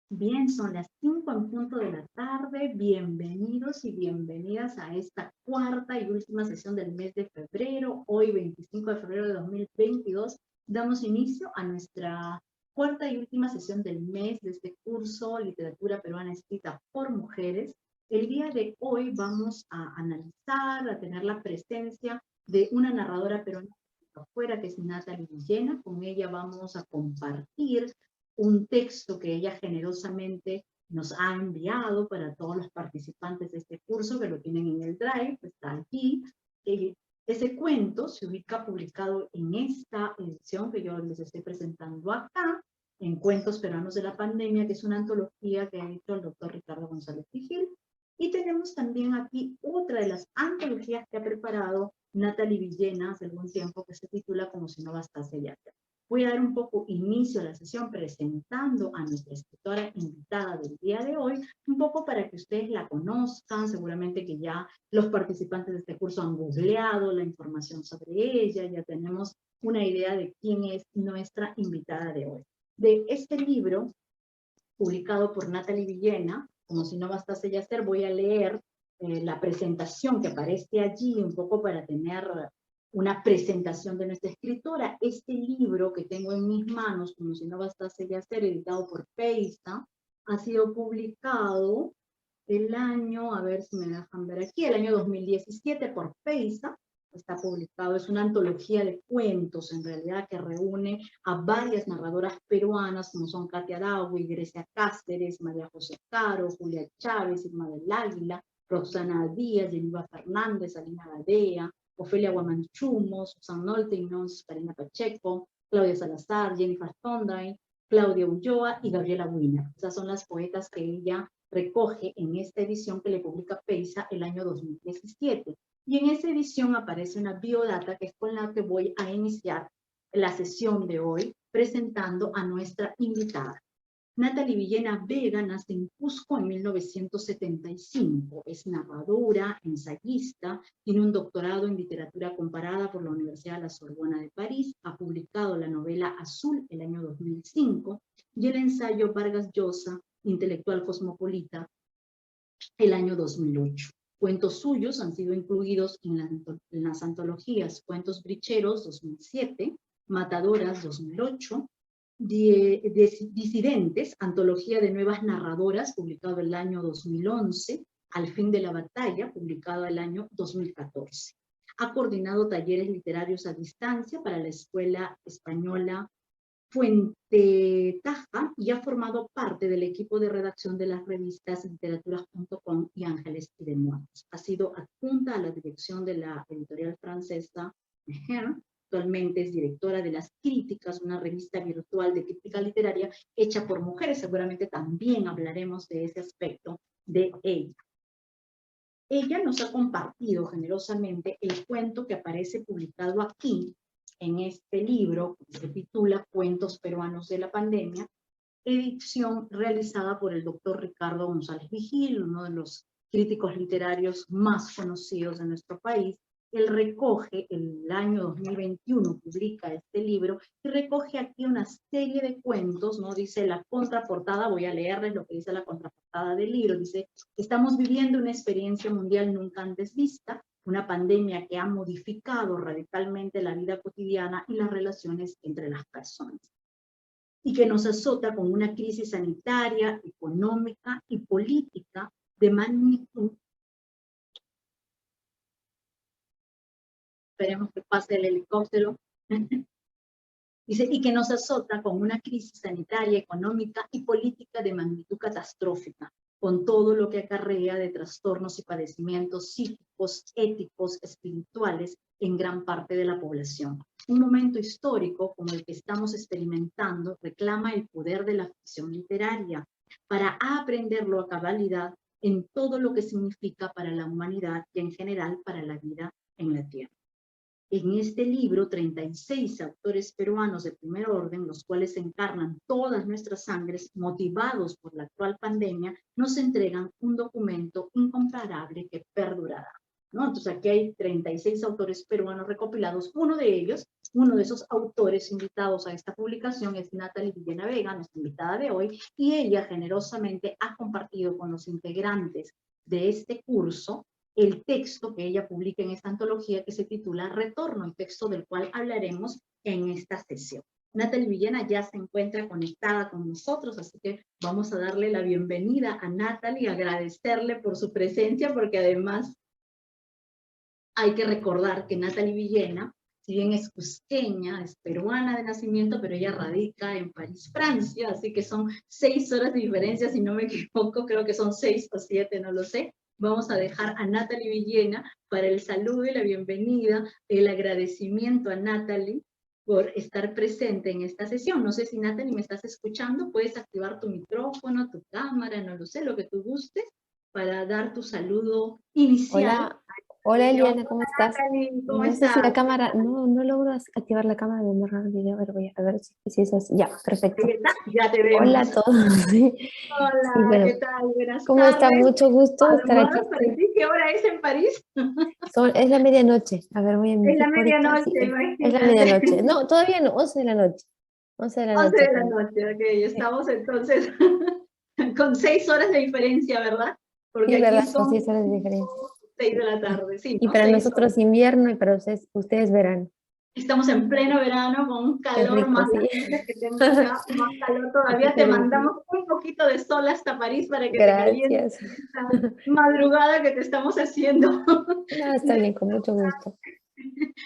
Bien, son las 5 en punto de la tarde. Bienvenidos y bienvenidas a esta cuarta y última sesión del mes de febrero. Hoy, 25 de febrero de 2022, damos inicio a nuestra cuarta y última sesión del mes de este curso Literatura Peruana Escrita por Mujeres. El día de hoy vamos a analizar, a tener la presencia de una narradora peruana afuera, que es Natalie Villena. Con ella vamos a compartir un texto que ella generosamente nos ha enviado para todos los participantes de este curso, que lo tienen en el Drive, está aquí. Ese cuento se ubica publicado en esta edición que yo les estoy presentando acá, en Cuentos Peruanos de la Pandemia, que es una antología que ha hecho el doctor Ricardo González Vigil. Y tenemos también aquí otra de las antologías que ha preparado Natalie Villena hace algún tiempo, que se titula Como si no bastase ya. Voy a dar un poco inicio a la sesión presentando a nuestra escritora invitada del día de hoy, un poco para que ustedes la conozcan. Seguramente que ya los participantes de este curso han googleado la información sobre ella, ya tenemos una idea de quién es nuestra invitada de hoy. De este libro, publicado por Natalie Villena, Como si no bastase ya ser, voy a leer la presentación que aparece allí, un poco para tener una presentación de nuestra escritora. Este libro que tengo en mis manos, Como si no bastase ya ser, editado por Peisa, ha sido publicado el año, a ver si me dejan ver aquí, el año 2017 por Peisa. Está publicado, es una antología de cuentos, en realidad, que reúne a varias narradoras peruanas, como son Katia Dawi, Grecia Cáceres, María José Caro, Julia Chávez, Irma del Águila, Roxana Díaz, Yeniva Fernández, Alina Gadea, Ofelia Guamanchumo, Susan Nolteinos, Karina Pacheco, Claudia Salazar, Jennifer Tonday, Claudia Ulloa y Gabriela Wiener. Esas son las poetas que ella recoge en esta edición que le publica Peisa el año 2017. Y en esa edición aparece una biodata, que es con la que voy a iniciar la sesión de hoy, presentando a nuestra invitada. Natalie Villena Vega nace en Cusco en 1975. Es narradora, ensayista, tiene un doctorado en literatura comparada por la Universidad de la Sorbona de París, ha publicado la novela Azul el año 2005 y el ensayo Vargas Llosa, Intelectual Cosmopolita, el año 2008. Cuentos suyos han sido incluidos en las antologías Cuentos Bricheros 2007, Matadoras 2008, Disidentes, antología de nuevas narradoras, publicado el año 2011, Al fin de la batalla, publicado el año 2014. Ha coordinado talleres literarios a distancia para la Escuela Española Fuente Taja y ha formado parte del equipo de redacción de las revistas Literaturas.com y Ángeles y Demonios. Ha sido adjunta a la dirección de la editorial francesa Meher. Actualmente es directora de Las Críticas, una revista virtual de crítica literaria hecha por mujeres. Seguramente también hablaremos de ese aspecto de ella. Ella nos ha compartido generosamente el cuento que aparece publicado aquí, en este libro, que se titula Cuentos Peruanos de la Pandemia, edición realizada por el doctor Ricardo González Vigil, uno de los críticos literarios más conocidos de nuestro país. Él recoge, el año 2021 publica este libro, y recoge aquí una serie de cuentos, ¿no? Dice la contraportada, voy a leerles lo que dice la contraportada del libro, dice: estamos viviendo una experiencia mundial nunca antes vista, una pandemia que ha modificado radicalmente la vida cotidiana y las relaciones entre las personas, y que nos azota con una crisis sanitaria, económica y política de magnitud. Esperemos que pase el helicóptero. Dice, y que nos azota con una crisis sanitaria, económica y política de magnitud catastrófica, con todo lo que acarrea de trastornos y padecimientos psíquicos, éticos, espirituales en gran parte de la población. Un momento histórico como el que estamos experimentando reclama el poder de la ficción literaria para aprenderlo a cabalidad en todo lo que significa para la humanidad y en general para la vida en la Tierra. En este libro, 36 autores peruanos de primer orden, los cuales encarnan todas nuestras sangres, motivados por la actual pandemia, nos entregan un documento incomparable que perdurará. ¿no? Entonces aquí hay 36 autores peruanos recopilados. Uno de esos autores invitados a esta publicación es Natalie Villena Vega, nuestra invitada de hoy, y ella generosamente ha compartido con los integrantes de este curso el texto que ella publica en esta antología que se titula Retorno, el texto del cual hablaremos en esta sesión. Natalie Villena ya se encuentra conectada con nosotros, así que vamos a darle la bienvenida a Natalie y agradecerle por su presencia, porque además hay que recordar que Natalie Villena, si bien es cusqueña, es peruana de nacimiento, pero ella radica en París, Francia, así que son 6 horas de diferencia, si no me equivoco, creo que son 6 o 7, no lo sé. Vamos a dejar a Natalie Villena para el saludo y la bienvenida, el agradecimiento a Natalie por estar presente en esta sesión. No sé si Natalie me estás escuchando, puedes activar tu micrófono, tu cámara, no lo sé, lo que tú gustes, para dar tu saludo inicial. Hola, hola Hola, Eliana, ¿cómo estás? Natalie, ¿cómo No sé si la estás? cámara, no logro activar la cámara de borrar el video, a ver, voy a ver si es así. Ya, Ahí perfecto. está, ya te Hola a vemos. todos. Sí, sí, Hola, ¿qué bueno, tal? Buenas ¿cómo está? tardes. Mucho gusto estar aquí. Madrugada para ti, ¿qué hora es en París? Es la medianoche. A ver, voy a mi Es la tiempo ahorita. medianoche, Sí, es la imagínate. medianoche. No, todavía no, 11 de la noche. 11 de la 11 noche de la acá. noche, ok, Sí, estamos entonces con 6 horas de diferencia, ¿verdad? Porque sí, aquí verdad, son son 6 horas de diferencia. 6 de la tarde, sí, Y ¿no? para 6 horas. nosotros invierno y para ustedes verano. Estamos en pleno verano con un Qué calor rico, más, sí. las dices que tengo acá más calor Aquí todavía. Te también, sí. mandamos un poquito de sol hasta París para que te calientes Gracias. en esta madrugada que te estamos haciendo. No, está bien, con mucho gusto.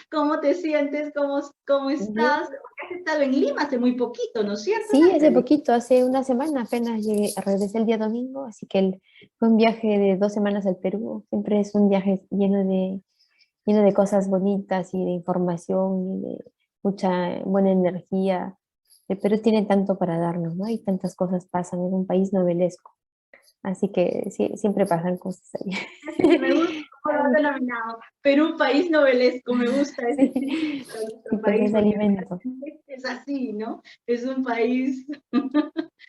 ¿Cómo te sientes? ¿Cómo Bien. estás? Has estado en Lima hace muy poquito, ¿no es cierto, Sí, hace Natalie? poquito, hace una semana apenas llegué, regresé el día domingo, así que fue un viaje de 2 semanas al Perú. Siempre es un viaje lleno de cosas bonitas y de información y de mucha buena energía. El Perú tiene tanto para darnos, ¿no? Y tantas cosas pasan, en un país novelesco. Así que sí, siempre pasan cosas ahí. Así, me gusta cómo lo has denominado. Perú, país novelesco, me gusta ese Sí, epíteto de sí, nuestro pues país, es porque alimento. realmente es así, ¿no? Es un país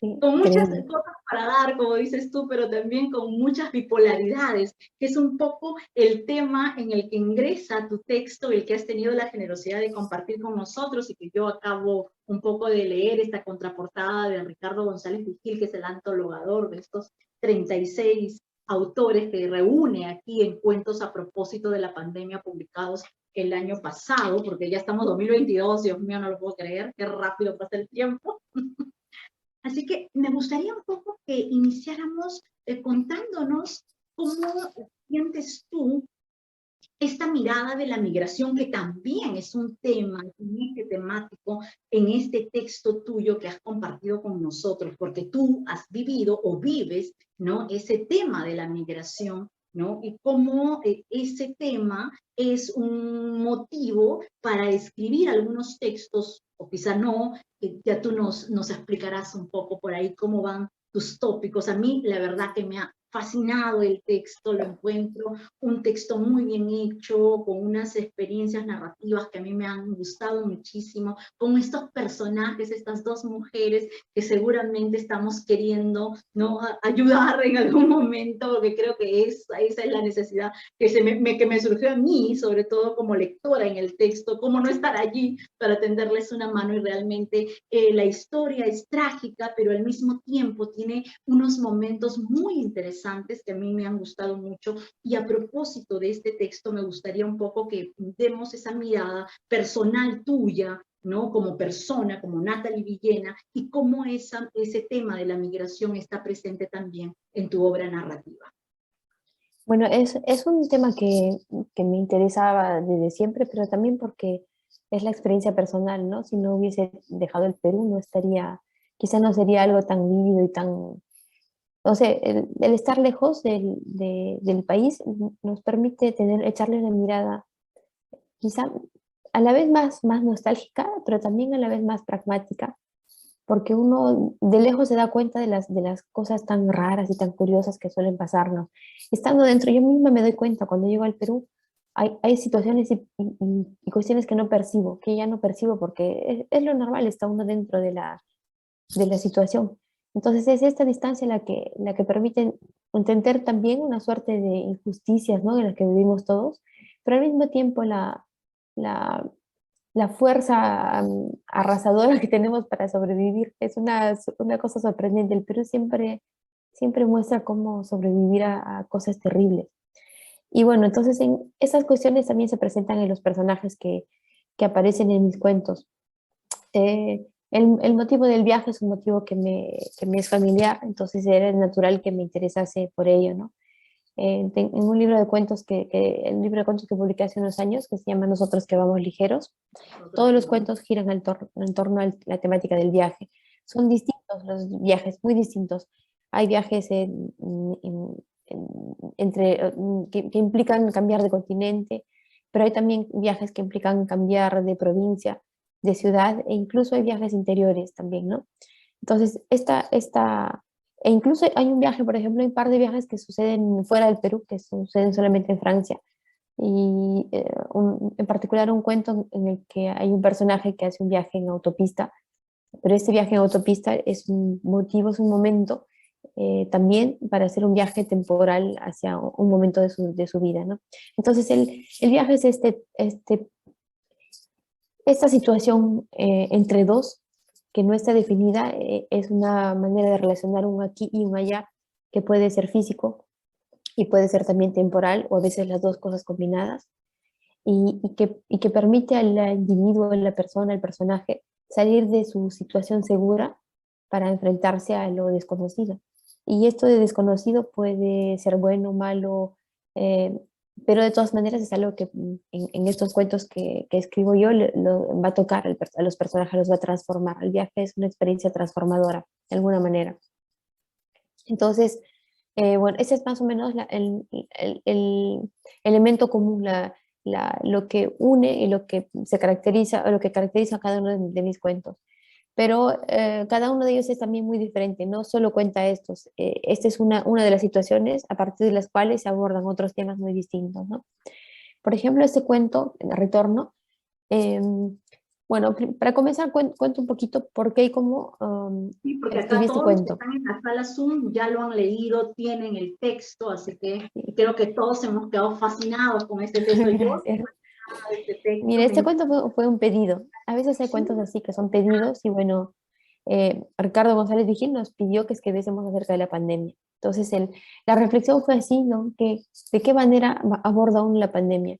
Sí, con muchas increíble. cosas para dar, como dices tú, pero también con muchas bipolaridades, que es un poco el tema en el que ingresa tu texto, el que has tenido la generosidad de compartir con nosotros y que yo acabo un poco de leer esta contraportada de Ricardo González Vigil, que es el antologador de estos 36 autores que reúne aquí en Cuentos a propósito de la pandemia publicados el año pasado, porque ya estamos en 2022, Dios mío, no lo puedo creer, qué rápido pasa el tiempo. Así que me gustaría un poco que iniciáramos contándonos cómo sientes tú esta mirada de la migración, que también es un tema, un eje temático en este texto tuyo que has compartido con nosotros, porque tú has vivido o vives, ¿no?, ese tema de la migración, ¿no? Y cómo ese tema es un motivo para escribir algunos textos, o quizá no, ya tú nos explicarás un poco por ahí cómo van tus tópicos. A mí, la verdad que me ha fascinado el texto, lo encuentro un texto muy bien hecho, con unas experiencias narrativas que a mí me han gustado muchísimo, con estos personajes, estas dos mujeres que seguramente estamos queriendo, ¿no?, ayudar en algún momento, porque creo que esa es la necesidad que me surgió a mí, sobre todo como lectora en el texto, cómo no estar allí para tenderles una mano. Y realmente la historia es trágica, pero al mismo tiempo tiene unos momentos muy interesantes que a mí me han gustado mucho. Y a propósito de este texto, me gustaría un poco que demos esa mirada personal tuya, ¿no?, como persona, como Natalie Villena, y cómo ese tema de la migración está presente también en tu obra narrativa. Bueno, es un tema que me interesaba desde siempre, pero también porque es la experiencia personal, ¿no? Si no hubiese dejado el Perú, quizá no sería algo tan vívido y tan, o sea, el estar lejos del país nos permite echarle una mirada quizá a la vez más nostálgica, pero también a la vez más pragmática, porque uno de lejos se da cuenta de las cosas tan raras y tan curiosas que suelen pasarnos. Estando dentro, yo misma me doy cuenta cuando llego al Perú, hay situaciones y cuestiones que no percibo, que ya no percibo porque es lo normal, está uno dentro de la situación. Entonces es esta distancia la que permite entender también una suerte de injusticias, ¿no? En las que vivimos todos, pero al mismo tiempo la, la fuerza arrasadora que tenemos para sobrevivir es una cosa sorprendente. El Perú siempre muestra cómo sobrevivir a cosas terribles. Y bueno, entonces esas cuestiones también se presentan en los personajes que aparecen en mis cuentos. El motivo del viaje es un motivo que me es familiar, entonces era natural que me interesase por ello, ¿no? En un libro de cuentos el libro de cuentos que publiqué hace unos años, que se llama Nosotros que vamos ligeros, Nosotros todos que los vamos. cuentos giran en torno a la temática del viaje. Son distintos los viajes, muy distintos. Hay viajes que implican cambiar de continente, pero hay también viajes que implican cambiar de provincia, de ciudad, e incluso hay viajes interiores también, ¿no? Entonces, e incluso hay un viaje, por ejemplo, hay un par de viajes que suceden fuera del Perú, que suceden solamente en Francia. Y en particular un cuento en el que hay un personaje que hace un viaje en autopista, pero este viaje en autopista es un motivo, es un momento también para hacer un viaje temporal hacia un momento de su vida, ¿no? Entonces el viaje es esta situación entre dos que no está definida, es una manera de relacionar un aquí y un allá que puede ser físico y puede ser también temporal o a veces las dos cosas combinadas y que permite al individuo, a la persona, al personaje, salir de su situación segura para enfrentarse a lo desconocido. Y esto de desconocido puede ser bueno, malo, eh, pero de todas maneras es algo que en estos cuentos que escribo yo va a tocar a los personajes, los va a transformar. El viaje es una experiencia transformadora, de alguna manera. Entonces, bueno, ese es más o menos el elemento común, lo que une y lo que se caracteriza, o lo que caracteriza a cada uno de mis cuentos. Pero cada uno de ellos es también muy diferente, no solo cuenta estos. Esta es una de las situaciones a partir de las cuales se abordan otros temas muy distintos, ¿no? Por ejemplo, este cuento, Retorno, bueno, para comenzar cuento un poquito por qué y cómo Sí, porque escribí acá este todos los que cuento. están en la sala Zoom ya lo han leído, tienen el texto, así que creo que todos hemos quedado fascinados con este texto. Yo, Gracias. de este texto, Mira, este cuento fue un pedido. A veces hay sí, cuentos así que son pedidos y bueno, Ricardo González Vigil nos pidió que escribiésemos acerca de la pandemia. Entonces, la reflexión fue así, ¿no? ¿De qué manera aborda uno la pandemia?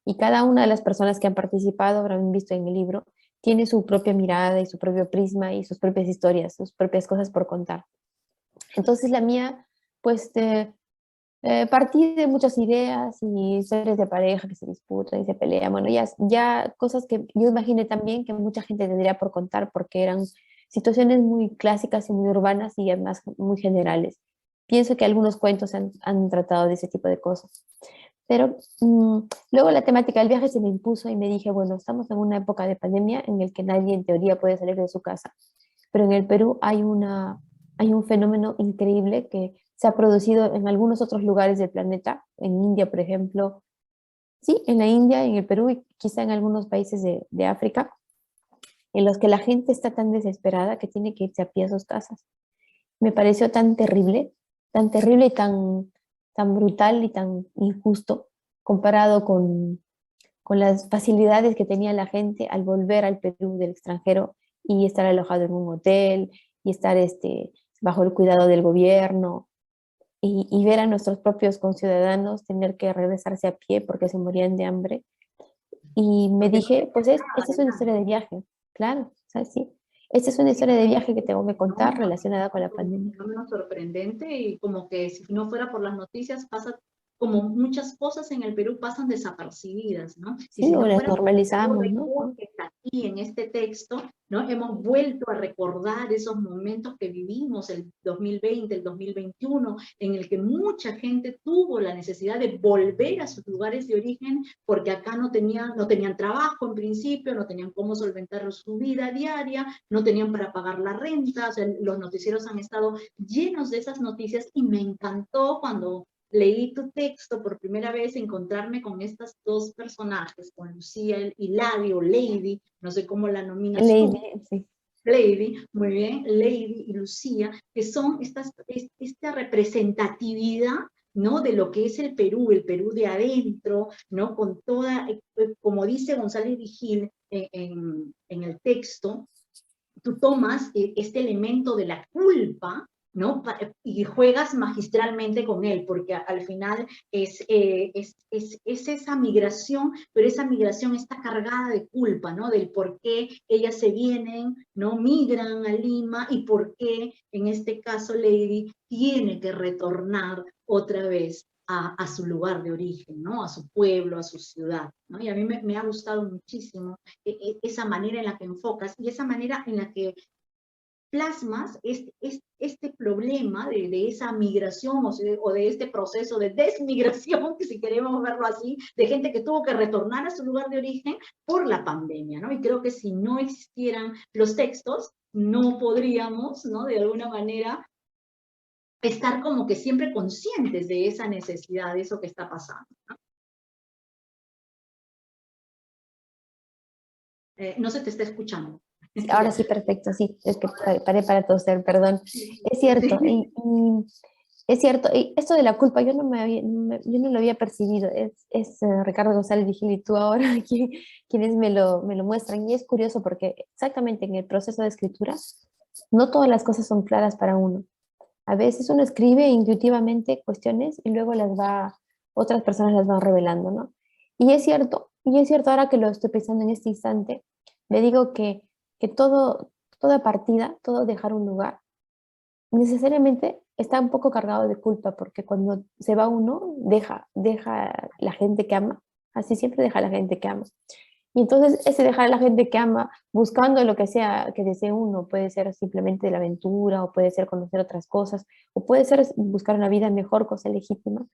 Y cada una de las personas que han participado, habrán visto en el libro, tiene su propia mirada y su propio prisma y sus propias historias, sus propias cosas por contar. Entonces, la mía, pues, partí de muchas ideas y historias de pareja que se disputan y se pelean. Bueno, ya cosas que yo imaginé también que mucha gente tendría por contar porque eran situaciones muy clásicas y muy urbanas y además muy generales. Pienso que algunos cuentos han tratado de ese tipo de cosas. Pero luego la temática del viaje se me impuso y me dije, bueno, estamos en una época de pandemia en el que nadie en teoría puede salir de su casa, pero en el Perú hay un fenómeno increíble que se ha producido en algunos otros lugares del planeta, en India, por ejemplo, sí, en la India, en el Perú y quizá en algunos países de África, en los que la gente está tan desesperada que tiene que irse a pie a sus casas. Me pareció tan terrible y tan brutal y tan injusto comparado con las facilidades que tenía la gente al volver al Perú del extranjero y estar alojado en un hotel y estar bajo el cuidado del gobierno y ver a nuestros propios conciudadanos tener que regresarse a pie porque se morían de hambre. Y me porque no dije, tenía pues nada, esta es una además. historia de viaje, claro, ¿sabes? Sí, esta es una Sí, historia de viaje que tengo que contar fenómeno, relacionada con la un pandemia. fenómeno sorprendente y como que si no fuera por las noticias pasa como muchas cosas en el Perú pasan desapercibidas, ¿no? Y Sí, si o no las fuera por normalizamos, ¿no? recortes aquí en este texto, ¿no? Hemos vuelto a recordar esos momentos que vivimos el 2020, el 2021, en el que mucha gente tuvo la necesidad de volver a sus lugares de origen porque acá no tenían trabajo en principio, no tenían cómo solventar su vida diaria, no tenían para pagar la renta, o sea, los noticieros han estado llenos de esas noticias y me encantó cuando leí tu texto por primera vez encontrarme con estas dos personajes, con Lucía y Lady, no sé cómo la nominas tú, Lady, sí. Lady, muy bien, Lady y Lucía, que son esta representatividad, ¿no? De lo que es el Perú de adentro, ¿no? Con toda, como dice González Vigil en el texto, tú tomas este elemento de la culpa, ¿no? Y juegas magistralmente con él, porque al final es esa migración, pero esa migración está cargada de culpa, ¿no? Del por qué ellas se vienen, ¿no? Migran a Lima y por qué, en este caso, Lady tiene que retornar otra vez a su lugar de origen, ¿no? A su pueblo, a su ciudad, ¿no? Y a mí me ha gustado muchísimo esa manera en la que enfocas y esa manera en la que plasmas este problema de esa migración o de este proceso de desmigración, que si queremos verlo así, de gente que tuvo que retornar a su lugar de origen por la pandemia, ¿no? Y creo que si no existieran los textos, no podríamos, ¿no? De alguna manera, estar como que siempre conscientes de esa necesidad, de eso que está pasando, ¿no? No se te está escuchando. Ahora sí, perfecto, sí, es que paré para toser, perdón. Es cierto, y es cierto, y esto de la culpa yo yo no lo había percibido, es Ricardo González Vigil y tú ahora quienes me lo muestran, y es curioso porque exactamente en el proceso de escritura no todas las cosas son claras para uno. A veces uno escribe intuitivamente cuestiones y luego otras personas las van revelando, ¿no? Y es cierto ahora que lo estoy pensando en este instante, me digo que toda partida, todo dejar un lugar, necesariamente está un poco cargado de culpa, porque cuando se va uno, deja la gente que ama, así siempre deja la gente que ama. Y entonces ese dejar a la gente que ama, buscando lo que sea que desee uno, puede ser simplemente la aventura, o puede ser conocer otras cosas, o puede ser buscar una vida mejor, cosa legítima,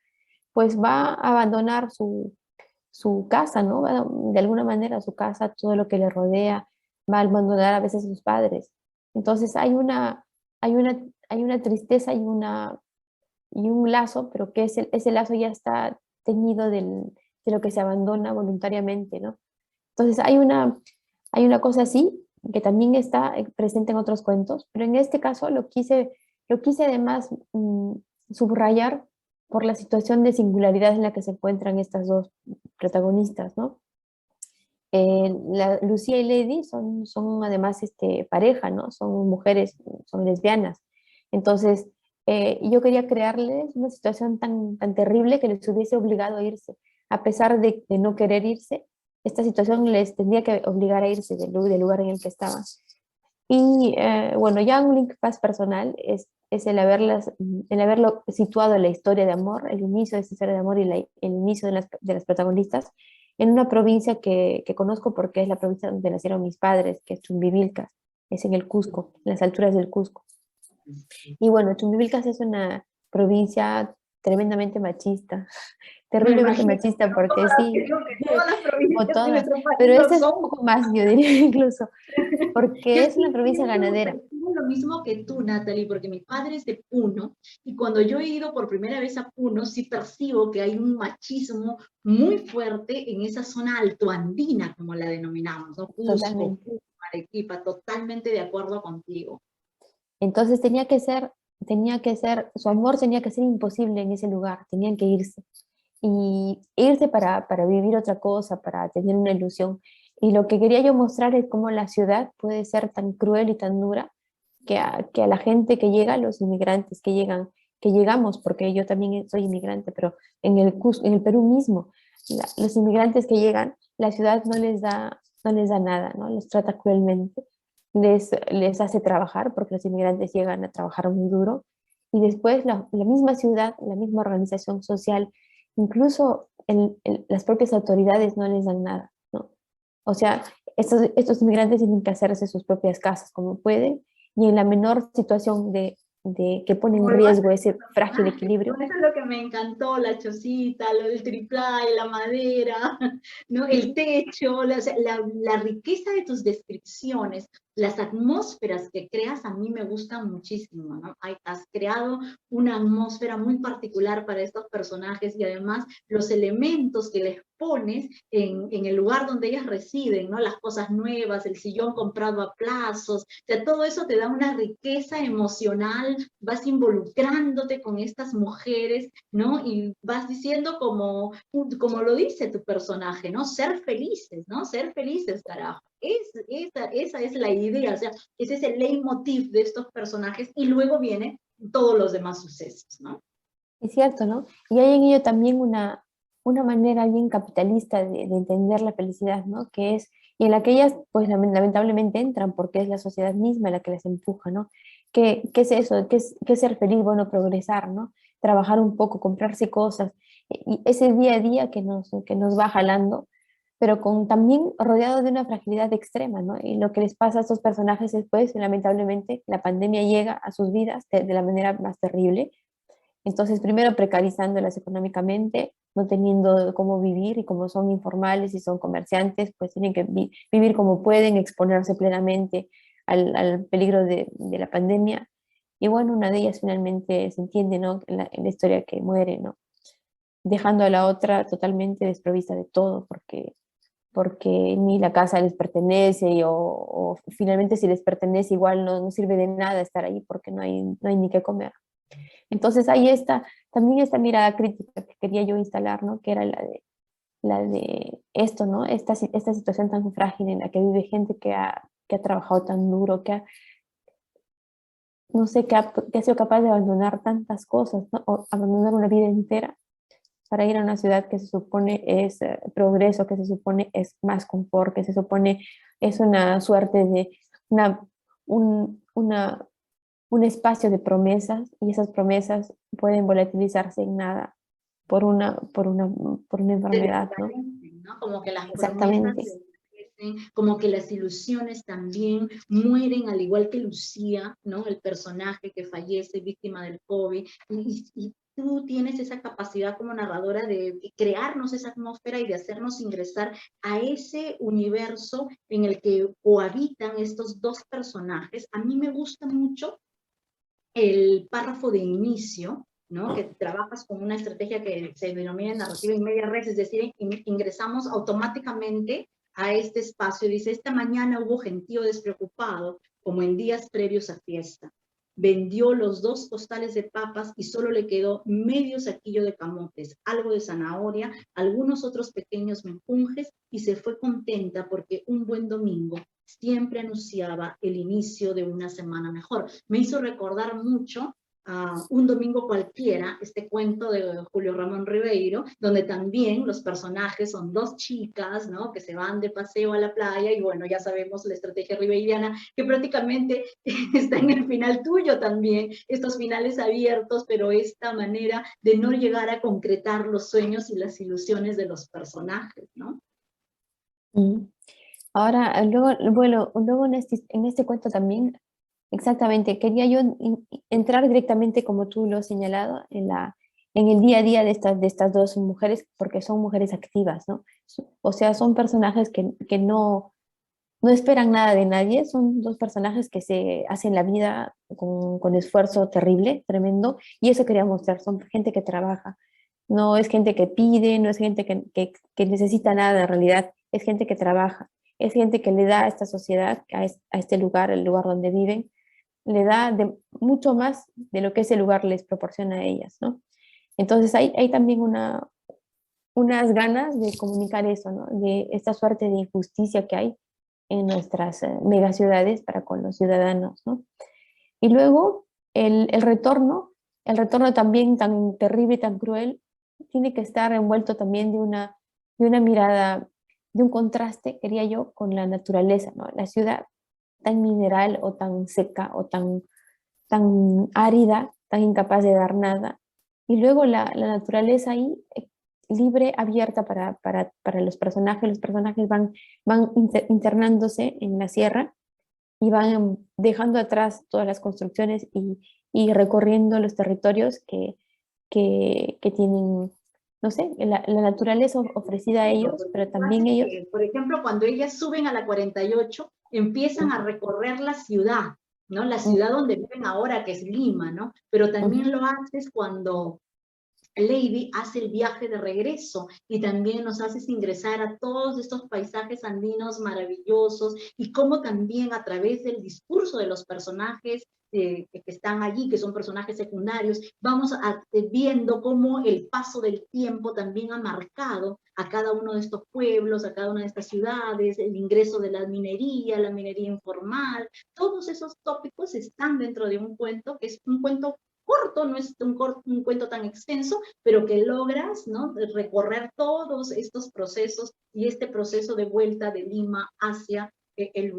pues va a abandonar su casa, ¿no? De alguna manera su casa, todo lo que le rodea, va a abandonar a veces a sus padres. Entonces hay una, hay una tristeza y un lazo, pero que ese lazo ya está teñido de lo que se abandona voluntariamente, ¿no? Entonces hay una cosa así que también está presente en otros cuentos, pero en este caso lo quise además subrayar por la situación de singularidad en la que se encuentran estas dos protagonistas, ¿no? Lucía y Lady son además pareja, ¿no? Son mujeres, son lesbianas. Entonces, yo quería crearles una situación tan terrible que les hubiese obligado a irse. A pesar de no querer irse, esta situación les tendría que obligar a irse del lugar en el que estaban. Y bueno, ya un link más personal es el haberlo situado en la historia de amor, el inicio de esta historia de amor y el inicio de las protagonistas en una provincia que conozco porque es la provincia donde nacieron mis padres, que es Chumbivilcas, es en el Cusco, en las alturas del Cusco. Y bueno, Chumbivilcas es una provincia tremendamente machista, Me terriblemente imagino, machista, porque sí, creo que todas las como provincias de todas, nuestro país pero lo esta es un son. poco más, yo diría incluso, Yo porque es una sí provincia ganadera. percibo lo mismo que tú, Natalie, porque mi padre es de Puno, y cuando yo he ido por primera vez a Puno, sí percibo que hay un machismo muy fuerte en esa zona altoandina, como la denominamos, ¿no? Cusco, Totalmente. Puno, Arequipa, totalmente de acuerdo contigo. Entonces su amor tenía que ser imposible en ese lugar, tenían que irse. Y irse para vivir otra cosa, para tener una ilusión. Y lo que quería yo mostrar es cómo la ciudad puede ser tan cruel y tan dura que a la gente que llega, a los inmigrantes que llegamos, porque yo también soy inmigrante, pero en el Perú mismo, los inmigrantes que llegan, la ciudad no les da nada, ¿no? Los trata cruelmente, les hace trabajar, porque los inmigrantes llegan a trabajar muy duro, y después la misma ciudad, la misma organización social, incluso las propias autoridades no les dan nada, ¿no? O sea, estos inmigrantes tienen que hacerse sus propias casas como pueden, y en la menor situación de que pone en Como lo riesgo hacen ese los frágil personajes, equilibrio. ¿no? Eso es lo que me encantó, la chocita, lo del triplay, la madera, ¿no? El techo, la riqueza de tus descripciones, las atmósferas que creas a mí me gustan muchísimo, ¿no? Has creado una atmósfera muy particular para estos personajes y además los elementos que les pones en el lugar donde ellas residen, ¿no? Las cosas nuevas, el sillón comprado a plazos, o sea, todo eso te da una riqueza emocional, vas involucrándote con estas mujeres, ¿no? Y vas diciendo como lo dice tu personaje, ¿no? Ser felices, ¿no? Ser felices, carajo. Esa es la idea, o sea, ese es el leitmotiv de estos personajes y luego vienen todos los demás sucesos, ¿no? Es cierto, ¿no? Y hay en ello también una manera bien capitalista de entender la felicidad, ¿no? Que es, y en la que ellas, pues lamentablemente entran porque es la sociedad misma la que las empuja, ¿no? ¿Qué es eso? ¿Qué es ser feliz? Bueno, progresar, ¿no? Trabajar un poco, comprarse cosas, y ese día a día que nos va jalando, pero con también rodeado de una fragilidad extrema, ¿no? Y lo que les pasa a estos personajes es, pues, lamentablemente, la pandemia llega a sus vidas de la manera más terrible. Entonces, primero precarizándolas económicamente, no teniendo cómo vivir, y como son informales y son comerciantes, pues tienen que vivir como pueden, exponerse plenamente al peligro de la pandemia. Y bueno, una de ellas finalmente se entiende, ¿no? En la historia, que muere, ¿no? Dejando a la otra totalmente desprovista de todo, porque ni la casa les pertenece, o finalmente si les pertenece igual no sirve de nada estar ahí porque no hay ni qué comer. Entonces ahí está también esta mirada crítica que quería yo instalar, ¿no? Que era la de esto, ¿no? Esta situación tan frágil en la que vive gente que ha trabajado tan duro, no sé, que ha sido capaz de abandonar tantas cosas, ¿no? O abandonar una vida entera para ir a una ciudad que se supone es progreso, que se supone es más confort, que se supone es una suerte de una, un, una, un espacio de promesas, y esas promesas pueden volatilizarse en nada por una enfermedad, ¿no? Desaparecen, ¿no? Como que las promesas Exactamente. desaparecen, como que las ilusiones también mueren, al igual que Lucía, ¿no? El personaje que fallece víctima del COVID, y tú tienes esa capacidad como narradora de crearnos esa atmósfera y de hacernos ingresar a ese universo en el que cohabitan estos dos personajes. A mí me gusta mucho el párrafo de inicio, ¿no? Que trabajas con una estrategia que se denomina narrativa in media res, es decir, ingresamos automáticamente a este espacio. Dice, esta mañana hubo gentío despreocupado, como en días previos a fiesta. Vendió los 2 costales de papas y solo le quedó medio saquillo de camotes, algo de zanahoria, algunos otros pequeños menjunjes, y se fue contenta porque un buen domingo siempre anunciaba el inicio de una semana mejor. Me hizo recordar mucho a Un domingo cualquiera, este cuento de Julio Ramón Ribeiro, donde también los personajes son 2 chicas, ¿no? Que se van de paseo a la playa, y bueno, ya sabemos la estrategia ribeiriana, que prácticamente está en el final tuyo también, estos finales abiertos, pero esta manera de no llegar a concretar los sueños y las ilusiones de los personajes, ¿no? Mm. Ahora, luego en este cuento también, exactamente, quería yo entrar directamente, como tú lo has señalado, en el día a día de estas dos mujeres, porque son mujeres activas, ¿no? O sea, son personajes que no esperan nada de nadie, son dos personajes que se hacen la vida con esfuerzo terrible, tremendo, y eso quería mostrar, son gente que trabaja, no es gente que pide, no es gente que necesita nada en realidad, es gente que trabaja, es gente que le da a esta sociedad, a este lugar, el lugar donde viven, le da mucho más de lo que ese lugar les proporciona a ellas, ¿no? Entonces hay también unas ganas de comunicar eso, ¿no? De esta suerte de injusticia que hay en nuestras megaciudades para con los ciudadanos, ¿no? Y luego el retorno también tan terrible y tan cruel, tiene que estar envuelto también de una mirada, de un contraste, quería yo, con la naturaleza, ¿no? La ciudad tan mineral o tan seca o tan árida, tan incapaz de dar nada. Y luego la naturaleza ahí, libre, abierta para los personajes van internándose en la sierra y van dejando atrás todas las construcciones y recorriendo los territorios que tienen, no sé, la naturaleza ofrecida a ellos, pero Lo que también pasa es ellos. que, por ejemplo, cuando ellas suben a la 48, empiezan a recorrer la ciudad, ¿no? La ciudad donde viven ahora, que es Lima, ¿no? Pero también lo haces cuando Lady hace el viaje de regreso y también nos haces ingresar a todos estos paisajes andinos maravillosos y cómo también a través del discurso de los personajes que están allí, que son personajes secundarios, vamos viendo cómo el paso del tiempo también ha marcado a cada uno de estos pueblos, a cada una de estas ciudades, el ingreso de la minería informal, todos esos tópicos están dentro de un cuento que es un cuento corto, no es un cuento tan extenso, pero que logras, ¿no?, recorrer todos estos procesos y este proceso de vuelta de Lima hacia el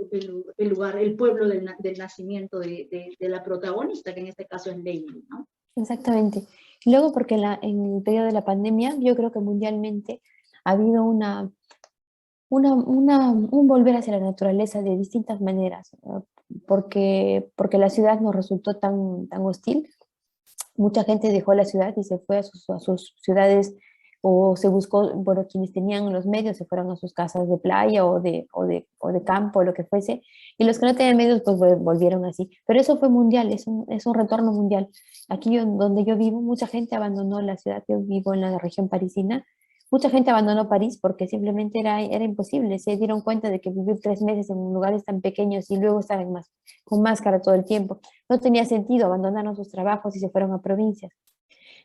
lugar, el pueblo del nacimiento de la protagonista, que en este caso es Lady, ¿no? Exactamente. Luego, porque en el periodo de la pandemia, yo creo que mundialmente ha habido un volver hacia la naturaleza de distintas maneras, porque la ciudad nos resultó tan hostil. Mucha gente dejó la ciudad y se fue a sus ciudades, o se buscó, bueno, quienes tenían los medios se fueron a sus casas de playa o de campo, lo que fuese, y los que no tenían medios pues volvieron así. Pero eso fue mundial, es un retorno mundial. Aquí donde yo vivo, mucha gente abandonó la ciudad. Yo vivo en la región parisina. Mucha gente abandonó París porque simplemente era imposible. Se dieron cuenta de que vivir 3 meses en lugares tan pequeños y luego estar con máscara todo el tiempo no tenía sentido. Abandonaron sus trabajos y se fueron a provincias.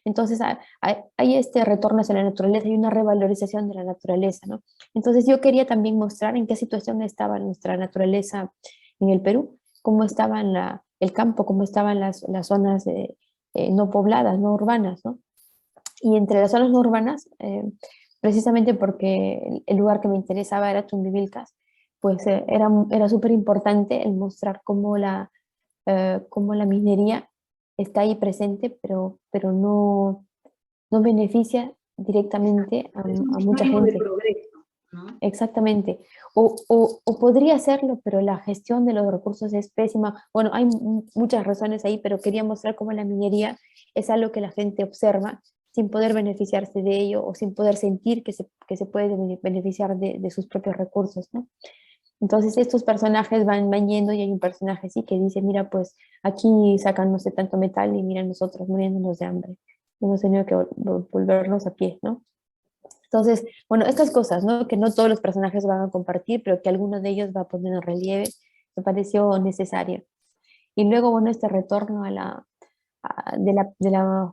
Entonces hay este retorno hacia la naturaleza y una revalorización de la naturaleza, ¿no? Entonces yo quería también mostrar en qué situación estaba nuestra naturaleza en el Perú, cómo estaba el campo, cómo estaban las zonas no pobladas, no urbanas, ¿no? Y entre las zonas no urbanas, precisamente porque el lugar que me interesaba era Tundivilcas, pues era súper importante el mostrar cómo la minería está ahí presente, pero no beneficia directamente Es un a mucha sinónimo de gente. progreso, ¿no? Exactamente. O podría hacerlo, pero la gestión de los recursos es pésima. Bueno, hay muchas razones ahí, pero quería mostrar cómo la minería es algo que la gente observa sin poder beneficiarse de ello o sin poder sentir que se puede beneficiar de sus propios recursos, ¿no? Entonces estos personajes van yendo y hay un personaje sí que dice, mira, pues aquí sacan no sé tanto metal y mira nosotros muriéndonos de hambre. Hemos tenido que volvernos a pie, ¿no? Entonces, bueno, estas cosas, ¿no? Que no todos los personajes van a compartir, pero que alguno de ellos va a poner en relieve, me pareció necesario. Y luego, bueno, este retorno de la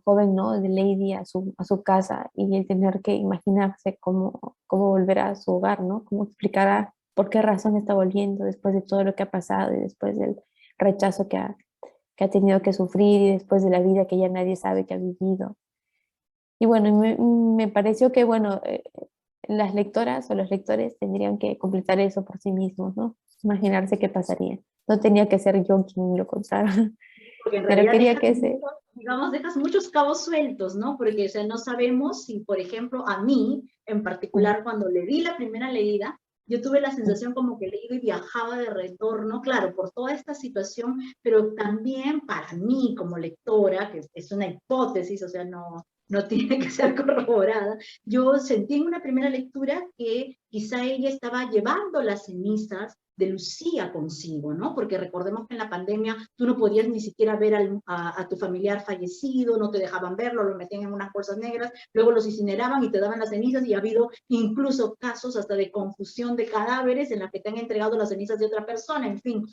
joven, ¿no? De Lady a su casa y el tener que imaginarse cómo volverá a su hogar, ¿no? Cómo explicará por qué razón está volviendo después de todo lo que ha pasado y después del rechazo que ha tenido que sufrir y después de la vida que ya nadie sabe que ha vivido. Y bueno, me pareció que, bueno, las lectoras o los lectores tendrían que completar eso por sí mismos, ¿no? Imaginarse qué pasaría. No tenía que ser yo quien lo contara, Porque en pero realidad quería dejas que ese... muchos, digamos, dejas muchos cabos sueltos, ¿no? Porque, o sea, no sabemos si, por ejemplo, a mí, en Mm, particular, cuando le di la primera leída, yo tuve la mm, sensación como que leí y viajaba de retorno, claro, por toda esta situación, pero también para mí como lectora, que es una hipótesis, o sea, no tiene que ser corroborada, yo sentí en una primera lectura que quizá ella estaba llevando las cenizas de Lucía consigo, ¿no? Porque recordemos que en la pandemia tú no podías ni siquiera ver a tu familiar fallecido, no te dejaban verlo, lo metían en unas bolsas negras, luego los incineraban y te daban las cenizas, y ha habido incluso casos hasta de confusión de cadáveres en las que te han entregado las cenizas de otra persona, en fin.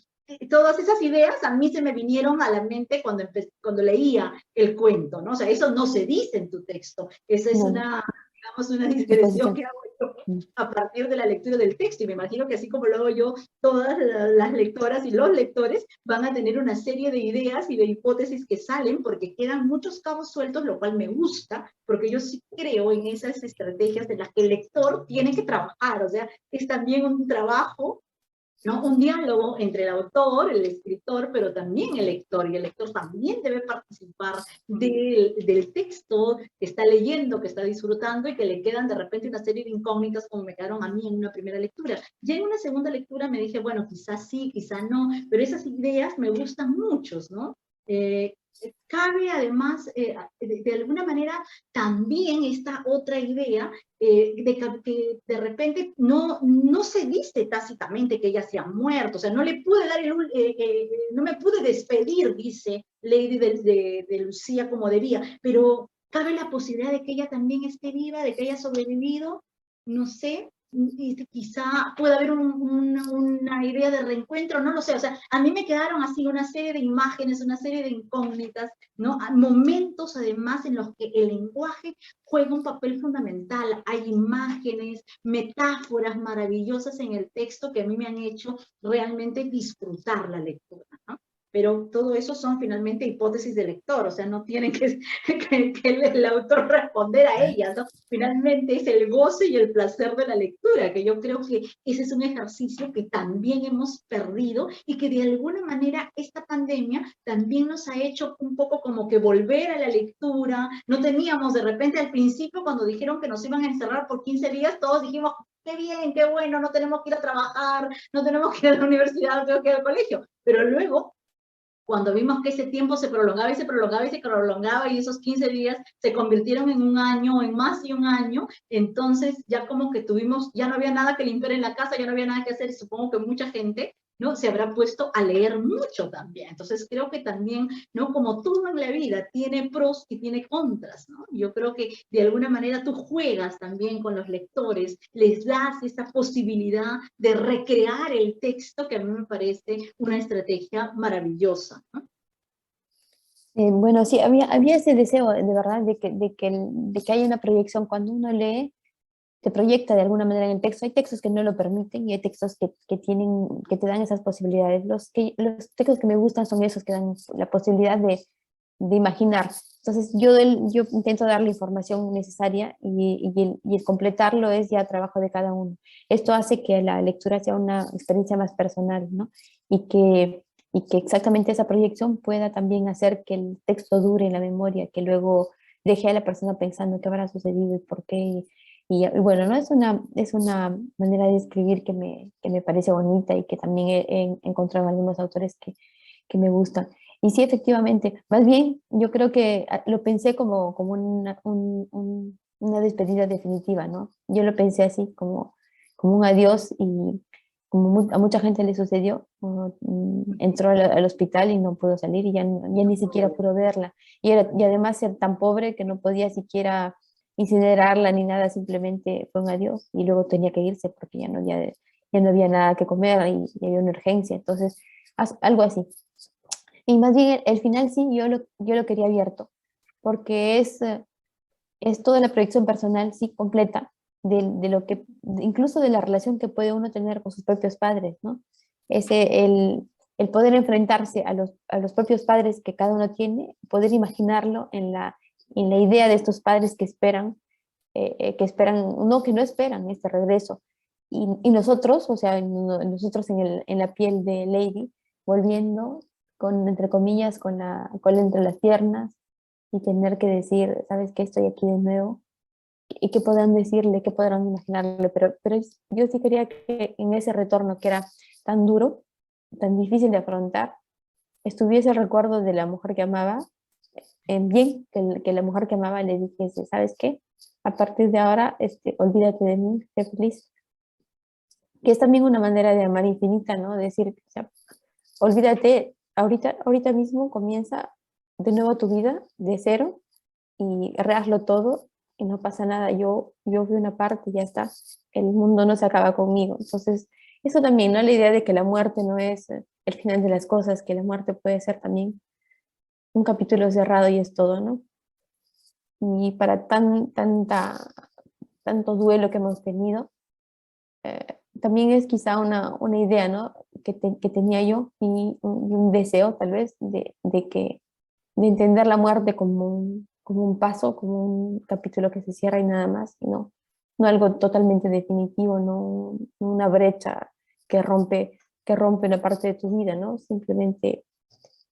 Todas esas ideas a mí se me vinieron a la mente cuando leía el cuento, ¿no? O sea, eso no se dice en tu texto, esa es no, no, una, digamos, una digresión suposición. que hago yo Mm, a partir de la lectura del texto, y me imagino que así como lo hago yo, todas las lectoras y los lectores van a tener una serie de ideas y de hipótesis que salen porque quedan muchos cabos sueltos, lo cual me gusta, porque yo sí creo en esas estrategias de las que el lector tiene que trabajar, o sea, es también un trabajo, ¿no? Un diálogo entre el autor, el escritor, pero también el lector, y el lector también debe participar del texto que está leyendo, que está disfrutando, y que le quedan de repente una serie de incógnitas como me quedaron a mí en una primera lectura. Ya en una segunda lectura me dije, bueno, quizás sí, quizás no, pero esas ideas me gustan mucho, ¿no? cabe además, de alguna manera, también esta otra idea de que de repente no se dice tácitamente que ella se ha muerto, o sea, no le pude dar no me pude despedir, dice Lady de Lucía como debía, pero cabe la posibilidad de que ella también esté viva, de que haya sobrevivido, no sé, y quizá pueda haber una idea de reencuentro, no lo sé, o sea, a mí me quedaron así una serie de imágenes, una serie de incógnitas, ¿no? Momentos además en los que el lenguaje juega un papel fundamental, hay imágenes, metáforas maravillosas en el texto que a mí me han hecho realmente disfrutar la lectura, ¿no? Pero todo eso son finalmente hipótesis del lector, o sea, no tienen que el autor responder a ellas, ¿no? Finalmente es el goce y el placer de la lectura, que yo creo que ese es un ejercicio que también hemos perdido y que de alguna manera esta pandemia también nos ha hecho un poco como que volver a la lectura. No teníamos de repente al principio cuando dijeron que nos iban a encerrar por 15 días, todos dijimos, qué bien, qué bueno, no tenemos que ir a trabajar, no tenemos que ir a la universidad, no tenemos que ir al colegio. Pero luego cuando vimos que ese tiempo se prolongaba y se prolongaba y se prolongaba y esos 15 días se convirtieron en un año, en más de un año, entonces ya como que tuvimos, ya no había nada que limpiar en la casa, ya no había nada que hacer y supongo que mucha gente, ¿no? Se habrá puesto a leer mucho también. Entonces creo que también, ¿no? Como todo en la vida, tiene pros y tiene contras, ¿no? Yo creo que de alguna manera tú juegas también con los lectores, les das esa posibilidad de recrear el texto que a mí me parece una estrategia maravillosa, ¿no? Bueno, sí, había ese deseo de verdad de que haya una proyección. Cuando uno lee, te proyecta de alguna manera en el texto. Hay textos que no lo permiten y hay textos que te dan esas posibilidades. Los textos que me gustan son esos que dan la posibilidad de imaginar. Entonces yo intento dar la información necesaria y el completarlo es ya trabajo de cada uno. Esto hace que la lectura sea una experiencia más personal, ¿no? Y que, y que exactamente esa proyección pueda también hacer que el texto dure en la memoria, que luego deje a la persona pensando qué habrá sucedido y por qué. Y bueno, ¿no? Es una manera de escribir que me parece bonita y que también he encontrado en algunos autores que me gustan. Y sí, efectivamente, más bien yo creo que lo pensé como una despedida definitiva, ¿no? Yo lo pensé así, como un adiós y como a mucha gente le sucedió, entró al hospital y no pudo salir y ya ni siquiera pudo verla. Y además ser tan pobre que no podía siquiera incinerarla ni nada, simplemente fue un adiós y luego tenía que irse porque ya no había nada que comer y había una urgencia. Entonces, algo así. Y más bien el final sí, yo lo quería abierto, porque es toda la proyección personal, sí, completa, de lo que, incluso de la relación que puede uno tener con sus propios padres, ¿no? El poder enfrentarse a los propios padres que cada uno tiene, poder imaginarlo en la idea de estos padres que no esperan este regreso. Y nosotros, o sea, nosotros en la piel de Lady, volviendo entre comillas, con la cola entre las piernas y tener que decir, ¿sabes qué? Estoy aquí de nuevo. ¿Y qué podrán decirle? ¿Qué podrán imaginarle? Pero yo sí quería que en ese retorno que era tan duro, tan difícil de afrontar, estuviese el recuerdo de la mujer que amaba, bien, que la mujer que amaba le dijese, ¿sabes qué? A partir de ahora, olvídate de mí, sé feliz. Que es también una manera de amar infinita, ¿no? Decir, o sea, olvídate, ahorita mismo comienza de nuevo tu vida de cero y rehazlo todo y no pasa nada. Yo fui una parte y ya está. El mundo no se acaba conmigo. Entonces, eso también, ¿no? La idea de que la muerte no es el final de las cosas, que la muerte puede ser también un capítulo cerrado y es todo, ¿no? Y para tanto duelo que hemos tenido, también es quizá una idea, ¿no? Que tenía yo y un deseo tal vez de entender la muerte como un paso, como un capítulo que se cierra y nada más, y no algo totalmente definitivo, no una brecha que rompe una parte de tu vida, ¿no? Simplemente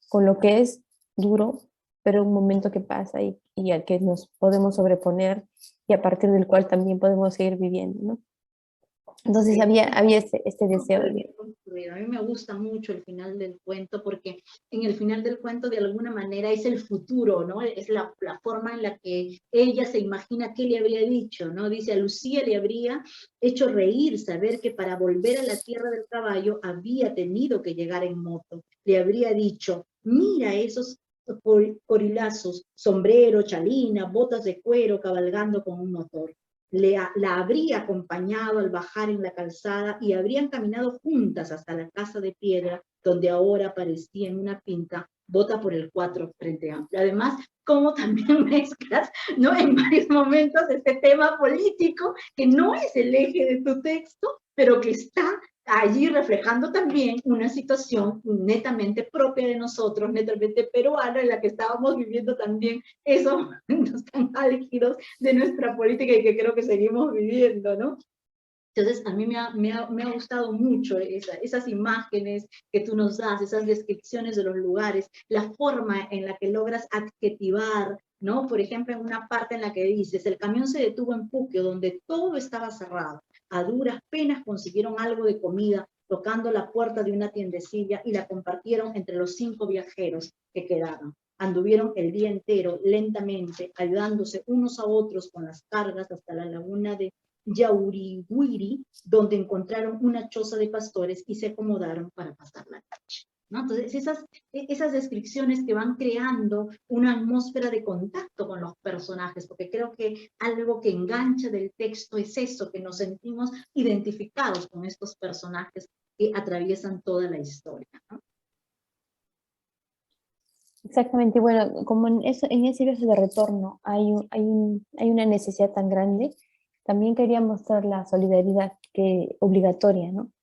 con lo que es duro, pero un momento que pasa y al que nos podemos sobreponer y a partir del cual también podemos seguir viviendo, ¿no? Entonces Sí. había este deseo Súper bien de... construido. A mí me gusta mucho el final del cuento porque en el final del cuento de alguna manera es el futuro, ¿no? Es la forma en la que ella se imagina qué le habría dicho, ¿no? Dice, a Lucía le habría hecho reír saber que para volver a la tierra del caballo había tenido que llegar en moto. Le habría dicho, mira esos corilazos, sombrero, chalina, botas de cuero cabalgando con un motor. La habría acompañado al bajar en la calzada y habrían caminado juntas hasta la casa de piedra, donde ahora aparecía en una pinta vota por el 4 Frente Amplio. Además, como también mezclas, ¿no? En varios momentos este tema político, que no es el eje de tu texto, pero que está allí reflejando también una situación netamente propia de nosotros, netamente peruana, en la que estábamos viviendo también esos momentos tan álgidos de nuestra política y que creo que seguimos viviendo, ¿no? Entonces, a mí me ha gustado mucho esas imágenes que tú nos das, esas descripciones de los lugares, la forma en la que logras adjetivar, ¿no? Por ejemplo, en una parte en la que dices, el camión se detuvo en Puquio, donde todo estaba cerrado. A duras penas consiguieron algo de comida, tocando la puerta de una tiendecilla y la compartieron entre los 5 viajeros que quedaron. Anduvieron el día entero, lentamente, ayudándose unos a otros con las cargas hasta la laguna de Yaurihuiri, donde encontraron una choza de pastores y se acomodaron para pasar la noche, ¿no? Entonces, esas descripciones que van creando una atmósfera de contacto con los personajes, porque creo que algo que engancha del texto es eso, que nos sentimos identificados con estos personajes que atraviesan toda la historia, ¿no? Exactamente, bueno, como en ese viaje de retorno hay una necesidad tan grande, también quería mostrar la solidaridad que, obligatoria, ¿no?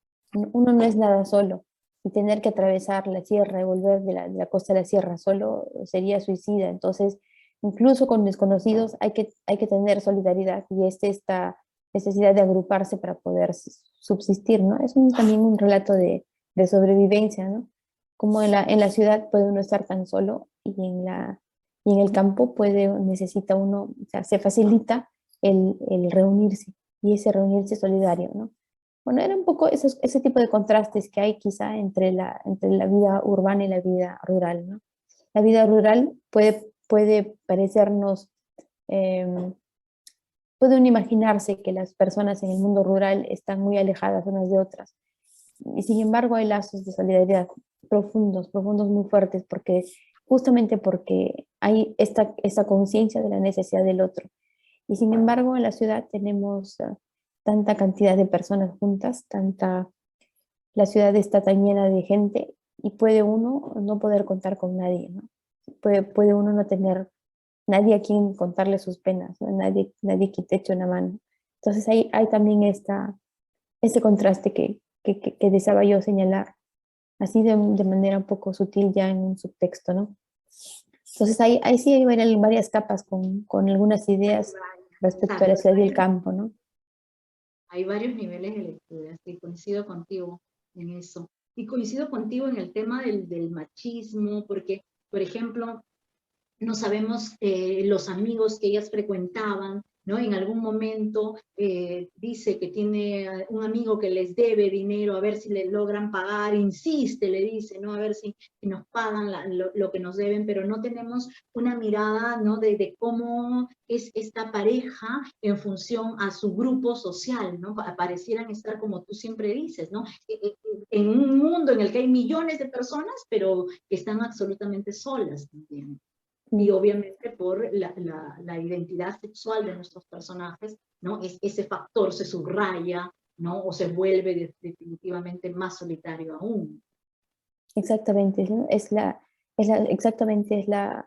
Uno no es nada solo, y tener que atravesar la sierra y volver de la costa de la sierra solo sería suicida. Entonces, incluso con desconocidos hay que tener solidaridad, y esta necesidad de agruparse para poder subsistir, ¿no? Es también un relato de sobrevivencia, ¿no? Como en la ciudad puede uno estar tan solo, y en el campo necesita uno, o sea, se facilita el reunirse, y ese reunirse solidario, ¿no? Bueno, era un poco ese tipo de contrastes que hay quizá entre la vida urbana y la vida rural, ¿no? La vida rural puede parecernos, eh, puede uno imaginarse que las personas en el mundo rural están muy alejadas unas de otras, y sin embargo hay lazos de solidaridad profundos, profundos, muy fuertes, porque justamente porque hay esta conciencia de la necesidad del otro. Y sin embargo en la ciudad tenemos tanta cantidad de personas juntas, la ciudad está tan llena de gente, y puede uno no poder contar con nadie, ¿no? Puede uno no tener nadie a quien contarle sus penas, ¿no? Nadie que te eche una mano. Entonces hay también este contraste que deseaba yo señalar, así de manera un poco sutil ya en un subtexto, ¿no? Entonces ahí sí hay varias capas con algunas ideas respecto a la Exacto, ciudad y el campo, ¿no? hay varios niveles de lectura, sí, coincido contigo en eso. Y coincido contigo en el tema del machismo, porque, por ejemplo, no sabemos los amigos que ellas frecuentaban, ¿no? En algún momento dice que tiene un amigo que les debe dinero, a ver si le logran pagar, insiste, le dice, ¿no? A ver si nos pagan lo que nos deben, pero no tenemos una mirada, ¿no? De cómo es esta pareja en función a su grupo social, ¿no? Parecieran estar como tú siempre dices, ¿no? En un mundo en el que hay millones de personas, pero que están absolutamente solas también y Mm. obviamente por la identidad sexual de nuestros personajes, ¿no? Ese factor se subraya, ¿no? O se vuelve definitivamente más solitario aún. Exactamente, ¿no? Exactamente es la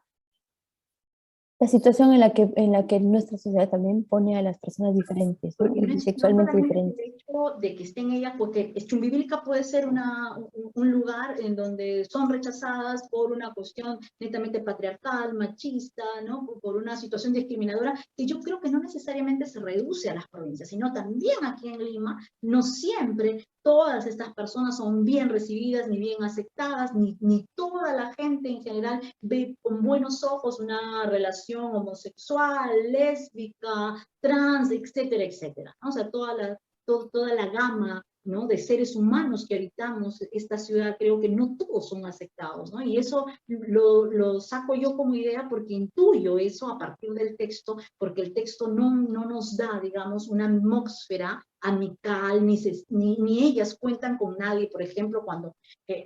situación en la que nuestra sociedad también pone a las personas diferentes, ¿no? Porque Y no es sexualmente solamente el diferentes. hecho de que estén ellas, porque Chumbivilca puede ser un lugar en donde son rechazadas por una cuestión netamente patriarcal, machista, ¿no? Por una situación discriminadora, que yo creo que no necesariamente se reduce a las provincias, sino también aquí en Lima, no siempre todas estas personas son bien recibidas, ni bien aceptadas, ni toda la gente en general ve con buenos ojos una relación homosexual, lésbica, trans, etcétera, etcétera, ¿no? O sea, toda la gama, ¿no?, de seres humanos que habitamos esta ciudad, creo que no todos son aceptados, ¿no? Y eso lo saco yo como idea porque intuyo eso a partir del texto, porque el texto no nos da, digamos, una atmósfera amical, ni ellas cuentan con nadie. Por ejemplo, cuando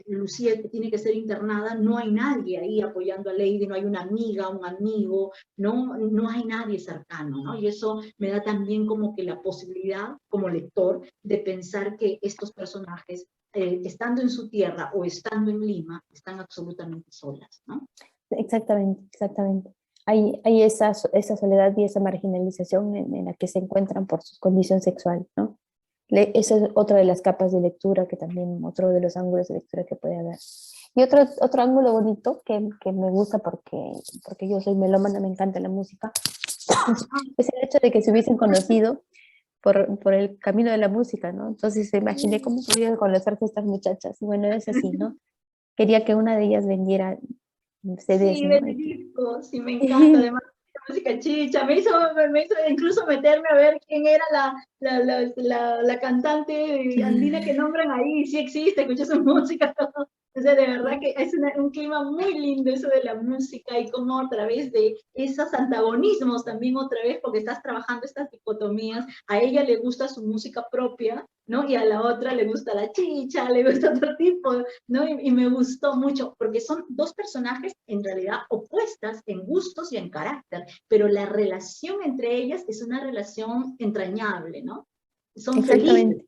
Lucía tiene que ser internada, no hay nadie ahí apoyando a Lady, no hay una amiga, un amigo, no hay nadie cercano, ¿no? Y eso me da también como que la posibilidad, como lector, de pensar que estos personajes, estando en su tierra o estando en Lima, están absolutamente solas, ¿no? Exactamente, exactamente. Hay esa soledad y esa marginalización en la que se encuentran por su condición sexual, ¿no? Esa es otra de las capas de lectura, que también otro de los ángulos de lectura que puede haber. Y otro ángulo bonito que me gusta porque yo soy melómana, me encanta la música, es el hecho de que se hubiesen conocido por el camino de la música, ¿no? Entonces me imaginé cómo podían conocerse estas muchachas. Y bueno, es así, ¿no? Quería que una de ellas vendiera CDs, Sí, ¿no? vende discos, sí, me encanta, además la música chicha, me hizo incluso meterme a ver quién era la cantante andina que nombran ahí, sí existe, escuché su música, todo. O sea, de verdad que es un clima muy lindo eso de la música y cómo a través de esos antagonismos también otra vez, porque estás trabajando estas dicotomías, a ella le gusta su música propia, ¿no? Y a la otra le gusta la chicha, le gusta otro tipo, ¿no? Y me gustó mucho, porque son dos personajes en realidad opuestas en gustos y en carácter, pero la relación entre ellas es una relación entrañable, ¿no? Son felices. Exactamente,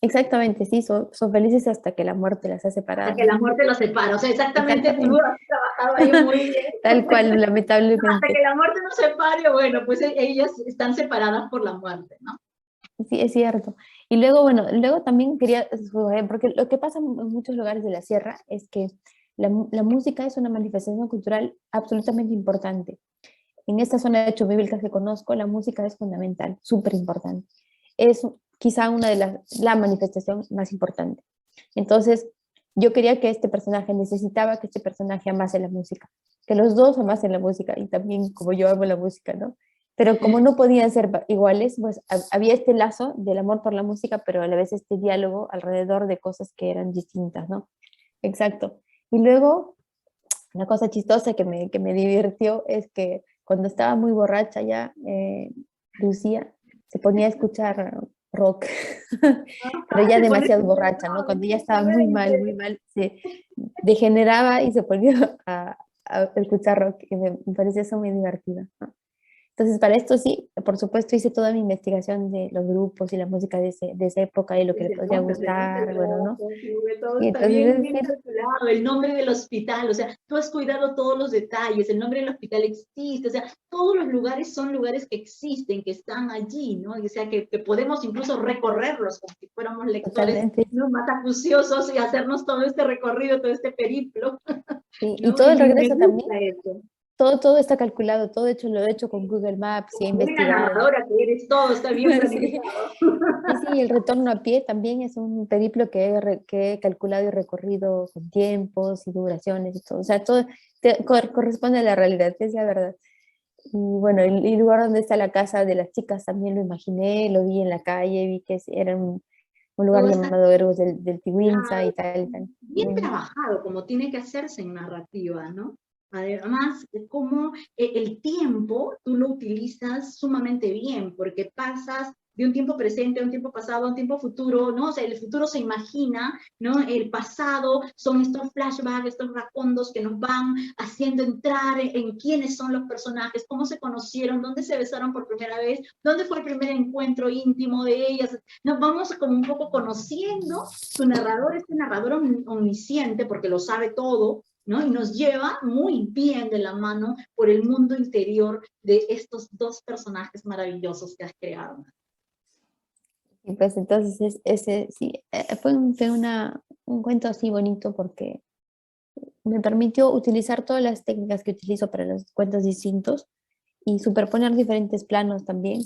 exactamente, sí, son felices hasta que la muerte las ha Hasta separado, que la ¿no? muerte los separa, o sea, exactamente tú Exactamente, has trabajado ahí muy bien. tal cual, Hasta que lamentablemente. la muerte nos separe, bueno, pues ellas están separadas por la muerte, ¿no? Sí, es cierto. Y luego, bueno, luego también quería sugerir, porque lo que pasa en muchos lugares de la sierra es que la música es una manifestación cultural absolutamente importante. En esta zona de Chumbivilcas que conozco, la música es fundamental, súper importante. Es quizá una de la manifestación más importante. Entonces, yo quería que este personaje, necesitaba que este personaje amase la música, que los dos amasen la música y también como yo amo la música, ¿no? Pero como no podían ser iguales, pues había este lazo del amor por la música, pero a la vez este diálogo alrededor de cosas que eran distintas, ¿no? Exacto. Y luego, una cosa chistosa que me divirtió es que cuando estaba muy borracha ya, Lucía se ponía a escuchar rock, pero ya Se pone demasiado borracha, ¿no? sentimental, Cuando ya estaba muy exactamente. mal, se degeneraba y se ponía a escuchar rock, y me parecía eso muy divertido, ¿no? Entonces, para esto sí, por supuesto, hice toda mi investigación de los grupos y la música de esa época y lo que le podría Se nota el gustar, bueno, ¿no? trabajo, sí, porque todo Y está entonces, bien, es bien decir, calculado, el nombre del hospital, o sea, tú has cuidado todos los detalles, el nombre del hospital existe, o sea, todos los lugares son lugares que existen, que están allí, ¿no? O sea, que podemos incluso recorrerlos como si fuéramos lectores, totalmente. ¿no?, más acuciosos y hacernos todo este recorrido, todo este periplo, Y ¿no? todo el Y me regreso también, gusta eso. todo está calculado, todo hecho, lo he hecho con Google Maps y he Como buena investigado. narradora que eres, todo está bien Sí. planificado. Sí, sí, el retorno a pie también es un periplo que he calculado y recorrido con tiempos y duraciones y todo. O sea, todo corresponde a la realidad, que es la verdad. Y bueno, el lugar donde está la casa de las chicas también lo imaginé, lo vi en la calle, vi que era un lugar Todo está llamado Héroes del Tiwinza y claro, tal y tal. bien trabajado, como tiene que hacerse en narrativa, ¿no? Además, como el tiempo tú lo utilizas sumamente bien, porque pasas de un tiempo presente a un tiempo pasado a un tiempo futuro, ¿no? O sea, el futuro se imagina, ¿no? El pasado son estos flashbacks, estos racontos que nos van haciendo entrar en quiénes son los personajes, cómo se conocieron, dónde se besaron por primera vez, dónde fue el primer encuentro íntimo de ellas. Nos vamos como un poco conociendo. Su narrador es un narrador omnisciente porque lo sabe todo, ¿no? Y nos lleva muy bien de la mano por el mundo interior de estos dos personajes maravillosos que has creado. Y pues entonces ese sí, un cuento así bonito porque me permitió utilizar todas las técnicas que utilizo para los cuentos distintos y superponer diferentes planos también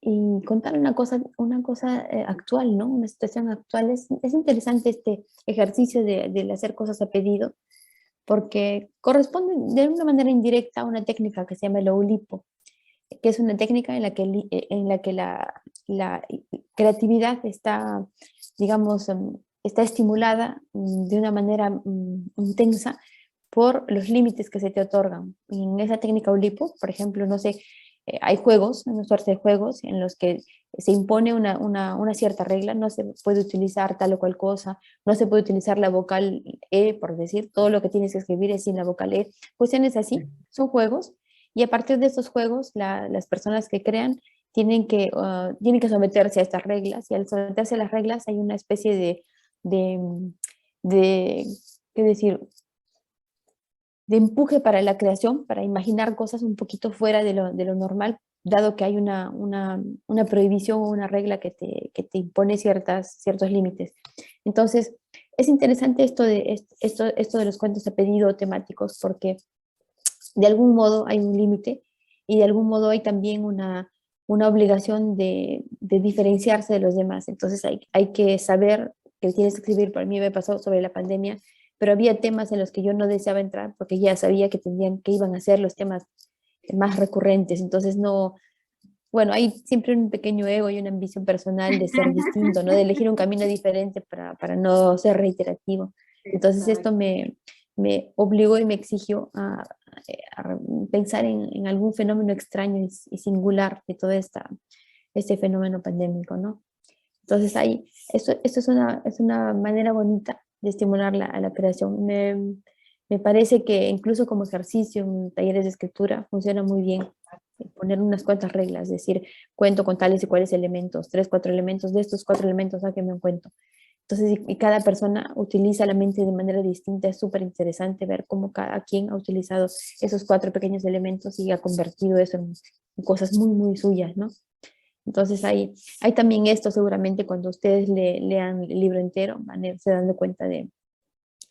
y contar una cosa actual, ¿no? Una situación actual. Es interesante este ejercicio de hacer cosas a pedido porque corresponde de una manera indirecta a una técnica que se llama el oulipo. que es una técnica en la que la creatividad está, digamos, está estimulada de una manera intensa por los límites que se te otorgan. Y en esa técnica Oulipo, por ejemplo, no sé, hay juegos, una suerte de juegos en los que se impone una cierta regla, no se puede utilizar tal o cual cosa, no se puede utilizar la vocal E, por decir, todo lo que tienes que escribir es sin la vocal E. Cuestiones así, son juegos, y a partir de estos juegos, las personas que crean tienen que someterse a estas reglas, y al someterse a las reglas hay una especie de, de ¿qué decir?, de empuje para la creación, para imaginar cosas un poquito fuera de lo normal, dado que hay una prohibición o una regla que te impone ciertos límites. Entonces, es interesante esto de los cuentos a pedido temáticos, porque de algún modo hay un límite y de algún modo hay también una obligación de diferenciarse de los demás. Entonces hay que saber que tienes que escribir. Por mí me pasó sobre la pandemia, pero había temas en los que yo no deseaba entrar porque ya sabía que iban a ser los temas más recurrentes. Entonces no, bueno, hay siempre un pequeño ego y una ambición personal de ser distinto, ¿no? De elegir un camino diferente para no ser reiterativo. Entonces esto Exacto. me obligó y me exigió a pensar en algún fenómeno extraño y singular de todo este fenómeno pandémico, ¿no? Entonces ahí, esto es una manera bonita de estimular a la creación. Me parece que incluso como ejercicio en talleres de escritura funciona muy bien poner unas cuantas reglas, es decir, cuento con tales y cuales elementos, tres, cuatro elementos, de estos cuatro elementos sáquenme un cuento. Entonces, y cada persona utiliza la mente de manera distinta. Es súper interesante ver cómo cada quien ha utilizado esos cuatro pequeños elementos y ha convertido eso en cosas muy, muy suyas, ¿no? Entonces hay también esto seguramente cuando ustedes lean el libro entero, van a irse dando cuenta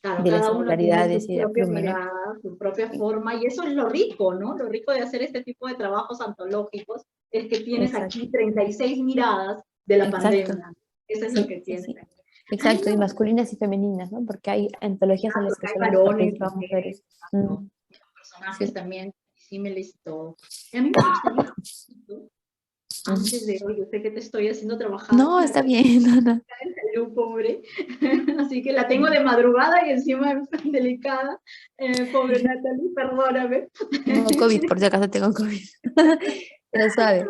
Claro, de las cada uno tiene singularidades su y la propia pluma, ¿no? mirada, su propia forma, y eso es lo rico, ¿no? Lo rico de hacer este tipo de trabajos antológicos es que tienes Exacto, aquí 36 miradas de la exacto, pandemia. Eso es lo sí, que sí, tienes sí. aquí. A mí Exacto, me y gusta, masculinas y femeninas, ¿no? Porque hay antologías en las que porque hay solamente varones, participan mujeres, mujeres. ¿no? Y los personajes Sí. también símiles y todo. Y a mí me gustaría, Ujú. antes de hoy, yo sé que te estoy haciendo trabajar, No, me está acabo bien, no, no. de salir pobre, así que la tengo de madrugada y encima es delicada. Pobre Natalie, perdóname. Tengo COVID, por si acaso tengo COVID. Pero suave.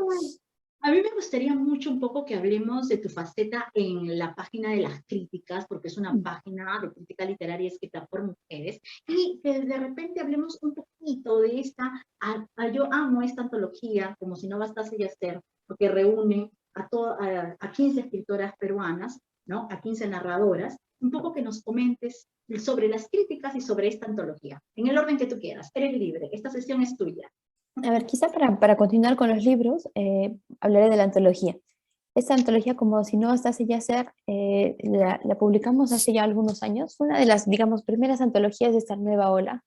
A mí me gustaría mucho un poco que hablemos de tu faceta en la página de las críticas, porque es una página de crítica literaria escrita por mujeres, y que de repente hablemos un poquito de yo amo esta antología, como si no bastase ya ser, porque reúne a 15 escritoras peruanas, ¿no? A 15 narradoras, un poco que nos comentes sobre las críticas y sobre esta antología, en el orden que tú quieras, eres libre, esta sesión es tuya. A ver, quizá para continuar con los libros, hablaré de la antología. Esta antología, como si no bastase ya ser, la publicamos hace ya algunos años. Fue una de las, digamos, primeras antologías de esta nueva ola.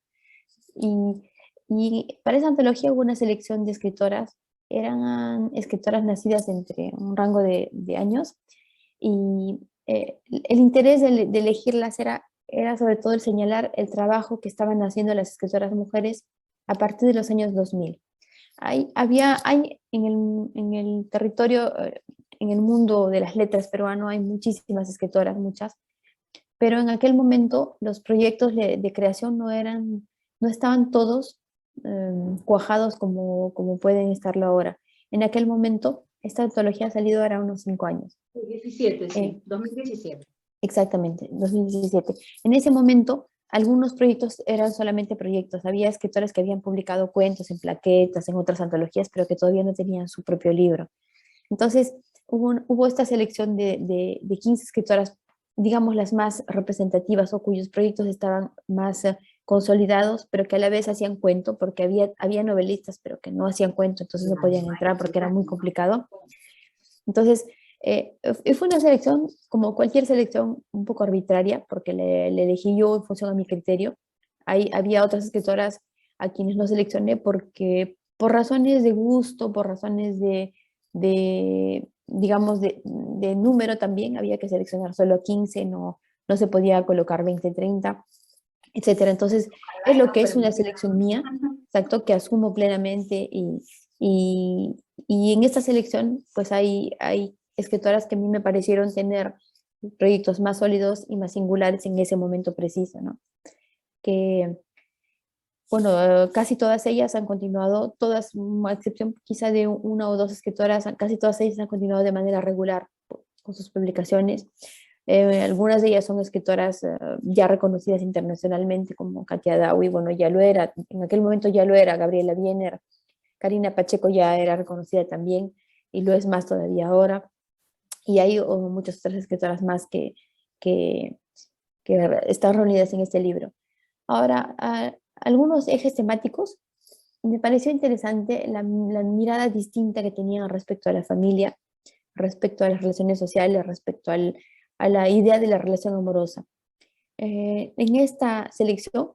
Y, y para esa antología hubo una selección de escritoras. Eran escritoras nacidas entre un rango de años. Y el interés de elegirlas era sobre todo el señalar el trabajo que estaban haciendo las escritoras mujeres a partir de los años 2000. Hay en el territorio, en el mundo de las letras peruano, hay muchísimas escritoras, muchas, pero en aquel momento los proyectos de creación no estaban todos cuajados como pueden estarlo ahora. En aquel momento, esta antología ha salido ahora unos 5 años. 17, Eh, sí, 2017. Exactamente, 2017. En ese momento, algunos proyectos eran solamente proyectos. Había escritores que habían publicado cuentos en plaquetas, en otras antologías, pero que todavía no tenían su propio libro. Entonces, hubo esta selección de 15 escritoras, digamos las más representativas o cuyos proyectos estaban más consolidados, pero que a la vez hacían cuento, porque había novelistas, pero que no hacían cuento, entonces no podían entrar porque era muy complicado. Entonces, fue una selección, como cualquier selección, un poco arbitraria, porque le elegí yo en función a mi criterio. Había otras escritoras a quienes no seleccioné porque por razones de gusto, por razones digamos, de número también, había que seleccionar solo 15, no se podía colocar 20, 30, etcétera. Entonces, es lo que es una selección mía, exacto, que asumo plenamente Y en esta selección, pues hay escritoras que a mí me parecieron tener proyectos más sólidos y más singulares en ese momento preciso, ¿no? Que, bueno, casi todas ellas han continuado, todas, a excepción quizá de una o dos escritoras, casi todas ellas han continuado de manera regular con sus publicaciones. Algunas de ellas son escritoras ya reconocidas internacionalmente, como Katia Dawi, bueno, ya lo era, en aquel momento ya lo era, Gabriela Biener, Karina Pacheco ya era reconocida también, y lo es más todavía ahora. Y hay muchas otras escritoras más que, que están reunidas en este libro. Ahora, algunos ejes temáticos, me pareció interesante la mirada distinta que tenían respecto a la familia, respecto a las relaciones sociales, respecto a la idea de la relación amorosa. En esta selección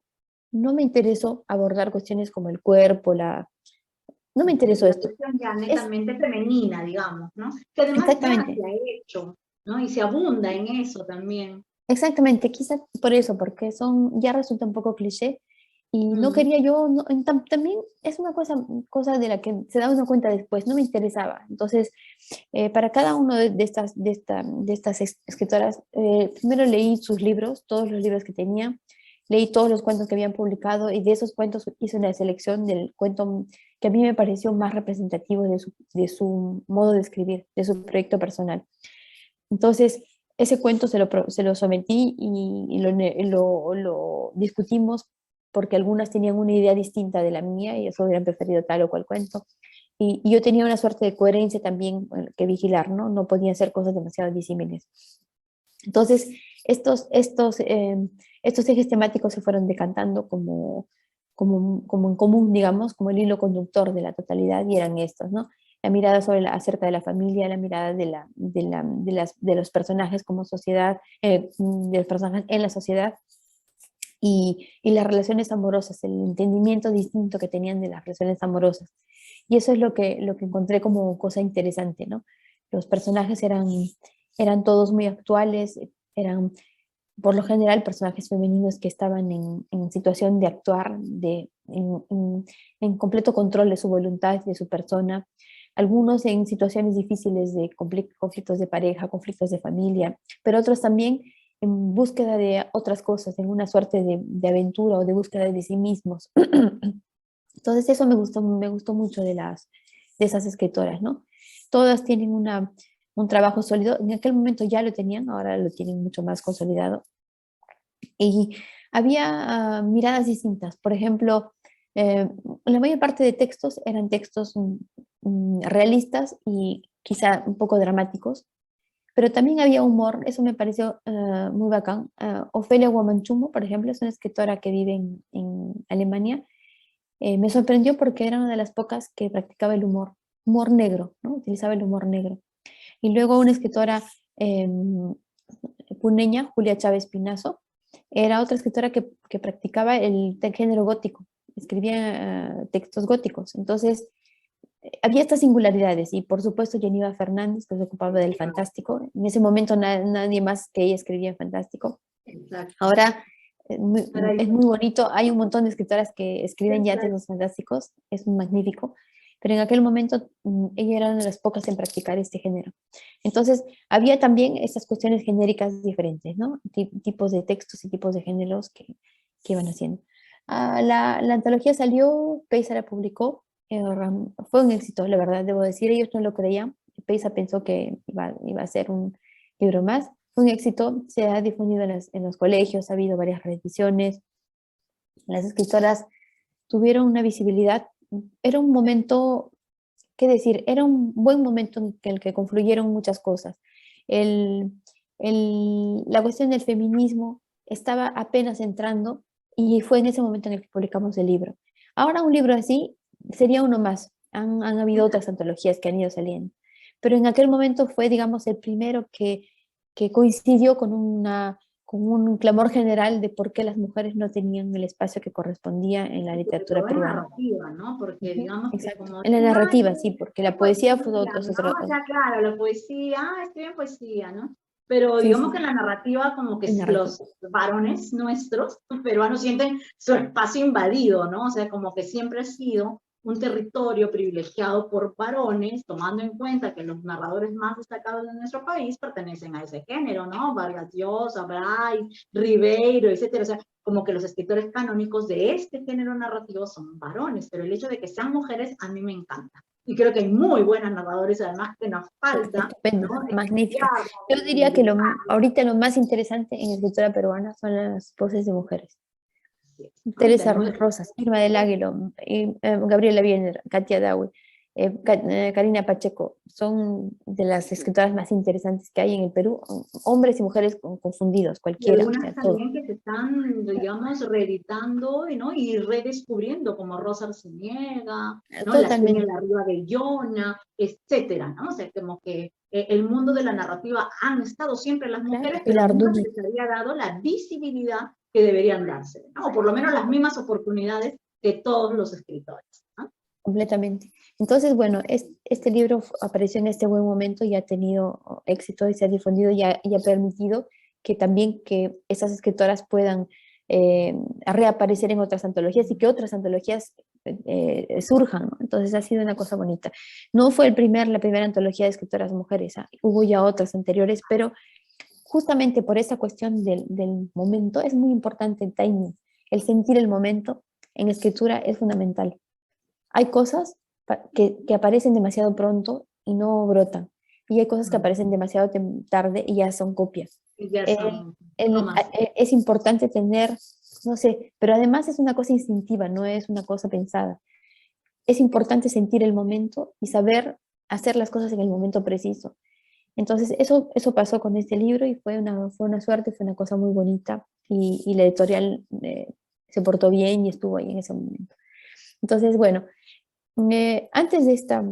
no me interesó abordar cuestiones como el cuerpo, no me interesó La esto. cuestión ya Es netamente femenina, digamos, ¿no? Que además ya exactamente, se ha hecho, ¿no? Y se abunda en eso también. exactamente, quizá por eso, porque ya resulta un poco cliché y no Mm. quería yo, también es una cosa de la que se da uno cuenta después, no me interesaba. Entonces, para cada uno de estas escritoras, primero leí sus libros, todos los libros que tenía, leí todos los cuentos que habían publicado y de esos cuentos hice una selección del cuento que a mí me pareció más representativo de su modo de escribir, de su proyecto personal. Entonces, ese cuento se lo sometí y lo discutimos porque algunas tenían una idea distinta de la mía y eso hubieran preferido tal o cual cuento. Y yo tenía una suerte de coherencia también que vigilar, ¿no? No podía hacer cosas demasiado disímiles. Entonces, estos ejes temáticos se fueron decantando como en común, digamos, como el hilo conductor de la totalidad, y eran estos, ¿no? La mirada acerca de la familia, la mirada de los personajes como sociedad, de los personajes en la sociedad, y las relaciones amorosas, el entendimiento distinto que tenían de las relaciones amorosas. Y eso es lo que encontré como cosa interesante, ¿no? Los personajes eran todos muy actuales, eran por lo general personajes femeninos que estaban en situación de actuar, en completo control de su voluntad, de su persona, algunos en situaciones difíciles de conflictos de pareja, conflictos de familia, pero otros también en búsqueda de otras cosas, en una suerte de aventura o de búsqueda de sí mismos. Entonces eso me gustó mucho de esas escritoras, ¿no? Todas tienen un trabajo sólido, en aquel momento ya lo tenían, ahora lo tienen mucho más consolidado. Y había miradas distintas. Por ejemplo, la mayor parte de textos eran textos realistas y quizá un poco dramáticos, pero también había humor, eso me pareció muy bacán. Ofelia Guamanchumo, por ejemplo, es una escritora que vive en Alemania. Me sorprendió porque era una de las pocas que practicaba el humor negro, ¿no? Utilizaba el humor negro. Y luego una escritora puneña, Julia Chávez Pinazo, era otra escritora que practicaba el género gótico, escribía textos góticos. Entonces, había estas singularidades y por supuesto Geneva Fernández, que se ocupaba del fantástico. En ese momento nadie más que ella escribía en fantástico. Exacto. Ahora Ahora es muy bonito, hay un montón de escritoras que escriben ya textos fantásticos, es magnífico, pero en aquel momento ella era una de las pocas en practicar este género. Entonces, había también estas cuestiones genéricas diferentes, ¿no? Tipos de textos y tipos de géneros que iban haciendo. La antología salió, Peysa la publicó, fue un éxito, la verdad, debo decir, ellos no lo creían, Peysa pensó que iba a ser un libro más, fue un éxito, se ha difundido en los colegios, ha habido varias reediciones, las escritoras tuvieron una visibilidad, era un momento, qué decir, era un buen momento en el que confluyeron muchas cosas. El, la cuestión del feminismo estaba apenas entrando y fue en ese momento en el que publicamos el libro. Ahora un libro así sería uno más, han habido otras antologías que han ido saliendo, pero en aquel momento fue, digamos, el primero que coincidió con un clamor general de por qué las mujeres no tenían el espacio que correspondía en la Y sobre literatura todo en peruana. narrativa, ¿no? Porque Ujú, digamos que exacto. como En la dicen, ay, narrativa, sí, porque qué la poesía fue poesía, otro. ¿no? O sea, claro, la poesía, escriben poesía, ¿no? Pero Sí, digamos que sí, la narrativa, como que en narrativa. los varones nuestros, peruanos, sienten su espacio invadido, ¿no? O sea, como que siempre ha sido un territorio privilegiado por varones, tomando en cuenta que los narradores más destacados de nuestro país pertenecen a ese género, ¿no? Vargas Llosa, Bryce, Ribeiro, etcétera. O sea, como que los escritores canónicos de este género narrativo son varones, pero el hecho de que sean mujeres a mí me encanta. Y creo que hay muy buenas narradores, además que nos falta, Estupendo, ¿no? magnífica. Yo diría que ahorita lo más interesante en escritura peruana son las voces de mujeres. Teresa Rosas, Irma del Águilo, Gabriela Biener, Katia Dawe, Karina Pacheco, son de las escritoras más interesantes que hay en el Perú, hombres y mujeres confundidos, Y cualquiera, o algunas sea, todo. también que se están, digamos, reeditando, ¿no? Y redescubriendo, como Rosa Arciniega, ¿no? La Totalmente. Kenia Arriba de Yona, etcétera, ¿no? O sea, como que el mundo de la narrativa han estado siempre las Claro, mujeres, pero Pilar nunca Dudley. se les había dado la visibilidad que deberían darse, ¿no? O por lo menos las mismas oportunidades que todos los escritores, ¿no? Completamente. Entonces, bueno, este libro apareció en este buen momento y ha tenido éxito y se ha difundido y ha permitido que también que esas escritoras puedan reaparecer en otras antologías y que otras antologías surjan, ¿no? Entonces ha sido una cosa bonita. No fue la primera antología de escritoras mujeres, hubo ya otras anteriores, pero justamente por esa cuestión del momento es muy importante el timing, el sentir el momento en escritura es fundamental. Hay cosas que aparecen demasiado pronto y no brotan. Y hay cosas que aparecen demasiado tarde y ya son copias. Y ya El- son tomas. es importante tener, no sé, pero además es una cosa instintiva, no es una cosa pensada. Es importante sentir el momento y saber hacer las cosas en el momento preciso. Entonces, eso pasó con este libro y fue una suerte, fue una cosa muy bonita y la editorial se portó bien y estuvo ahí en ese momento. Entonces, bueno, antes de esta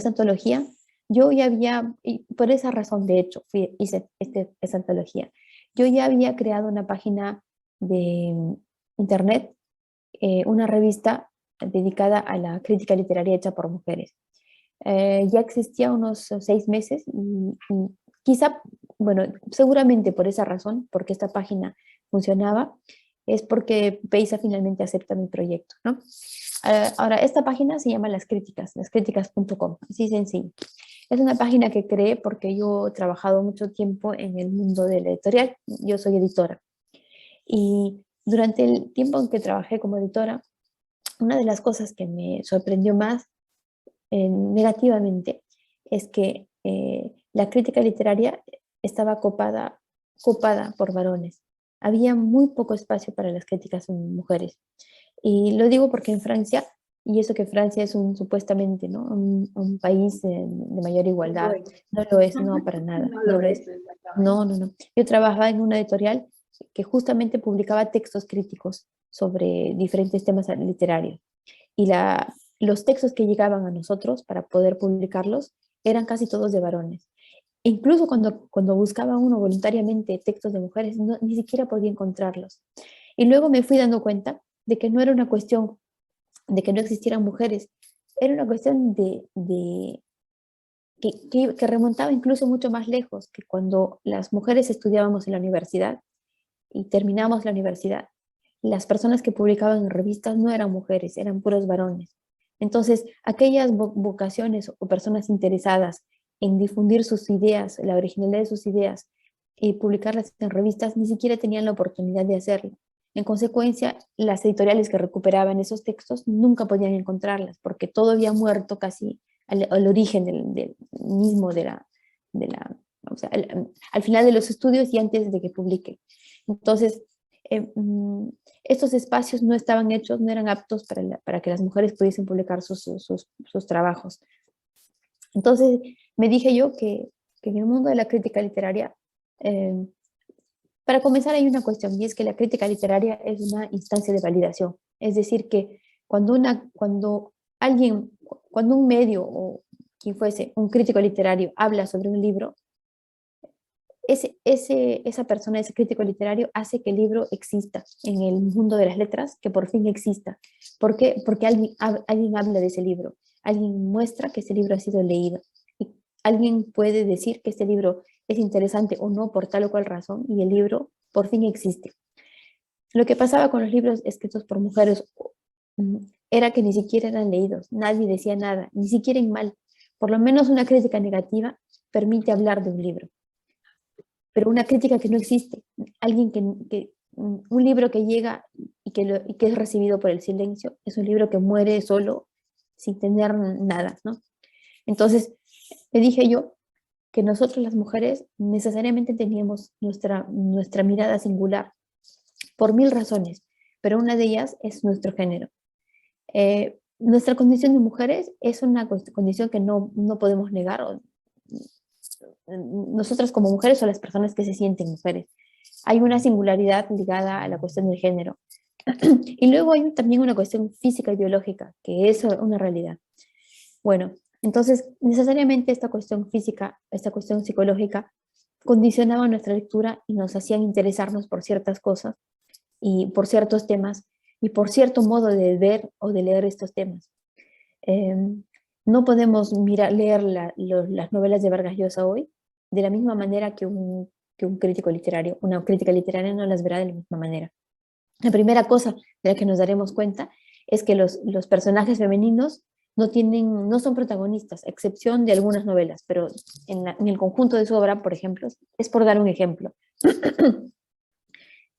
antología, yo ya había, y por esa razón de hecho, hice esta antología, yo ya había creado una página de internet, una revista dedicada a la crítica literaria hecha por mujeres. Ya existía unos 6 meses y quizá, bueno, seguramente por esa razón, porque esta página funcionaba, es porque Peisa finalmente acepta mi proyecto, ¿no? Ahora, esta página se llama lascríticas.com, así sencillo. Es una página que creé porque yo he trabajado mucho tiempo en el mundo de la editorial, yo soy editora. Y durante el tiempo en que trabajé como editora, una de las cosas que me sorprendió más negativamente es que la crítica literaria estaba copada por varones. Había muy poco espacio para las críticas en mujeres. Y lo digo porque en Francia, y eso que Francia es supuestamente, ¿no? Un país de mayor igualdad, Bueno, no lo es, no, para nada, no no lo lo es. es, exactamente. No, no, no. Yo trabajaba en una editorial que justamente publicaba textos críticos sobre diferentes temas literarios y los textos que llegaban a nosotros para poder publicarlos eran casi todos de varones. E incluso cuando buscaba uno voluntariamente textos de mujeres, ni siquiera podía encontrarlos. Y luego me fui dando cuenta de que no era una cuestión de que no existieran mujeres, era una cuestión que remontaba incluso mucho más lejos, que cuando las mujeres estudiábamos en la universidad y terminamos la universidad, las personas que publicaban en revistas no eran mujeres, eran puros varones. Entonces, aquellas vocaciones o personas interesadas en difundir sus ideas, la originalidad de sus ideas y publicarlas en revistas, ni siquiera tenían la oportunidad de hacerlo. En consecuencia, las editoriales que recuperaban esos textos nunca podían encontrarlas, porque todo había muerto casi al origen del mismo o sea, al final de los estudios y antes de que publique. Entonces, eh, mm, estos espacios no estaban hechos, no eran aptos para que las mujeres pudiesen publicar sus trabajos. Entonces, me dije yo que en el mundo de la crítica literaria, eh, para comenzar hay una cuestión, y es que la crítica literaria es una instancia de validación. Es decir, que alguien, cuando un medio o quien fuese, un crítico literario, habla sobre un libro, esa persona, ese crítico literario, hace que el libro exista en el mundo de las letras, que por fin exista. ¿Por qué? Porque alguien habla de ese libro, alguien muestra que ese libro ha sido leído, y alguien puede decir que este libro es interesante o no por tal o cual razón, y el libro por fin existe. Lo que pasaba con los libros escritos por mujeres era que ni siquiera eran leídos, nadie decía nada, ni siquiera en mal. Por lo menos una crítica negativa permite hablar de un libro, pero una crítica que no existe, alguien un libro que llega y que es recibido por el silencio, es un libro que muere solo, sin tener nada, ¿no? Entonces, le dije yo que nosotros las mujeres necesariamente teníamos nuestra mirada singular, por mil razones, pero una de ellas es nuestro género. Nuestra condición de mujeres es una condición que no podemos negar. Nosotras como mujeres o las personas que se sienten mujeres. Hay una singularidad ligada a la cuestión del género. Y luego hay también una cuestión física y biológica, que es una realidad. Bueno, entonces necesariamente esta cuestión física, esta cuestión psicológica, condicionaba nuestra lectura y nos hacían interesarnos por ciertas cosas y por ciertos temas y por cierto modo de ver o de leer estos temas. Eh, no podemos leer las novelas de Vargas Llosa hoy de la misma manera que un crítico literario. Una crítica literaria no las verá de la misma manera. La primera cosa de la que nos daremos cuenta es que los personajes femeninos no son protagonistas, a excepción de algunas novelas, pero en el conjunto de su obra, por ejemplo, es por dar un ejemplo.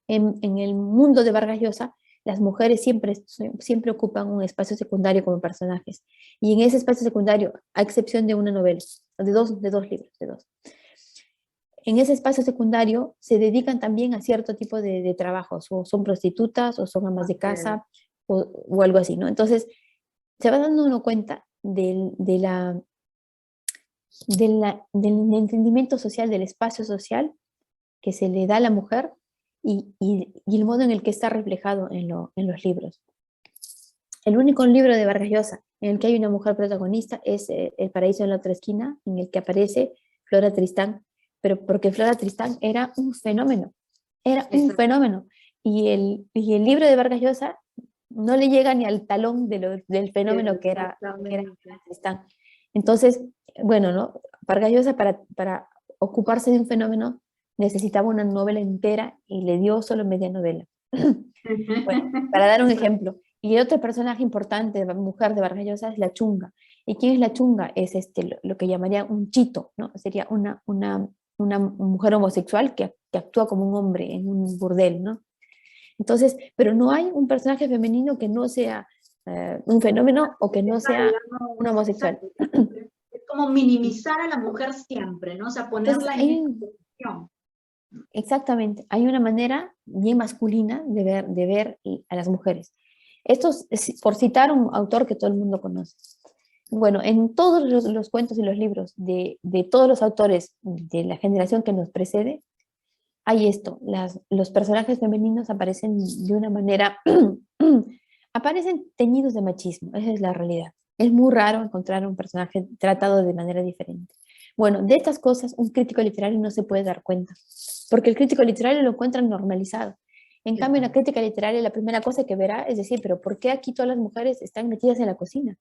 En el mundo de Vargas Llosa, las mujeres siempre ocupan un espacio secundario como personajes. Y en ese espacio secundario, a excepción de una novela, de dos libros, de dos. En ese espacio secundario se dedican también a cierto tipo de trabajos, o son prostitutas, o son amas de casa, o algo así, ¿no? Entonces, se va dando uno cuenta del entendimiento social, del espacio social que se le da a la mujer y el modo en el que está reflejado en los libros. El único libro de Vargas Llosa en el que hay una mujer protagonista es El paraíso en la otra esquina, en el que aparece Flora Tristán, pero porque Flora Tristán era un fenómeno, y el libro de Vargas Llosa no le llega ni al talón del fenómeno que era Flora Tristán. Entonces, bueno, ¿no? Vargas Llosa para ocuparse de un fenómeno necesitaba una novela entera y le dio solo media novela. Bueno, para dar un ejemplo. Y el otro personaje importante, mujer de Vargas Llosa, es la chunga. ¿Y quién es la chunga? Es lo que llamaría un chito, ¿no? Sería una mujer homosexual que actúa como un hombre en un burdel, ¿no? Entonces, pero no hay un personaje femenino que no sea un fenómeno o que no sea un homosexual. Es como minimizar a la mujer siempre, ¿no? O sea, ponerla en posición. Exactamente, hay una manera bien masculina de ver a las mujeres. Esto es por citar un autor que todo el mundo conoce. Bueno, en todos los cuentos y los libros de todos los autores de la generación que nos precede, hay esto, los personajes femeninos aparecen de una manera, aparecen teñidos de machismo, esa es la realidad. Es muy raro encontrar un personaje tratado de manera diferente. Bueno, de estas cosas un crítico literario no se puede dar cuenta, porque el crítico literario lo encuentra normalizado. En cambio, en la crítica literaria la primera cosa que verá es decir, pero ¿por qué aquí todas las mujeres están metidas en la cocina?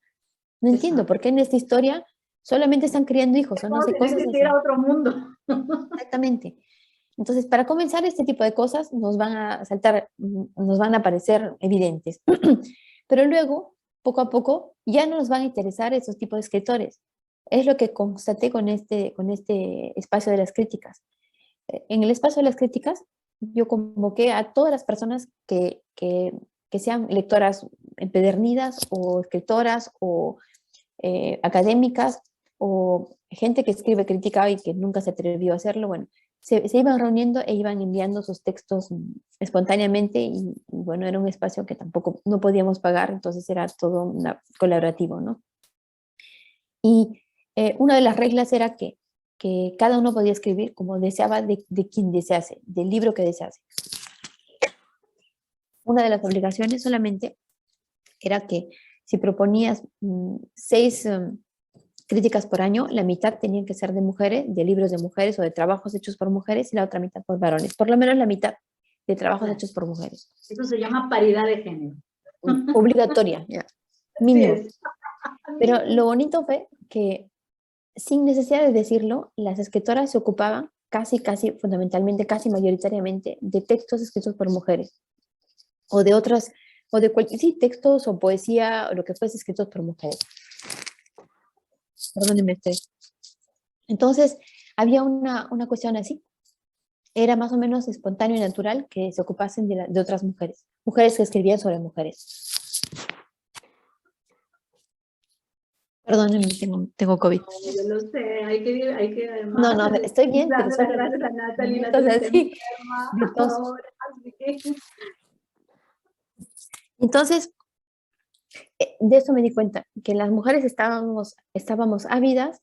No entiendo, ¿por qué en esta historia solamente están criando hijos? O no sé, cosas así. Era otro mundo. Exactamente. Entonces, para comenzar, este tipo de cosas nos van a saltar, nos van a parecer evidentes. Pero luego, poco a poco, ya no nos van a interesar esos tipos de escritores. Es lo que constaté con este espacio de las críticas. En el espacio de las críticas, yo convoqué a todas las personas que sean lectoras empedernidas o escritoras o académicas o gente que escribe crítica y que nunca se atrevió a hacerlo. Bueno, se iban reuniendo e iban enviando sus textos espontáneamente y bueno, era un espacio que tampoco no podíamos pagar, entonces era todo colaborativo, ¿no? Y una de las reglas era que cada uno podía escribir como deseaba de quien desease, del libro que desease. Una de las obligaciones solamente era que si proponías 6 críticas por año, la mitad tenían que ser de mujeres, de libros de mujeres o de trabajos hechos por mujeres y la otra mitad por varones. Por lo menos la mitad de trabajos hechos por mujeres. Eso se llama paridad de género. Obligatoria, ya. Mínimo. Pero lo bonito fue que sin necesidad de decirlo, las escritoras se ocupaban casi fundamentalmente, casi mayoritariamente, de textos escritos por mujeres o de otras o de cualquier, sí, textos o poesía, o lo que fuese escritos por mujeres. Perdónenme usted. Entonces, había una cuestión así. Era más o menos espontáneo y natural que se ocupasen de otras mujeres. Mujeres que escribían sobre mujeres. Perdónenme, tengo COVID. No, yo lo sé, hay que No, además no, estoy bien, pero darle las solo gracias a Natalie. momentos Natalie está así enferma de tos. ahora, así que Entonces, de eso me di cuenta, que las mujeres estábamos ávidas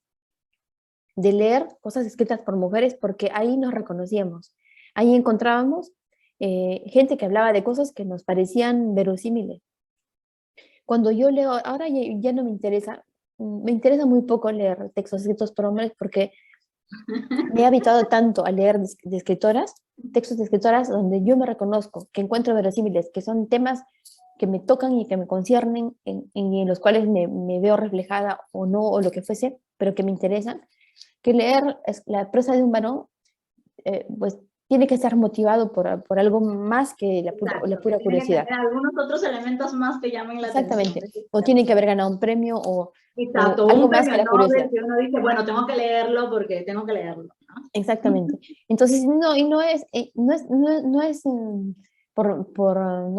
de leer cosas escritas por mujeres porque ahí nos reconocíamos. Ahí encontrábamos gente que hablaba de cosas que nos parecían verosímiles. Cuando yo leo, ahora ya no me interesa muy poco leer textos escritos por hombres porque me he habituado tanto a leer de escritoras, textos de escritoras donde yo me reconozco, que encuentro verosímiles, que son temas que me tocan y que me conciernen, en los cuales me veo reflejada o no, o lo que fuese, pero que me interesan, que leer la prosa de un varón, pues tiene que estar motivado por algo más que la exacto, que pura tiene que curiosidad. tener algunos otros elementos más que llamen la atención. Exactamente. O tiene que haber ganado un premio o Exacto, un algo más que premio la curiosidad. Nobel que uno dice, bueno, tengo que leerlo porque tengo que leerlo, ¿no? Exactamente. Entonces, no, y no es no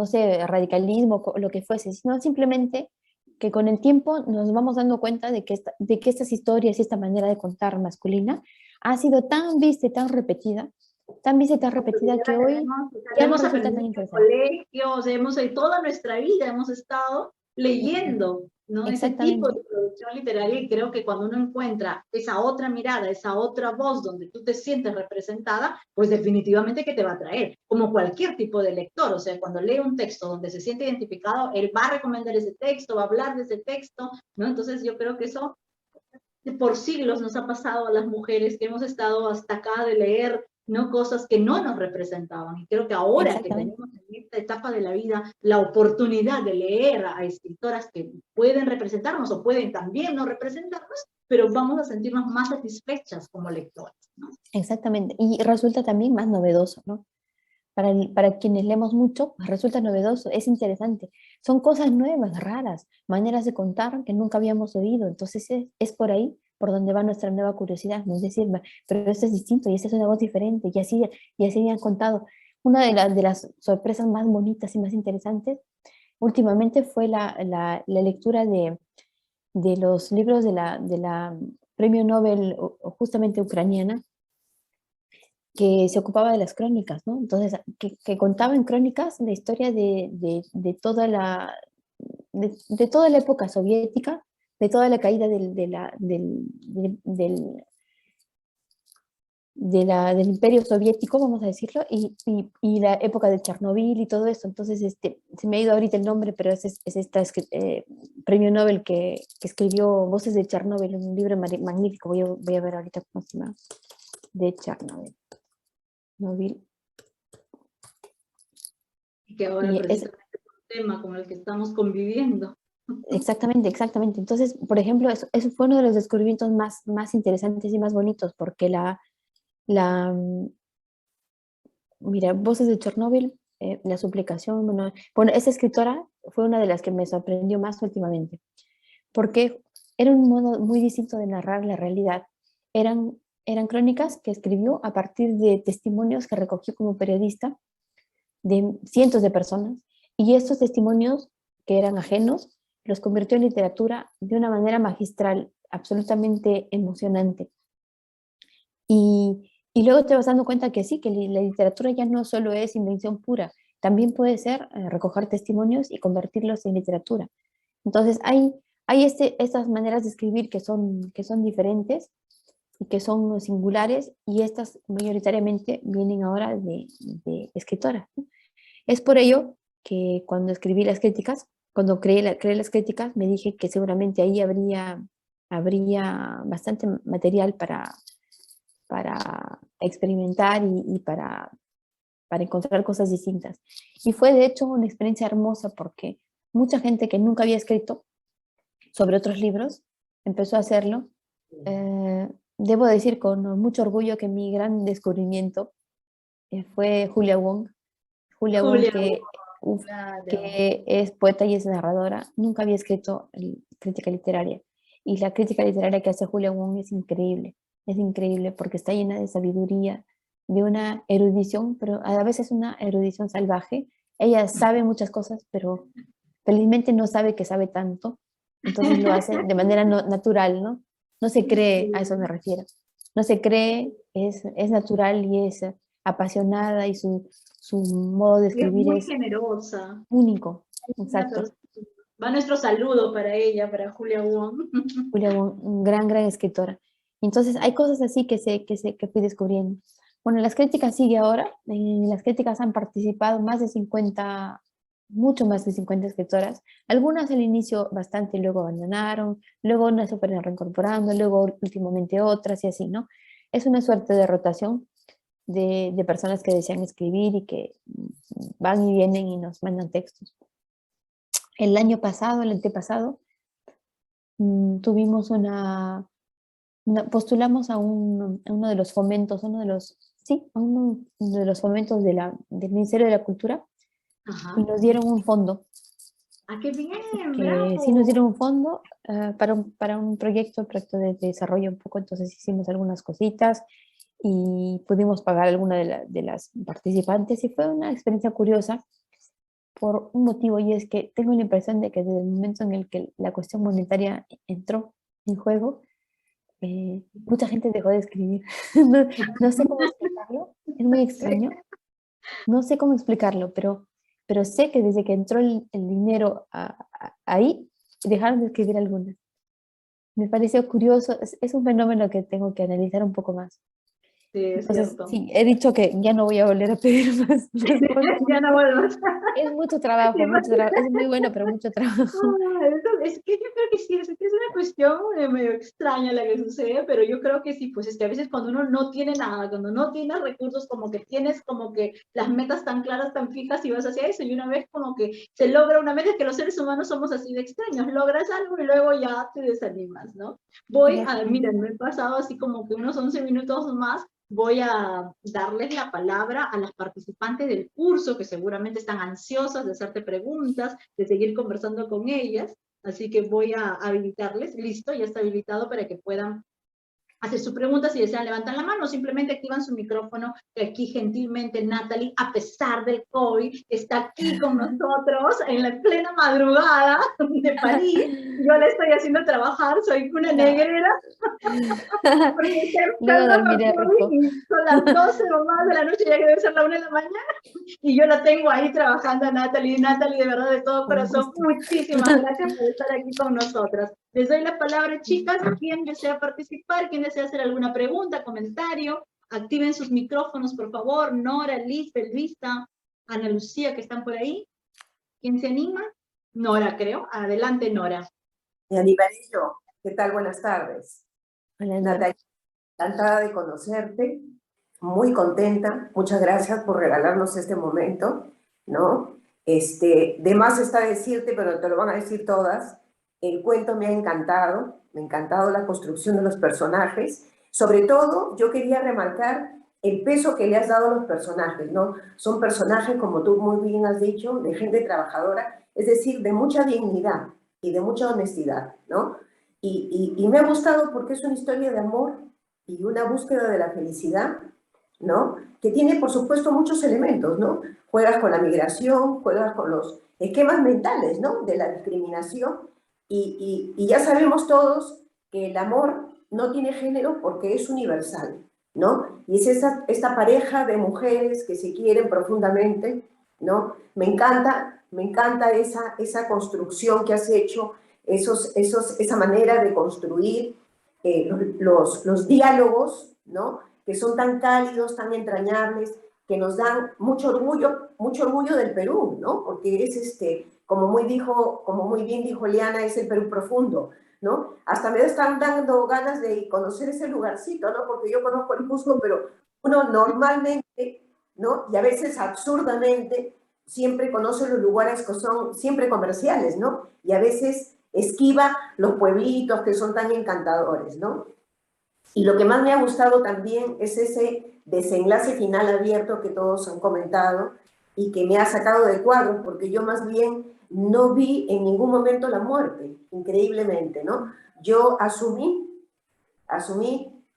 sé, radicalismo, lo que fuese, sino simplemente que con el tiempo nos vamos dando cuenta de que estas historias y esta manera de contar masculina ha sido tan vista y tan Porque repetida ya que la hoy tenemos, o sea, la ya no hemos resulta aprendido tan en el interesante. colegio, o sea, toda nuestra vida hemos estado leyendo, ¿no? Ese tipo Exactamente, de producción literaria y creo que cuando uno encuentra esa otra mirada, esa otra voz donde tú te sientes representada, pues definitivamente que te va a atraer, como cualquier tipo de lector, o sea, cuando lee un texto donde se siente identificado, él va a recomendar ese texto, va a hablar de ese texto, ¿no? Entonces yo creo que eso por siglos nos ha pasado a las mujeres que hemos estado hasta acá de leer, ¿no? Cosas que no nos representaban. Y creo que ahora que exactamente. tenemos en esta etapa de la vida la oportunidad de leer a escritoras que pueden representarnos o pueden también no representarnos, pero vamos a sentirnos más satisfechas como lectoras, ¿no? Exactamente. Y resulta también más novedoso, ¿no? Para quienes leemos mucho, pues resulta novedoso, es interesante. Son cosas nuevas, raras, maneras de contar que nunca habíamos oído. Entonces es por ahí por donde va nuestra nueva curiosidad, ¿no? Es decir, pero esto es distinto y esta es una voz diferente. Y así me han contado. Una de las sorpresas más bonitas y más interesantes últimamente fue la lectura de los libros de la premio Nobel justamente ucraniana, que se ocupaba de las crónicas, ¿no? Entonces, que contaba en crónicas la historia de toda la época soviética, de toda la caída del imperio soviético, vamos a decirlo, y la época de Chernobyl y todo eso. Entonces, se me ha ido ahorita el nombre, pero es esta premio Nobel que escribió Voces de Chernobyl, un libro magnífico. Voy a ver ahorita cómo se llama, de Chernobyl. Nobel. Y que ahora Y es, precisamente es un tema con el que estamos conviviendo. Exactamente, exactamente. Entonces, por ejemplo, eso fue uno de los descubrimientos más interesantes y más bonitos, porque la, mm, mira, Voces de Chernóbil, la suplicación, bueno, esa escritora fue una de las que me sorprendió más últimamente, porque era un modo muy distinto de narrar la realidad. Eran crónicas que escribió a partir de testimonios que recogió como periodista de cientos de personas, y estos testimonios que eran ajenos los convirtió en literatura de una manera magistral, absolutamente emocionante. Y luego te vas dando cuenta que sí, que la literatura ya no solo es invención pura, también puede ser recoger testimonios y convertirlos en literatura. Entonces hay estas maneras de escribir que son diferentes y que son singulares, y estas mayoritariamente vienen ahora de escritoras, ¿no? Es por ello que cuando escribí las críticas, cuando creé las críticas, me dije que seguramente ahí habría bastante material para experimentar y para encontrar cosas distintas. Y fue de hecho una experiencia hermosa porque mucha gente que nunca había escrito sobre otros libros empezó a hacerlo. Debo decir con mucho orgullo que mi gran descubrimiento fue Julia Wong. Julia Wong, Julia, que uf, Claro. que es poeta y es narradora, nunca había escrito crítica literaria. Y la crítica literaria que hace Julia Wong es increíble porque está llena de sabiduría, de una erudición, pero a veces una erudición salvaje. Ella sabe muchas cosas, pero felizmente no sabe que sabe tanto, entonces lo hace de manera natural, ¿no? No se cree, a eso me Sí. refiero. No se cree, es natural y es apasionada y su modo de Y es escribir muy es generosa. único, Una exacto. persona- Va nuestro saludo para ella, para Julia Wong. Julia Wong, gran escritora. Entonces hay cosas así que fui descubriendo. Bueno, las críticas sigue ahora. En las críticas han participado más de 50, mucho más de 50 escritoras. Algunas al inicio bastante, luego abandonaron, luego unas se fueron reincorporando, luego últimamente otras y así, ¿no? Es una suerte de rotación de personas que desean escribir y que van y vienen y nos mandan textos. El año pasado, el antepasado, tuvimos postulamos a uno de los fomentos, sí, a uno de los fomentos del Ministerio de la Cultura y Ajá. nos dieron un fondo. Ah, qué Así bien, que sí nos bravo. dieron un fondo para un proyecto de desarrollo un poco, entonces hicimos algunas cositas y pudimos pagar alguna de las participantes y fue una experiencia curiosa por un motivo y es que tengo la impresión de que desde el momento en el que la cuestión monetaria entró en juego, mucha gente dejó de escribir. No, no sé cómo explicarlo, es muy Sí. extraño, no sé cómo explicarlo, pero sé que desde que entró el dinero ahí, dejaron de escribir algunas. Me pareció curioso, es un fenómeno que tengo que analizar un poco más. Sí, es Entonces, cierto. sí, he dicho que ya no voy a volver a pedir más fondos Ya no porque vuelvas. es Sí, mucho trabajo, es muy bueno, pero mucho trabajo. Es que yo creo que sí, es que es una cuestión medio extraña la que sucede, pero yo creo que sí, pues es que a veces cuando uno no tiene nada, cuando no tienes recursos, como que tienes como que las metas tan claras, tan fijas y vas hacia eso, y una vez como que se logra una meta, es que los seres humanos somos así de extraños, logras algo y luego ya te desanimas, ¿no? Miren, me he pasado así como que unos 11 minutos más, voy a darles la palabra a las participantes del curso que seguramente están ansiosas de hacerte preguntas, de seguir conversando con ellas. Así que voy a habilitarles. Listo, ya está habilitado para que puedan hacer sus preguntas. Si desean levantar la mano, simplemente activan su micrófono, que aquí gentilmente Natalie, a pesar del COVID, está aquí con nosotros en la plena madrugada de París. Yo la estoy haciendo trabajar, soy una No. negrera, porque está Luego enferma con dormiré COVID rico. y son las 12 o más de la noche, ya que debe ser la 1 de la mañana, y yo la tengo ahí trabajando a Natalie. Natalie, de verdad, de todo Un corazón, gusto. muchísimas gracias por estar aquí con nosotras. Les doy la palabra, chicas, quien desea participar, quien desea hacer alguna pregunta, comentario, activen sus micrófonos, por favor. Nora, Liz, Belvista, Ana Lucía, que están por ahí. ¿Quién se anima? Nora, creo. Adelante, Nora. Mi animalillo, ¿qué tal? Buenas tardes. Hola, Nora. Natalia, encantada de conocerte, muy contenta, muchas gracias por regalarnos este momento, ¿no? De más está decirte, pero te lo van a decir todas, el cuento me ha encantado la construcción de los personajes, sobre todo yo quería remarcar el peso que le has dado a los personajes, ¿no? Son personajes, como tú muy bien has dicho, de gente trabajadora, es decir, de mucha dignidad y de mucha honestidad, ¿no? Y me ha gustado porque es una historia de amor y una búsqueda de la felicidad, ¿no? Que tiene, por supuesto, muchos elementos, ¿no? Juegas con la migración, juegas con los esquemas mentales, ¿no? De la discriminación y ya sabemos todos que el amor no tiene género porque es universal, ¿no? Y es esta pareja de mujeres que se quieren profundamente, ¿no? Me encanta esa construcción que has hecho, esa manera de construir los diálogos, ¿no? Que son tan cálidos, tan entrañables, que nos dan mucho orgullo del Perú, ¿no? Porque es como muy bien dijo Liana, es el Perú profundo, ¿no? Hasta me están dando ganas de conocer ese lugarcito, ¿no? Porque yo conozco el Cusco, pero uno normalmente, ¿no? Y a veces absurdamente, siempre conoce los lugares que son siempre comerciales, ¿no? Y a veces esquiva los pueblitos que son tan encantadores, ¿no? Y lo que más me ha gustado también es ese desenlace final abierto que todos han comentado, y que me ha sacado de cuadros, porque yo más bien no vi en ningún momento la muerte, increíblemente, ¿no? Yo asumí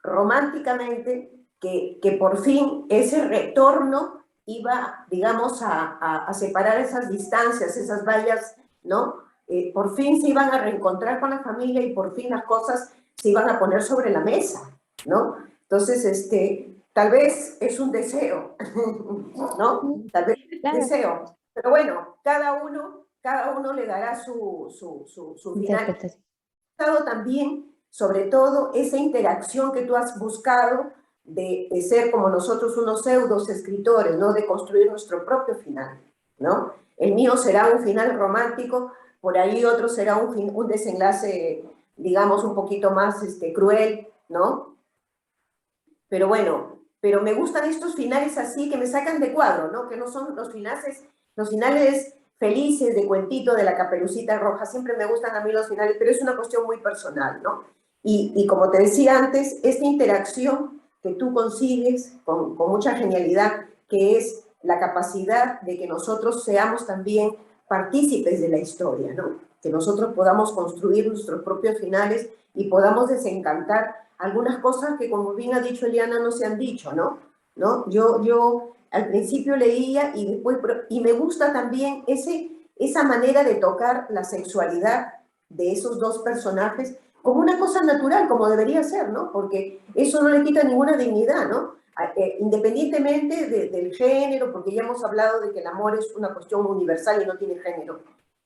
románticamente que por fin ese retorno iba, digamos, a separar esas distancias, esas vallas, ¿no? Por fin se iban a reencontrar con la familia y por fin las cosas se iban a poner sobre la mesa, ¿no? Entonces, tal vez es un deseo, ¿no? Tal vez es un Claro, deseo. Pero bueno, cada uno le dará su final. interpretación. También, sobre todo, esa interacción que tú has buscado de ser como nosotros unos pseudos escritores, ¿no? De construir nuestro propio final, ¿no? El mío será un final romántico, por ahí otro será un desenlace, digamos, un poquito más cruel, ¿no? Pero bueno, pero me gustan estos finales así que me sacan de cuadro, ¿no? Que no son los finales felices de cuentito de la Caperucita Roja. Siempre me gustan a mí los finales, pero es una cuestión muy personal, ¿no? Y como te decía antes, esta interacción que tú consigues con mucha genialidad, que es la capacidad de que nosotros seamos también partícipes de la historia, ¿no? Que nosotros podamos construir nuestros propios finales y podamos desencantar algunas cosas que, como bien ha dicho Eliana, no se han dicho, ¿no? ¿No? Yo al principio leía y después, y me gusta también esa manera de tocar la sexualidad de esos dos personajes como una cosa natural, como debería ser, ¿no? Porque eso no le quita ninguna dignidad, ¿no? Independientemente del género, porque ya hemos hablado de que el amor es una cuestión universal y no tiene género,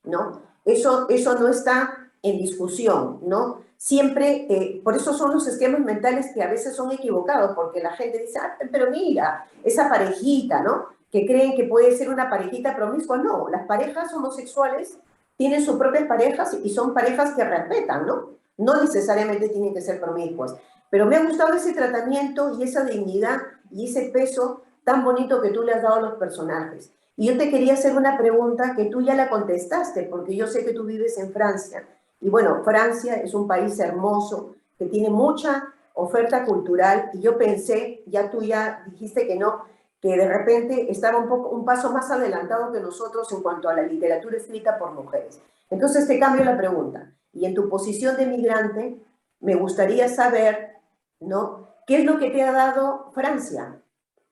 ¿no? Eso no está en discusión, ¿no? Siempre, por eso son los esquemas mentales que a veces son equivocados, porque la gente dice, ah, pero mira, esa parejita, ¿no? Que creen que puede ser una parejita promiscua. No, las parejas homosexuales tienen sus propias parejas y son parejas que respetan, ¿no? No necesariamente tienen que ser promiscuas. Pero me ha gustado ese tratamiento y esa dignidad y ese peso tan bonito que tú le has dado a los personajes. Y yo te quería hacer una pregunta que tú ya la contestaste, porque yo sé que tú vives en Francia. Y bueno, Francia es un país hermoso, que tiene mucha oferta cultural, y yo pensé, ya tú ya dijiste que no, que de repente estaba un paso más adelantado que nosotros en cuanto a la literatura escrita por mujeres. Entonces te cambio la pregunta. Y en tu posición de migrante, me gustaría saber, ¿no? ¿Qué es lo que te ha dado Francia,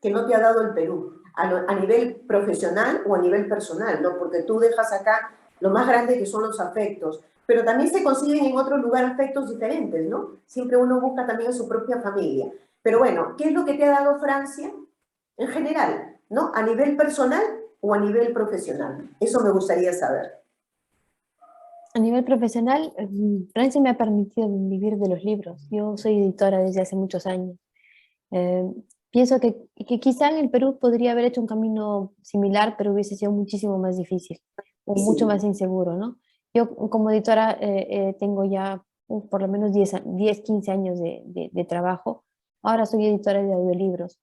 que no te ha dado el Perú? A nivel profesional o a nivel personal, ¿no? Porque tú dejas acá lo más grande que son los afectos, pero también se consiguen en otro lugar afectos diferentes, ¿no? Siempre uno busca también a su propia familia. Pero bueno, ¿qué es lo que te ha dado Francia en general, ¿no? A nivel personal o a nivel profesional. Eso me gustaría saber. A nivel profesional, Francia me ha permitido vivir de los libros. Yo soy editora desde hace muchos años. Eh, Pienso que quizá en el Perú podría haber hecho un camino similar, pero hubiese sido muchísimo más difícil o mucho Sí, más inseguro, ¿no? Yo como editora tengo ya por lo menos 15 años de trabajo. Ahora soy editora de audiolibros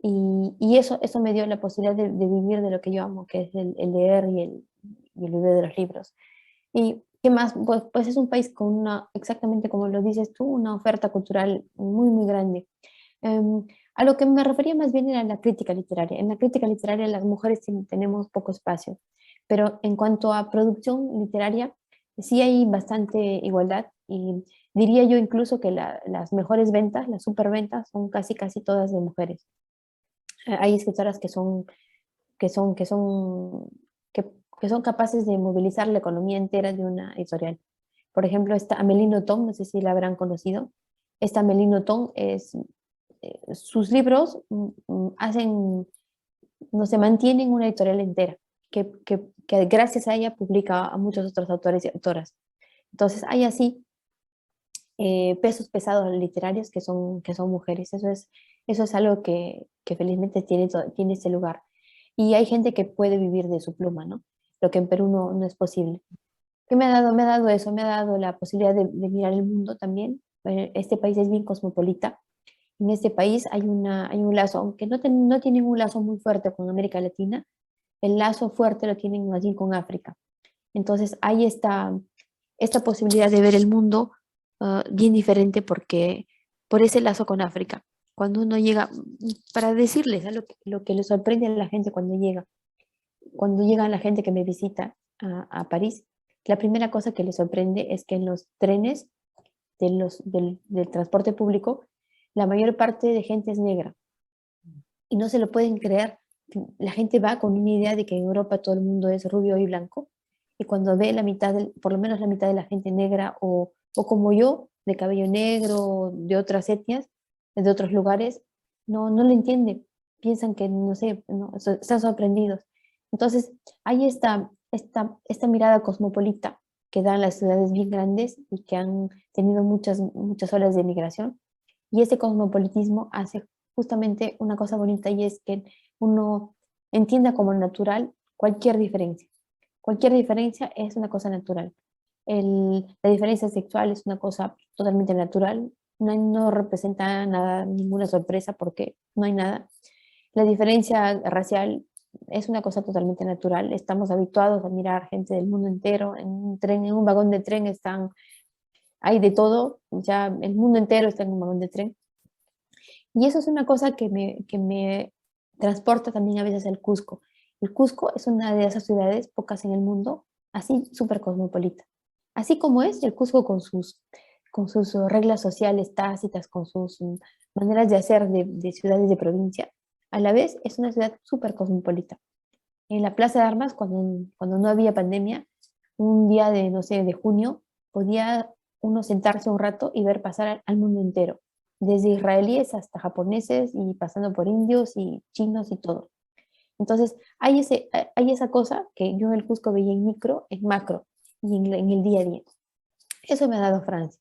y eso me dio la posibilidad de vivir de lo que yo amo, que es el leer y el vivir de los libros. ¿Y qué más? Pues es un país con exactamente como lo dices tú, una oferta cultural muy, muy grande. Em, a lo que me refería más bien era la crítica literaria. En la crítica literaria las mujeres tenemos poco espacio, pero en cuanto a producción literaria, sí hay bastante igualdad y diría yo incluso que las mejores ventas, las superventas, son casi, casi todas de mujeres. Hay escritoras que son, que son, que son capaces de movilizar la economía entera de una editorial. Por ejemplo, esta Amélie Nothomb, no sé si la habrán conocido. Esta Amélie Nothomb sus libros no se mantienen una editorial entera, que gracias a ella publica a muchos otros autores y autoras. Entonces hay así pesos pesados literarios que son mujeres. Eso es algo que felizmente tiene ese lugar. Y hay gente que puede vivir de su pluma, ¿no? Lo que en Perú no es posible. ¿Qué me ha dado? Me ha dado eso, me ha dado la posibilidad de mirar el mundo también. Este país es bien cosmopolita. En este país hay un lazo, aunque no tienen un lazo muy fuerte con América Latina, el lazo fuerte lo tienen más bien con África. Entonces hay esta posibilidad de ver el mundo bien diferente por ese lazo con África. Cuando uno llega, para decirles lo que le sorprende a la gente cuando llega, cuando llega la gente que me visita a París, la primera cosa que les sorprende es que en los trenes del transporte público, la mayor parte de gente es negra. Y no se lo pueden creer. La gente va con una idea de que en Europa todo el mundo es rubio y blanco. Y cuando ve la mitad, por lo menos la mitad de la gente negra o como yo, de cabello negro, de otras etnias, de otros lugares, no lo entienden. Piensan que, no sé, no, están sorprendidos. Entonces, hay esta mirada cosmopolita que dan las ciudades bien grandes y que han tenido muchas olas de migración. Y ese cosmopolitismo hace justamente una cosa bonita y es que uno entienda como natural cualquier diferencia. Cualquier diferencia es una cosa natural. La diferencia sexual es una cosa totalmente natural, no representa nada, ninguna sorpresa porque no hay nada. La diferencia racial es una cosa totalmente natural. Estamos habituados a mirar gente del mundo entero. En un tren, en un vagón de tren hay de todo, ya el mundo entero está en un vagón de tren. Y eso es una cosa que me transporta también a veces al Cusco. El Cusco es una de esas ciudades, pocas en el mundo, así súper cosmopolita. Así como es el Cusco con sus reglas sociales tácitas, con sus maneras de hacer de ciudades de provincia, a la vez es una ciudad súper cosmopolita. En la Plaza de Armas, cuando no había pandemia, un día de, no sé, de junio, podía uno sentarse un rato y ver pasar al mundo entero, desde israelíes hasta japoneses y pasando por indios y chinos y todo. Entonces, hay esa cosa que yo en el Cusco veía en micro, en macro y en el día a día. Eso me ha dado Francia,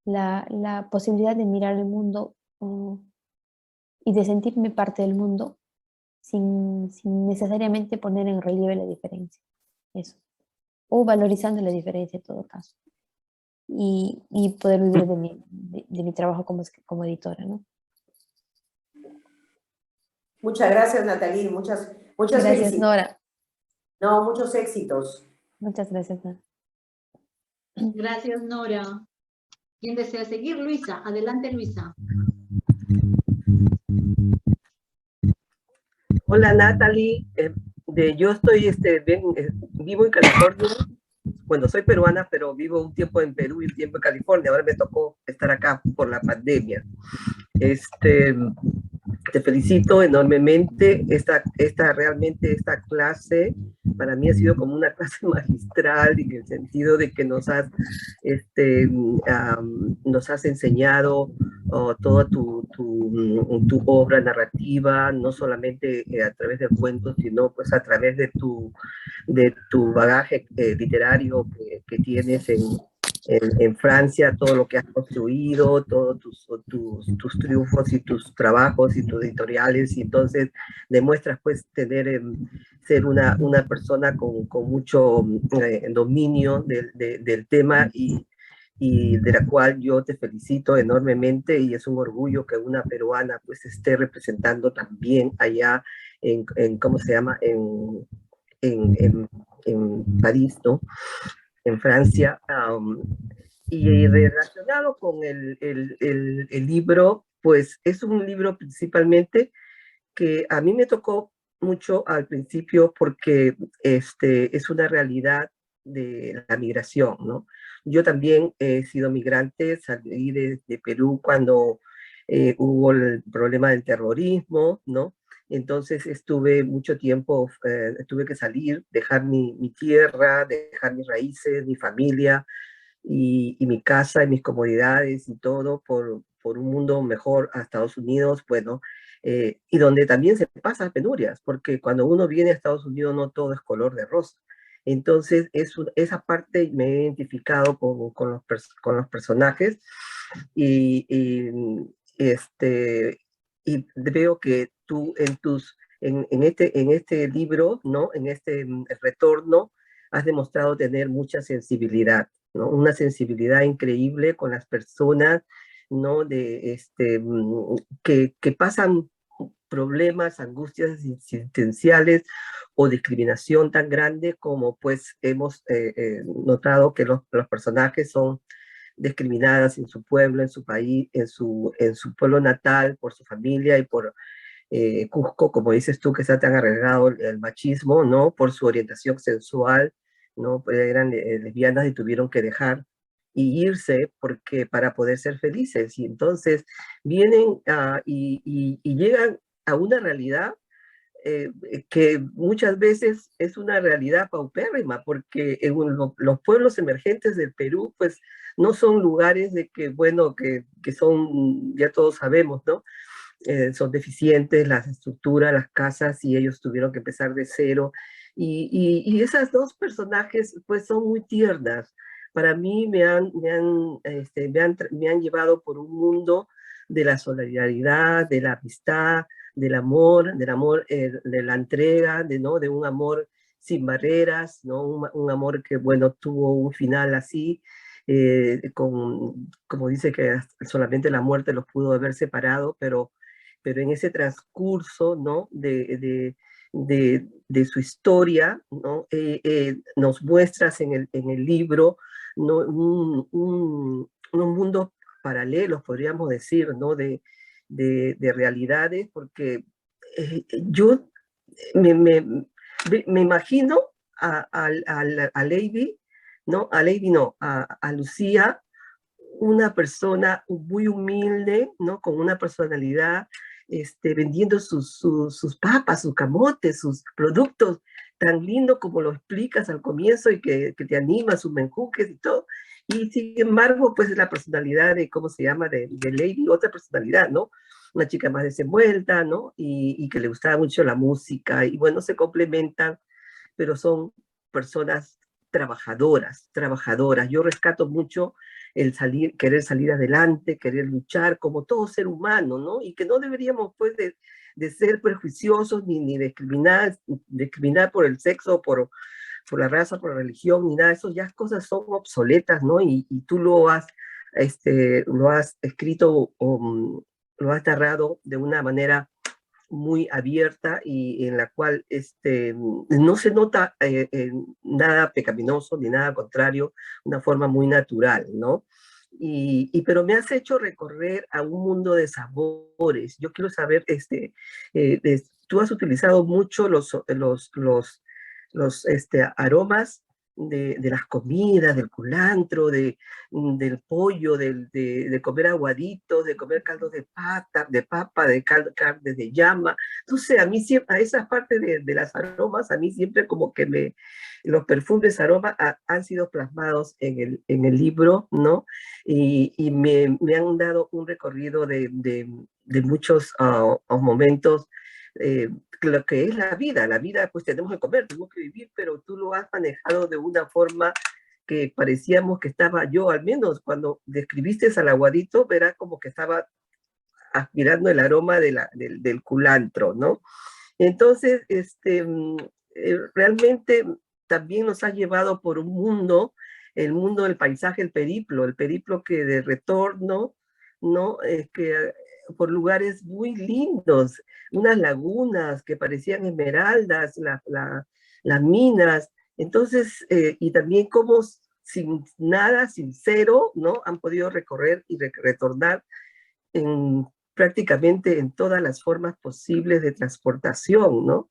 la posibilidad de mirar el mundo y de sentirme parte del mundo sin necesariamente poner en relieve la diferencia. Eso. O valorizando la diferencia en todo caso. Y poder vivir de mi trabajo como editora, ¿no? Muchas gracias, Natalie. Muchas Gracias, felicidades. Nora. No, muchos éxitos. Muchas gracias, Nora. Gracias, Nora. ¿Quién desea seguir? Luisa. Adelante, Luisa. Hola Natalie, yo estoy vivo en California. Bueno, soy peruana, pero vivo un tiempo en Perú y un tiempo en California. Ahora me tocó estar acá por la pandemia. Te felicito enormemente. Realmente esta clase para mí ha sido como una clase magistral en el sentido de que nos has enseñado toda tu obra narrativa, no solamente a través de cuentos, sino pues a través de tu bagaje literario que tienes en Francia, todo lo que has construido, todos tus triunfos y tus trabajos y tus editoriales, y entonces demuestras pues ser una persona con mucho dominio del tema y de la cual yo te felicito enormemente, y es un orgullo que una peruana pues esté representando también allá ¿cómo se llama? En París, ¿no? En Francia. Y relacionado con el libro, pues es un libro principalmente que a mí me tocó mucho al principio porque es una realidad de la migración, ¿no? Yo también he sido migrante, salí de Perú cuando hubo el problema del terrorismo, ¿no? Entonces estuve mucho tiempo, tuve que salir, dejar mi tierra, dejar mis raíces, mi familia y mi casa y mis comodidades y todo por un mundo mejor a Estados Unidos, bueno, y donde también se pasan penurias, porque cuando uno viene a Estados Unidos no todo es color de rosa. Entonces, esa parte me he identificado con los personajes y, y, y veo que tú en este libro, ¿no? En este retorno, has demostrado tener mucha sensibilidad, ¿no? Una sensibilidad increíble con las personas, ¿no? Que pasan problemas, angustias existenciales o discriminación tan grande como pues hemos notado que los personajes son discriminadas en su pueblo, en su país, en su pueblo natal, por su familia y Cusco, como dices tú, que está tan arraigado el machismo, ¿no? Por su orientación sensual, ¿no? Eran lesbianas y tuvieron que dejar y irse porque para poder ser felices. Y entonces vienen y llegan a una realidad que muchas veces es una realidad paupérrima, porque en los pueblos emergentes del Perú, pues no son lugares de que, bueno, que son, ya todos sabemos, ¿no? Son deficientes las estructuras, las casas, y ellos tuvieron que empezar de cero. Y esas dos personajes, pues, son muy tiernas. Para mí me han llevado por un mundo de la solidaridad, de la amistad, del amor de la entrega, ¿no? De un amor sin barreras, ¿no? Un amor que, bueno, tuvo un final así, como dice que solamente la muerte los pudo haber separado, pero en ese transcurso, ¿no? De su historia, ¿no? Nos muestras en el libro, ¿no? Unos mundos paralelos, podríamos decir, ¿no? De realidades, porque yo me imagino a Lady, ¿no? A Lady no, a Lucía, una persona muy humilde, ¿no? Con una personalidad, vendiendo sus papas, sus camotes, sus productos, tan lindo como lo explicas al comienzo y que te anima, sus menjuques y todo. Y sin embargo, pues la personalidad de, ¿cómo se llama? De Lady, otra personalidad, ¿no? Una chica más desenvuelta, ¿no? Y que le gustaba mucho la música, y bueno, se complementan, pero son personas trabajadoras, trabajadoras. Yo rescato mucho el salir, querer salir adelante, querer luchar como todo ser humano, ¿no? Y que no deberíamos, pues, de ser prejuiciosos ni discriminar por el sexo, por la raza, por la religión, ni nada. Esas ya cosas son obsoletas, ¿no? Y tú lo has escrito o lo has narrado de una manera muy abierta y en la cual no se nota nada pecaminoso ni nada contrario, una forma muy natural, ¿no? Pero me has hecho recorrer a un mundo de sabores. Yo quiero saber, tú has utilizado mucho los aromas de las comidas, del culantro, del pollo, de comer aguaditos, de comer caldos de papa, de carnes de llama. Entonces, a mí siempre, a esas partes de las aromas, a mí siempre como que los perfumes aromas han sido plasmados en el libro, ¿no? Y me han dado un recorrido de muchos momentos, lo que es la vida pues tenemos que comer, tenemos que vivir, pero tú lo has manejado de una forma que parecíamos que estaba, yo al menos cuando describiste al aguadito, verás como que estaba aspirando el aroma del culantro, ¿no? Entonces, realmente también nos ha llevado por un mundo, el mundo del paisaje, el periplo que de retorno, ¿no? Que por lugares muy lindos, unas lagunas que parecían esmeraldas, las minas. Entonces, y también como sin nada, sin cero, ¿no? Han podido recorrer y retornar en prácticamente en todas las formas posibles de transportación, ¿no?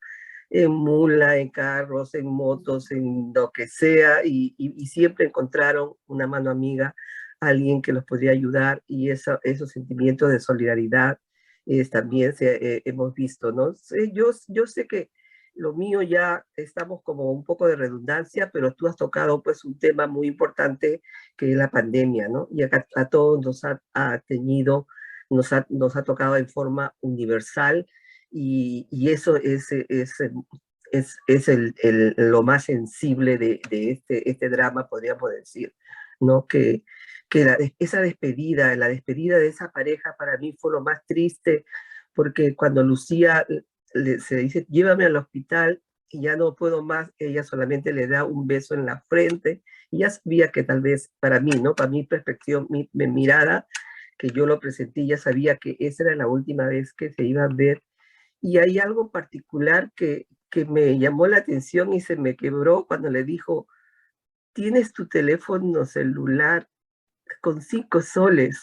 En mula, en carros, en motos, en lo que sea, y siempre encontraron una mano amiga, alguien que los podría ayudar, y esos sentimientos de solidaridad también hemos visto, ¿no? Yo sé que lo mío ya estamos como un poco de redundancia, pero tú has tocado pues un tema muy importante que es la pandemia, ¿no? Y acá a todos ha teñido, nos ha tocado en forma universal, y eso es lo más sensible de este drama, podríamos decir, ¿no? Que esa despedida, la despedida de esa pareja para mí fue lo más triste, porque cuando Lucía se dice, llévame al hospital y ya no puedo más, ella solamente le da un beso en la frente, y ya sabía que tal vez para mí, ¿no? Para mi perspectiva, mi mirada, que yo lo presentí, ya sabía que esa era la última vez que se iba a ver. Y hay algo particular que me llamó la atención y se me quebró cuando le dijo, tienes tu teléfono celular con 5 soles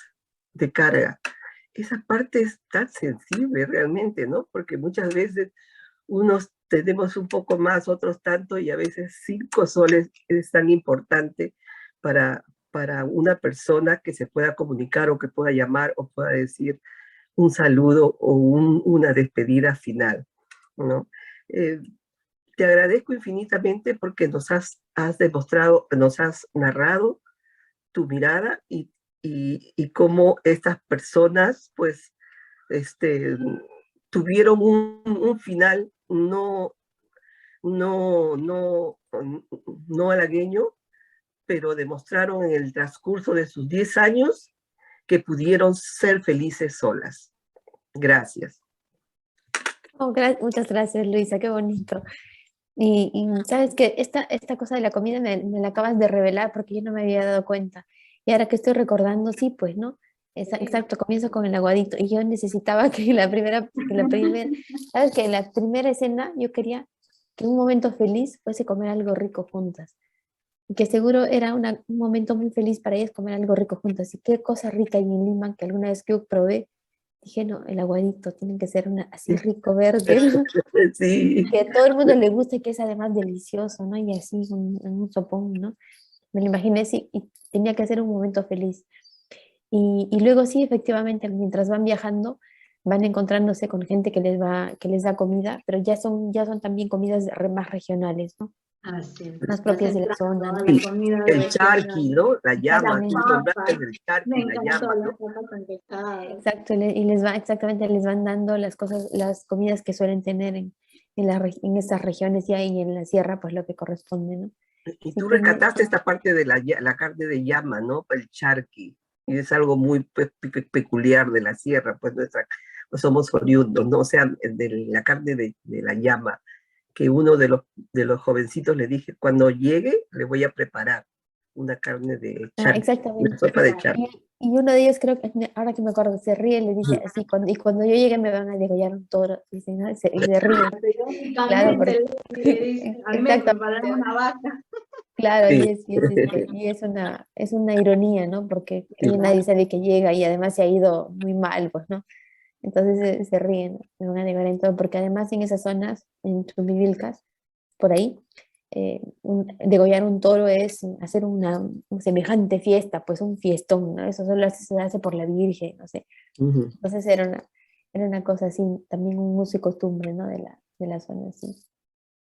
de carga. esa parte es tan sensible realmente, ¿no? Porque muchas veces unos tenemos un poco más, otros tanto, y a veces 5 soles es tan importante para una persona que se pueda comunicar o que pueda llamar o pueda decir un saludo o una despedida final, ¿no? Te agradezco infinitamente porque has demostrado, nos has narrado tu mirada y cómo estas personas, pues, tuvieron un final no, no, no halagueño, pero demostraron en el transcurso de sus 10 años que pudieron ser felices solas. Gracias. Oh, muchas gracias, Luisa, qué bonito. Y sabes que esta cosa de la comida me la acabas de revelar porque yo no me había dado cuenta. Y ahora que estoy recordando, sí, pues, ¿no? Exacto, comienzo con el aguadito. Y yo necesitaba sabes que en la primera escena yo quería que un momento feliz fuese comer algo rico juntas. Y que seguro era un momento muy feliz para ellas comer algo rico juntas. Y qué cosa rica hay en Lima que alguna vez que yo probé, dije, no, el aguadito tiene que ser así rico verde, ¿no? Sí. Que a todo el mundo le gusta y que es además delicioso, ¿no? Y así un sopón, ¿no? Me lo imaginé así y tenía que ser un momento feliz. Y luego sí, efectivamente, mientras van viajando, van encontrándose con gente que les da comida, pero ya son también comidas más regionales, ¿no? Así es, Más ya propias de la centrando zona, a ¿no? la comida El regional. charqui, ¿no? La llama, Las tú Exactamente. nombraste papas, el me charqui, la encantó llama, las ¿no? papas con pescado. Exacto, y les va, exactamente, les van dando las cosas, las comidas que suelen tener en estas regiones y ahí en la sierra, pues lo que corresponde, ¿no? Y Así tú que rescataste esta parte de la carne de llama, ¿no? El charqui. Y es algo muy peculiar de la sierra, pues pues somos oriundos, ¿no? O sea, de la carne de la llama, que uno de los jovencitos le dije, cuando llegue le voy a preparar una carne de charqui, una exactamente. sopa de charqui. Y uno de ellos creo que, ahora que me acuerdo, se ríe, le dice así, y cuando yo llegue me van a degollar un toro, dice, ¿no? Y se ríe, claro, Irónicamente, porque, le dice, a mí me prepararon exactamente, una vaca. claro, Sí. es una ironía, ¿no? Porque Sí. nadie sabe que llega y además se ha ido muy mal, pues, ¿no? Entonces se ríen, me van a degollar en todo, porque además en esas zonas, en Chumivilcas, por ahí, degollar un toro es hacer una semejante fiesta, pues un fiestón, ¿no? Eso solo se hace por la Virgen, no sé. Ujú. Entonces era una cosa así, también un uso y costumbre, ¿no? De la zona, así.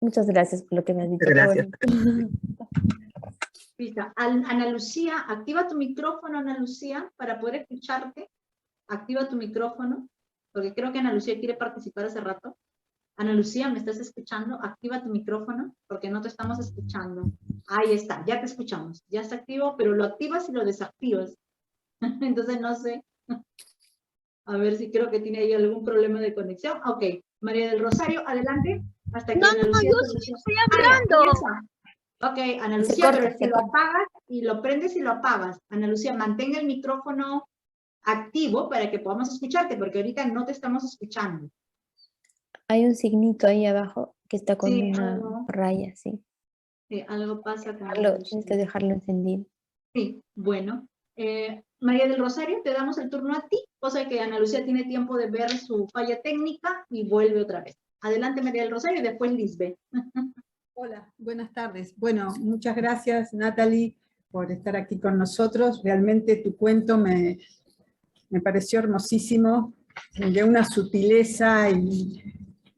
Muchas gracias por lo que me has dicho, qué Gracias. bonito. Listo. Ana Lucía, activa tu micrófono, Ana Lucía, para poder escucharte. Activa tu micrófono, porque creo que Ana Lucía quiere participar hace rato. Ana Lucía, ¿me estás escuchando? Activa tu micrófono, porque no te estamos escuchando. Ahí está, ya te escuchamos. Ya está activo, pero lo activas y lo desactivas. Entonces no sé. A ver si creo que tiene ahí algún problema de conexión. Ok, María del Rosario, adelante. Hasta que No, Ana Lucía yo se sí escuche. estoy Ya, ahí hablando. está. Ok, Ana Se Lucía, pero corta, es que se lo corta. apagas y lo prendes y lo apagas. Ana Lucía, mantenga el micrófono activo para que podamos escucharte, porque ahorita no te estamos escuchando. Hay un signito ahí abajo que está con Sí, una raya, sí. algo pasa con Ana Tienes que Lucía. dejarlo encendido. Sí, bueno. María del Rosario, te damos el turno a ti, cosa que Ana Lucía tiene tiempo de ver su falla técnica y vuelve otra vez. Adelante, María del Rosario, y después Lisbeth. Hola, buenas tardes. Bueno, muchas gracias, Natalie, por estar aquí con nosotros. Realmente tu cuento me pareció hermosísimo, de una sutileza y,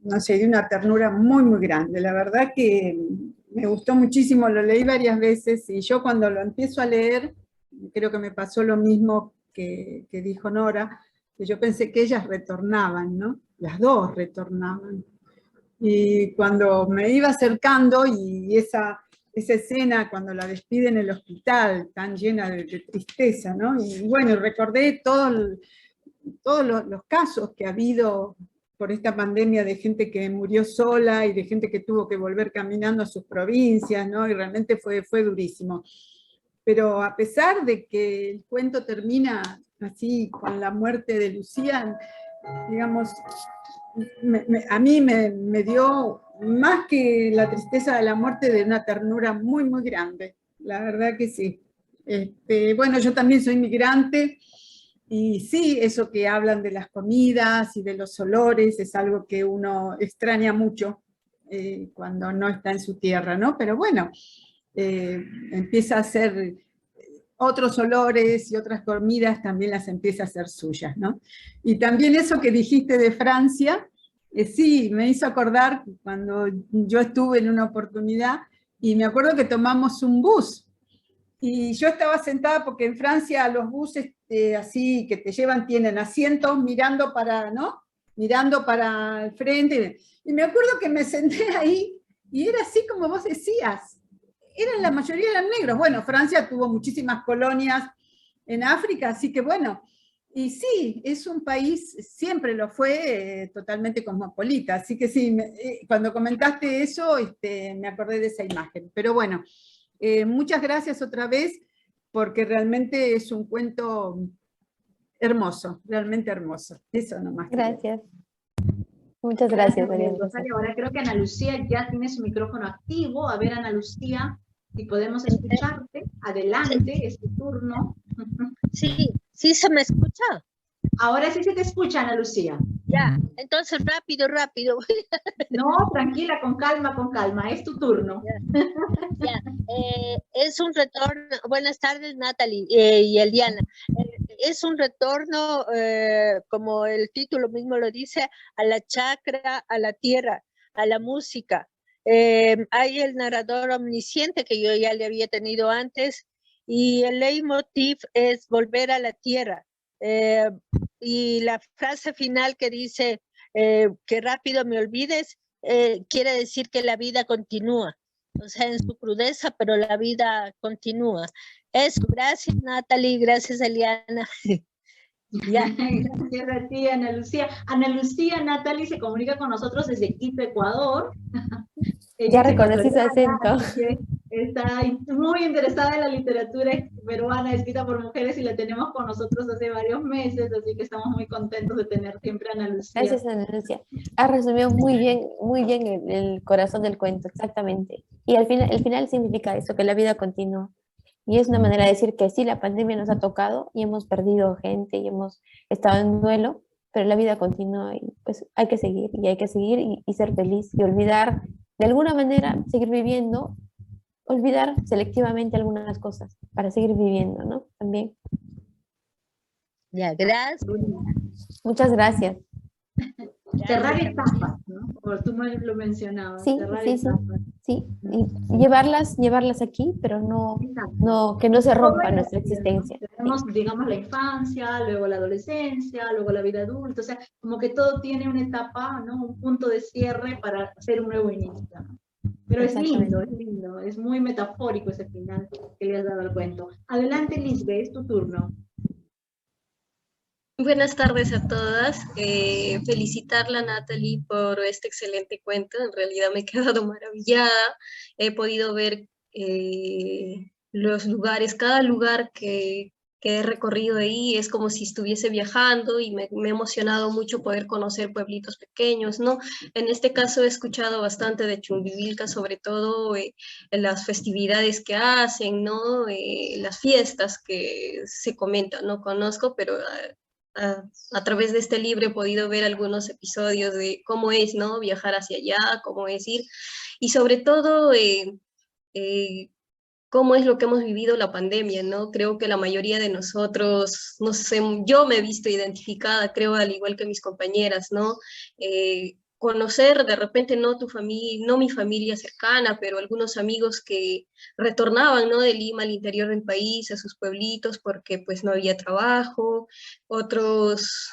no sé, de una ternura muy, muy grande. La verdad que me gustó muchísimo, lo leí varias veces y yo cuando lo empiezo a leer, creo que me pasó lo mismo que dijo Nora, que yo pensé que ellas retornaban, ¿no? Las dos retornaban. Y cuando me iba acercando y esa escena cuando la despide en el hospital, tan llena de tristeza, ¿no? Y bueno, recordé todos los casos que ha habido por esta pandemia de gente que murió sola y de gente que tuvo que volver caminando a sus provincias, ¿no? Y realmente fue durísimo. Pero a pesar de que el cuento termina así con la muerte de Lucía, digamos, a mí me dio más que la tristeza de la muerte, de una ternura muy, muy grande. La verdad que sí. Bueno, yo también soy migrante, Y sí, eso que hablan de las comidas y de los olores es algo que uno extraña mucho cuando no está en su tierra, ¿no? Pero bueno, empieza a hacer otros olores y otras comidas, también las empieza a hacer suyas, ¿no? Y también eso que dijiste de Francia, sí, me hizo acordar cuando yo estuve en una oportunidad y me acuerdo que tomamos un bus y yo estaba sentada porque en Francia los buses así que te llevan tienen asientos mirando para, ¿no? Mirando para el frente. Y me acuerdo que me senté ahí y era así como vos decías. La mayoría eran negros. Bueno, Francia tuvo muchísimas colonias en África, así que bueno. Y sí, es un país, siempre lo fue, totalmente cosmopolita. Así que sí, cuando comentaste eso, me acordé de esa imagen. Pero bueno, muchas gracias otra vez, porque realmente es un cuento hermoso, realmente hermoso. Eso nomás. Gracias. Muchas gracias, María José. Rosario. Ahora creo que Ana Lucía ya tiene su micrófono activo. A ver, Ana Lucía, si podemos escucharte. Adelante, es tu turno. Sí, sí se me escucha. Ahora sí se te escucha, Ana Lucía. Ya, entonces rápido. No, tranquila, con calma, es tu turno. Ya, es un retorno, buenas tardes Natalie y Eliana. Es un retorno, como el título mismo lo dice, a la chakra, a la tierra, a la música. Hay el narrador omnisciente que yo ya le había tenido antes, y el leitmotiv es volver a la tierra. Y la frase final que dice que rápido me olvides, quiere decir que la vida continúa, o sea, en su crudeza, pero la vida continúa. Eso, gracias Natalie, gracias Eliana. Ya. Gracias a ti, Ana Lucía. Ana Lucía, Natalie se comunica con nosotros desde Quito, Ecuador. Ya reconocí su acento. Está muy interesada en la literatura peruana escrita por mujeres y la tenemos con nosotros hace varios meses, así que estamos muy contentos de tener siempre a Ana Lucía. Gracias, Ana Lucía. Ha resumido muy bien el corazón del cuento, exactamente. Y al final, el final significa eso, que la vida continúa. Y es una manera de decir que sí, la pandemia nos ha tocado y hemos perdido gente y hemos estado en duelo, pero la vida continúa y pues hay que seguir y ser feliz y olvidar, de alguna manera, seguir viviendo, olvidar selectivamente algunas cosas para seguir viviendo, ¿no? También. Ya, gracias. Muchas gracias. Cerrar etapas, ¿no? Como tú me lo mencionabas. Sí, cerrar sí, etapas. sí. Y llevarlas aquí, pero que no se rompa nuestra existencia. ¿No? Tenemos, digamos, la infancia, luego la adolescencia, luego la vida adulta, o sea, como que todo tiene una etapa, ¿no? Un punto de cierre para hacer un nuevo inicio, ¿no? Pero es lindo, es muy metafórico ese final que le has dado al cuento. Adelante, Lisbeth, es tu turno. Buenas tardes a todas. Felicitarla, Natalie, por este excelente cuento. En realidad me he quedado maravillada. He podido ver los lugares, cada lugar que he recorrido ahí es como si estuviese viajando, y me ha emocionado mucho poder conocer pueblitos pequeños, ¿no? En este caso he escuchado bastante de Chumbivilca, sobre todo en las festividades que hacen, ¿no? Las fiestas que se comentan, no conozco, pero a través de este libro he podido ver algunos episodios de cómo es, ¿no? Viajar hacia allá, cómo es ir, y sobre todo cómo es lo que hemos vivido la pandemia, ¿no? Creo que la mayoría de nosotros, no sé, yo me he visto identificada, creo, al igual que mis compañeras, ¿no? Conocer de repente no tu familia, no mi familia cercana, pero algunos amigos que retornaban, ¿no? De Lima al interior del país, a sus pueblitos, porque pues no había trabajo, otros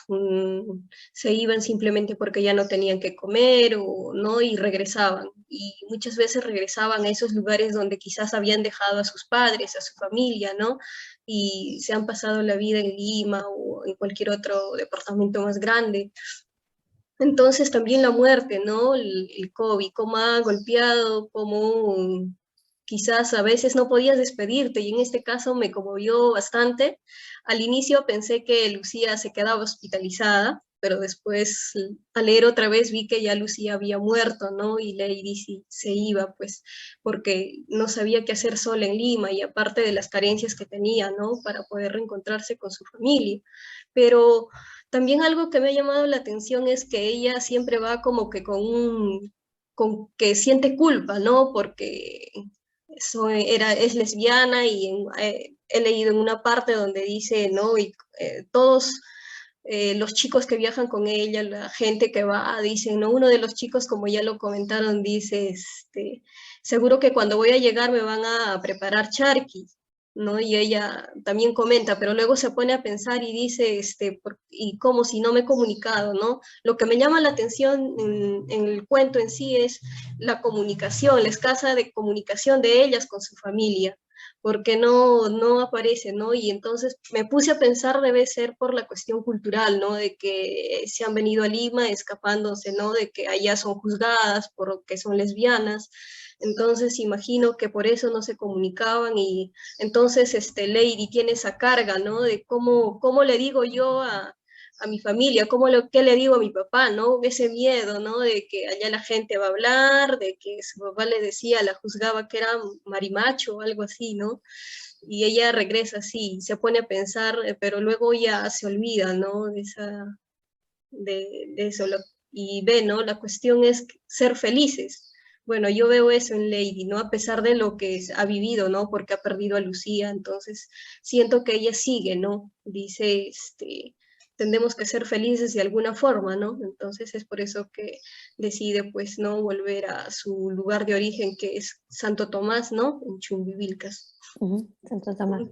se iban simplemente porque ya no tenían que comer, o no, y regresaban, y muchas veces regresaban a esos lugares donde quizás habían dejado a sus padres, a su familia, ¿no? Y se han pasado la vida en Lima o en cualquier otro departamento más grande. Entonces también la muerte, ¿no? El COVID, cómo ha golpeado, cómo quizás a veces no podías despedirte, y en este caso me conmovió bastante. Al inicio pensé que Lucía se quedaba hospitalizada, pero después al leer otra vez vi que ya Lucía había muerto, ¿no? Y Lady se iba, pues, porque no sabía qué hacer sola en Lima, y aparte de las carencias que tenía, ¿no? Para poder reencontrarse con su familia. Pero también algo que me ha llamado la atención es que ella siempre va como que con que siente culpa, ¿no? Porque es lesbiana, y he leído en una parte donde dice, ¿no? Y todos los chicos que viajan con ella, la gente que va, dicen, ¿no? Uno de los chicos, como ya lo comentaron, dice, seguro que cuando voy a llegar me van a preparar charquis, ¿no? Y ella también comenta, pero luego se pone a pensar y dice, y como si no me he comunicado, ¿no? Lo que me llama la atención en el cuento en sí es la comunicación, la escasa de comunicación de ellas con su familia, porque no aparece, ¿no? Y entonces me puse a pensar, debe ser por la cuestión cultural, ¿no? De que se han venido a Lima escapándose, ¿no? De que allá son juzgadas porque son lesbianas. Entonces imagino que por eso no se comunicaban, y entonces Lady tiene esa carga, ¿no? De cómo le digo yo a mi familia, qué le digo a mi papá, ¿no? Ese miedo, ¿no? De que allá la gente va a hablar, de que su papá le decía, la juzgaba que era marimacho o algo así, ¿no? Y ella regresa así, se pone a pensar, pero luego ya se olvida, ¿no? De eso, y ve, ¿no? La cuestión es ser felices. Bueno, yo veo eso en Lady, ¿no? A pesar de lo que ha vivido, ¿no? Porque ha perdido a Lucía, entonces siento que ella sigue, ¿no? Dice, tendemos que ser felices de alguna forma, ¿no? Entonces es por eso que decide, pues, ¿no? Volver a su lugar de origen, que es Santo Tomás, ¿no? En Chumbivilcas. Santo Tomás.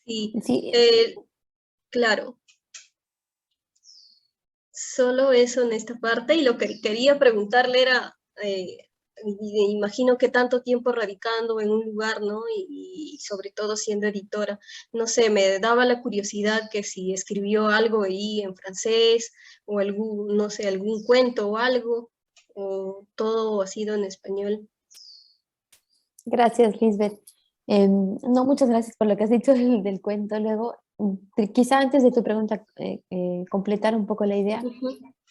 Sí, Sí, claro. Solo eso en esta parte, y lo que quería preguntarle era, imagino que tanto tiempo radicando en un lugar, ¿no? Y sobre todo siendo editora, no sé, me daba la curiosidad que si escribió algo ahí en francés, o algún, no sé, algún cuento o algo, o todo ha sido en español. gracias, Lisbeth. No, muchas gracias por lo que has dicho del cuento. Luego, quizá antes de tu pregunta, completar un poco la idea,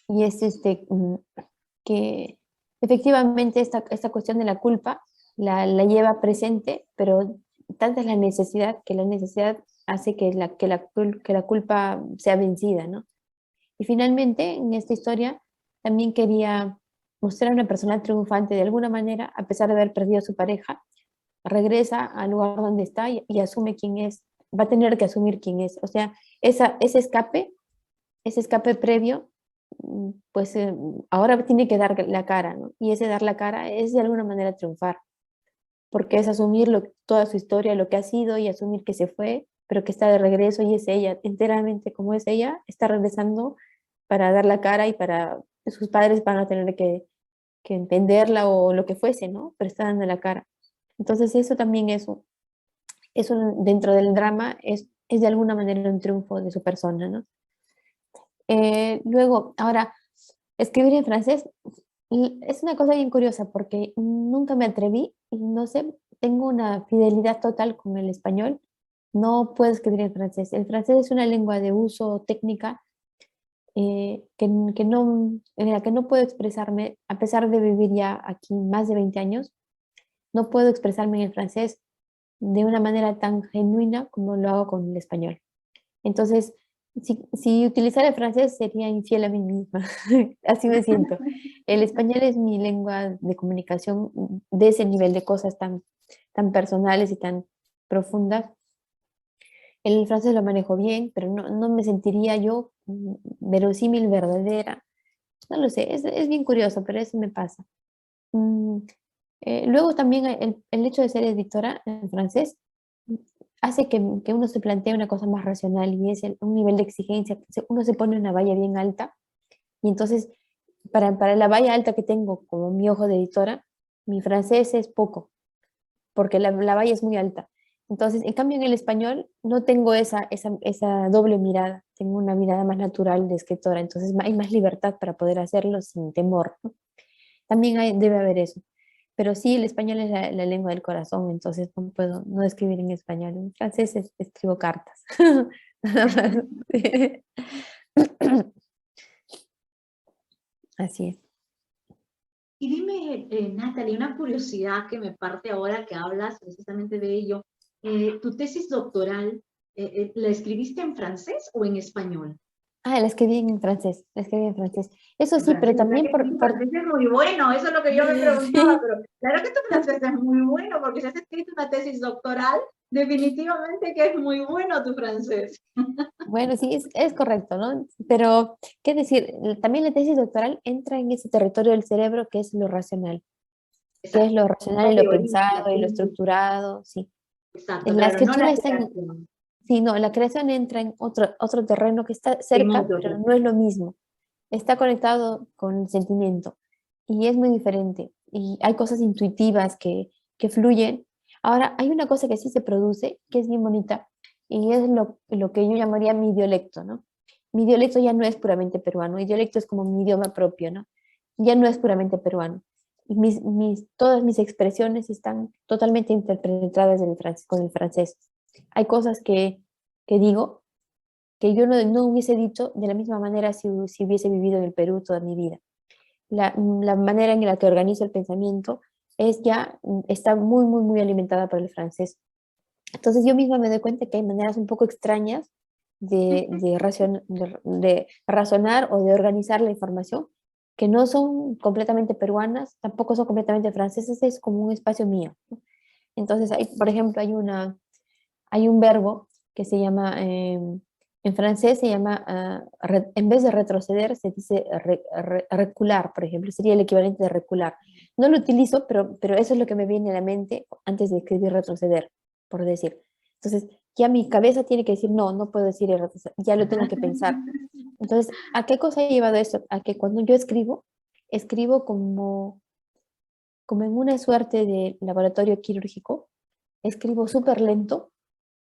y es que efectivamente esta cuestión de la culpa la lleva presente, pero tanta es la necesidad, que la necesidad hace que la culpa sea vencida, ¿no? Y finalmente, en esta historia, también quería mostrar a una persona triunfante de alguna manera, a pesar de haber perdido a su pareja, regresa al lugar donde está y asume quién es, va a tener que asumir quién es. O sea, ese escape previo, pues ahora tiene que dar la cara, ¿no? Y ese dar la cara es de alguna manera triunfar, porque es asumir toda su historia, lo que ha sido, y asumir que se fue, pero que está de regreso, y es ella, enteramente como es ella, está regresando para dar la cara, y para sus padres van a tener que entenderla o lo que fuese, ¿no? Pero está dando la cara. Entonces eso también dentro del drama es de alguna manera un triunfo de su persona, ¿no? Luego, ahora, escribir en francés es una cosa bien curiosa, porque nunca me atreví, y no sé, tengo una fidelidad total con el español, no puedo escribir en francés. El francés es una lengua de uso técnica, en la que no puedo expresarme, a pesar de vivir ya aquí más de 20 años, no puedo expresarme en el francés de una manera tan genuina como lo hago con el español. Entonces, si utilizara el francés sería infiel a mí misma, así me siento. El español es mi lengua de comunicación de ese nivel de cosas tan personales y tan profundas. El francés lo manejo bien, pero no me sentiría yo verosímil, verdadera. No lo sé, es bien curioso, pero eso me pasa. Luego también el hecho de ser editora en francés hace que uno se plantee una cosa más racional, y es un nivel de exigencia. Uno se pone una valla bien alta, y entonces para la valla alta que tengo como mi ojo de editora, mi francés es poco, porque la valla es muy alta. Entonces, en cambio, en el español no tengo esa doble mirada, tengo una mirada más natural de escritora, entonces hay más libertad para poder hacerlo sin temor, ¿no? También debe haber eso. Pero sí, el español es la lengua del corazón, entonces no puedo no escribir en español. En francés escribo cartas. Nada más. Así es. Y dime, Natalie, una curiosidad que me parte ahora que hablas precisamente de ello. ¿Tu tesis doctoral la escribiste en francés o en español? Ah, la escribí en francés, la escribí en francés. Eso En sí, pero francés, o sea también que tu francés es muy bueno, eso es lo que yo me preguntaba, sí. pero claro que tu francés es muy bueno, porque si has escrito una tesis doctoral, definitivamente que es muy bueno tu francés. Bueno, sí, es correcto, ¿no? Pero, ¿qué decir? También la tesis doctoral entra en ese territorio del cerebro que es lo racional, que es Exacto, lo racional la y lo teoría, pensado y lo estructurado, sí. exacto, En la claro, no escritura la está en, creación, sí, no, la creación entra en otro terreno que está en cerca, otro pero tema. no es lo mismo. Está conectado con el sentimiento y es muy diferente. Y hay cosas intuitivas que fluyen. Ahora, hay una cosa que sí se produce, que es bien bonita, y es lo que yo llamaría mi dialecto, ¿no? Mi dialecto ya no es puramente peruano, mi dialecto es como mi idioma propio, ¿no? Ya no es puramente peruano. Y todas mis expresiones están totalmente interpretadas con el francés. Hay cosas que digo que yo no hubiese dicho de la misma manera si hubiese vivido en el Perú toda mi vida. La manera en la que organizo el pensamiento está muy, muy, muy alimentada por el francés. Entonces yo misma me doy cuenta que hay maneras un poco extrañas de razonar o de organizar la información que no son completamente peruanas, tampoco son completamente francesas, es como un espacio mío, ¿no? Entonces, por ejemplo, hay un verbo que se llama, en francés se llama, en vez de retroceder, se dice recular, por ejemplo, sería el equivalente de recular. No lo utilizo, pero eso es lo que me viene a la mente antes de escribir retroceder, por decir. Entonces, ya mi cabeza tiene que decir, no, no puedo decir retroceder, ya lo tengo que pensar. Entonces, ¿a qué cosa ha llevado esto? A que cuando yo escribo como en una suerte de laboratorio quirúrgico, escribo súper lento,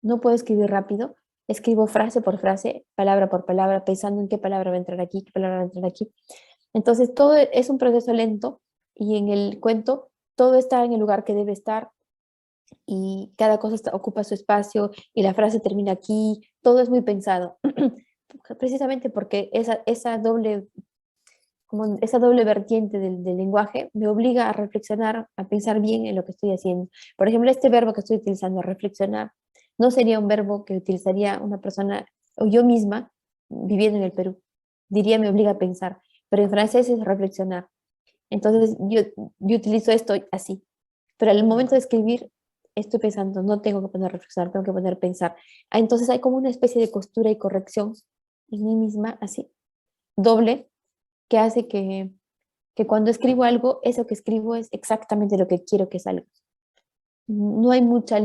no puedo escribir rápido, escribo frase por frase, palabra por palabra, pensando en qué palabra va a entrar aquí, qué palabra va a entrar aquí. Entonces, todo es un proceso lento y en el cuento todo está en el lugar que debe estar y cada cosa ocupa su espacio y la frase termina aquí, todo es muy pensado. Precisamente porque esa doble vertiente del lenguaje me obliga a reflexionar, a pensar bien en lo que estoy haciendo. Por ejemplo, este verbo que estoy utilizando, reflexionar, no sería un verbo que utilizaría una persona o yo misma viviendo en el Perú. Diría me obliga a pensar, pero en francés es reflexionar. Entonces yo utilizo esto así, pero al momento de escribir estoy pensando, no tengo que poner reflexionar, tengo que poner pensar. Entonces hay como una especie de costura y corrección en mí misma, así, doble, que hace que cuando escribo algo, eso que escribo es exactamente lo que quiero que salga. No hay mucha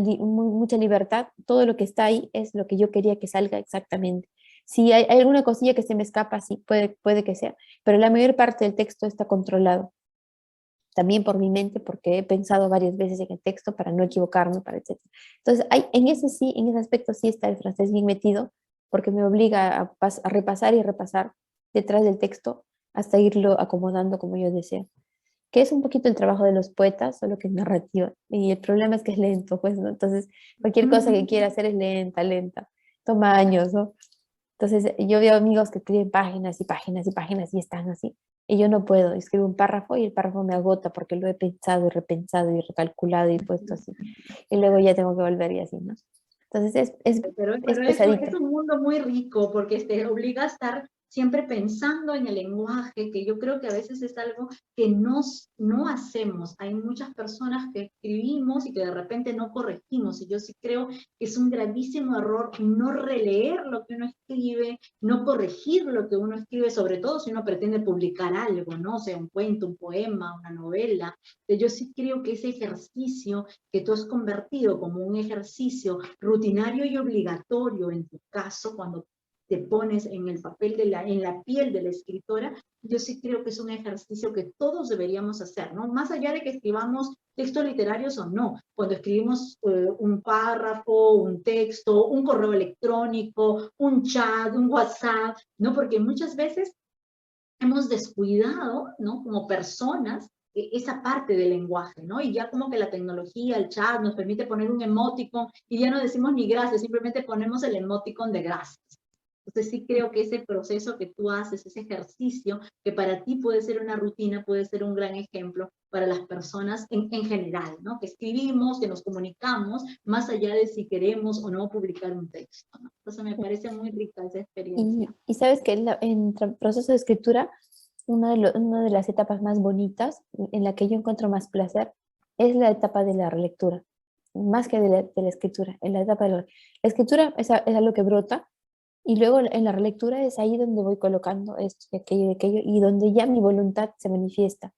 libertad, todo lo que está ahí es lo que yo quería que salga exactamente. Si hay alguna cosilla que se me escapa, sí, puede que sea, pero la mayor parte del texto está controlado. También por mi mente, porque he pensado varias veces en el texto para no equivocarme, para etc. Entonces, en ese aspecto sí está el francés bien metido, porque me obliga a repasar y repasar detrás del texto hasta irlo acomodando como yo deseo. Que es un poquito el trabajo de los poetas, solo que es narrativa. Y el problema es que es lento, pues, ¿no? Entonces, cualquier cosa que quiera hacer es lenta, lenta. Toma años, ¿no? Entonces, yo veo amigos que escriben páginas y páginas y páginas y están así. Y yo no puedo, escribo un párrafo y el párrafo me agota porque lo he pensado y repensado y recalculado y puesto así. Y luego ya tengo que volver y así, ¿no? Entonces, es Pero es pesadito. un mundo muy rico porque te obliga a estar siempre pensando en el lenguaje, que yo creo que a veces es algo que no hacemos. Hay muchas personas que escribimos y que de repente no corregimos, y yo sí creo que es un gravísimo error no releer lo que uno escribe, no corregir lo que uno escribe, sobre todo si uno pretende publicar algo, ¿no? O sea, un cuento, un poema, una novela. Yo sí creo que ese ejercicio que tú has convertido como un ejercicio rutinario y obligatorio en tu caso, cuando te pones en el papel en la piel de la escritora, yo sí creo que es un ejercicio que todos deberíamos hacer, ¿no? Más allá de que escribamos textos literarios o no, cuando escribimos un párrafo, un texto, un correo electrónico, un chat, un WhatsApp, ¿no? Porque muchas veces hemos descuidado, ¿no? Como personas, esa parte del lenguaje, ¿no? Y ya como que la tecnología, el chat nos permite poner un emoticon y ya no decimos ni gracias, simplemente ponemos el emoticon de gracias. Entonces sí creo que ese proceso que tú haces, ese ejercicio, que para ti puede ser una rutina, puede ser un gran ejemplo para las personas en general, ¿no? Que escribimos, que nos comunicamos, más allá de si queremos o no publicar un texto, ¿no? Entonces me parece muy rica esa experiencia. Y sabes que en el proceso de escritura, una de las etapas más bonitas, en la que yo encuentro más placer, es la etapa de la relectura, más que de la escritura. En la etapa de la escritura es algo que brota, y luego en la relectura es ahí donde voy colocando esto y aquello, y donde ya mi voluntad se manifiesta.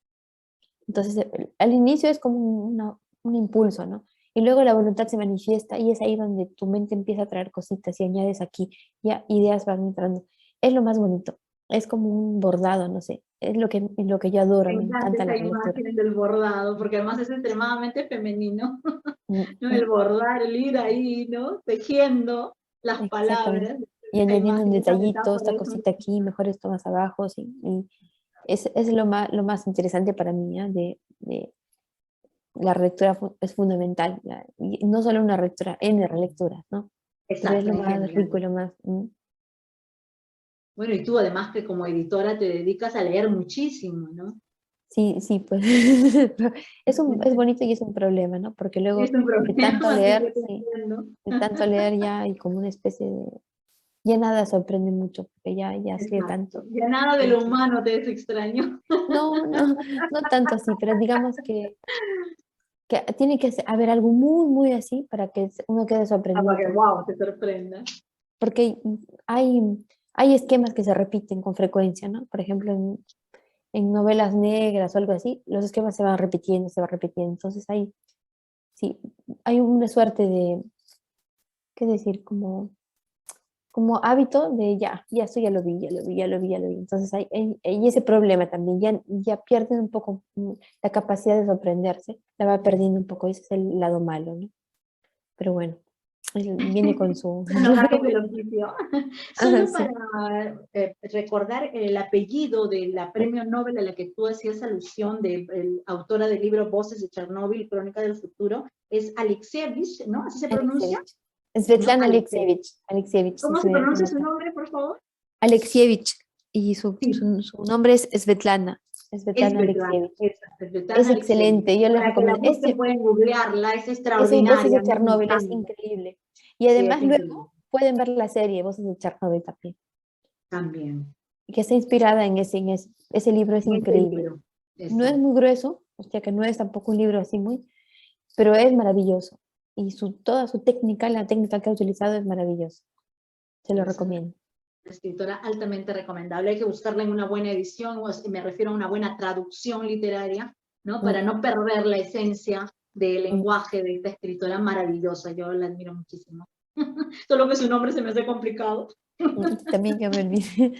Entonces, al inicio es como un impulso, ¿no? Y luego la voluntad se manifiesta y es ahí donde tu mente empieza a traer cositas y añades aquí, ya ideas van entrando. Es lo más bonito, es como un bordado, no sé, es lo que yo adoro, Me me encanta encanta la esa lectura. imagen del bordado, porque además es extremadamente femenino, Mm, ¿no? El bordar, el ir ahí, ¿no? Tejiendo las Exactamente. palabras. Y Esa añadiendo un imagen, esa detallito, metáfora esta es muy... cosita aquí, mejor esto más abajo, sí. Y es lo más interesante para mí, ¿ah? La relectura es fundamental, y no solo una relectura, N relecturas, ¿no? Pero es Exacto, lo en más rico general. y lo más... Bueno, y tú además que como editora te dedicas a leer muchísimo, ¿no? Sí, sí, pues es bonito y es un problema, ¿no? Porque luego Es un de tanto problema, así que leer, te sí, entiendo. de tanto leer ya hay como una especie de... Ya nada sorprende mucho, porque ya has leído Exacto. tanto. Ya nada de Sí, lo sí. humano te es extraño. No, no, no tanto así, pero digamos que tiene que haber algo muy, muy así para que uno quede Para sorprendido, que, wow, te sorprenda. porque hay, hay esquemas que se repiten con frecuencia, ¿no? Por ejemplo, en novelas negras o algo así, los esquemas se van repitiendo, se van repitiendo. Entonces sí, hay una suerte de, ¿qué decir? Como hábito de ya, esto ya lo vi, ya lo vi, ya lo vi, ya lo vi. Entonces hay ese problema también, ya pierden un poco la capacidad de sorprenderse, la va perdiendo un poco, ese es el lado malo, ¿no? Pero bueno, viene con su... Bueno, gajes del oficio. Ajá, Solo sí. para recordar el apellido de la premio Nobel a la que tú hacías alusión, de autora del libro Voces de Chernóbil, Crónica del Futuro, es Alexievich, ¿no? ¿Así se pronuncia? Alexievich. ¿No? Svetlana Alexievich. Alexievich, sí, ¿Cómo se pronuncia su nombre, por favor? Alexievich, y Sí, su nombre es Svetlana, es Svetlana Svetlana, Alexievich. es Es Svetlana Alexievich. excelente, yo les Para que la recomiendo. busquen pueden googlearla, es Ese Voces extraordinaria, de a mí me Chernóbil es encanta. increíble. Y Sí, es además increíble. luego pueden ver la serie Voces de Chernóbil también, También. que está inspirada en ese libro, es En este increíble. libro. No es Exacto. muy grueso, o sea que no es tampoco un libro así muy, pero es maravilloso. Y toda su técnica, la técnica que ha utilizado es maravillosa. Se lo Es una recomiendo. escritora altamente recomendable. Hay que buscarla en una buena edición, me refiero a una buena traducción literaria, ¿no? Para no perder la esencia del lenguaje de esta escritora maravillosa. Yo la admiro muchísimo. Solo que su nombre se me hace complicado. También yo me olvidé.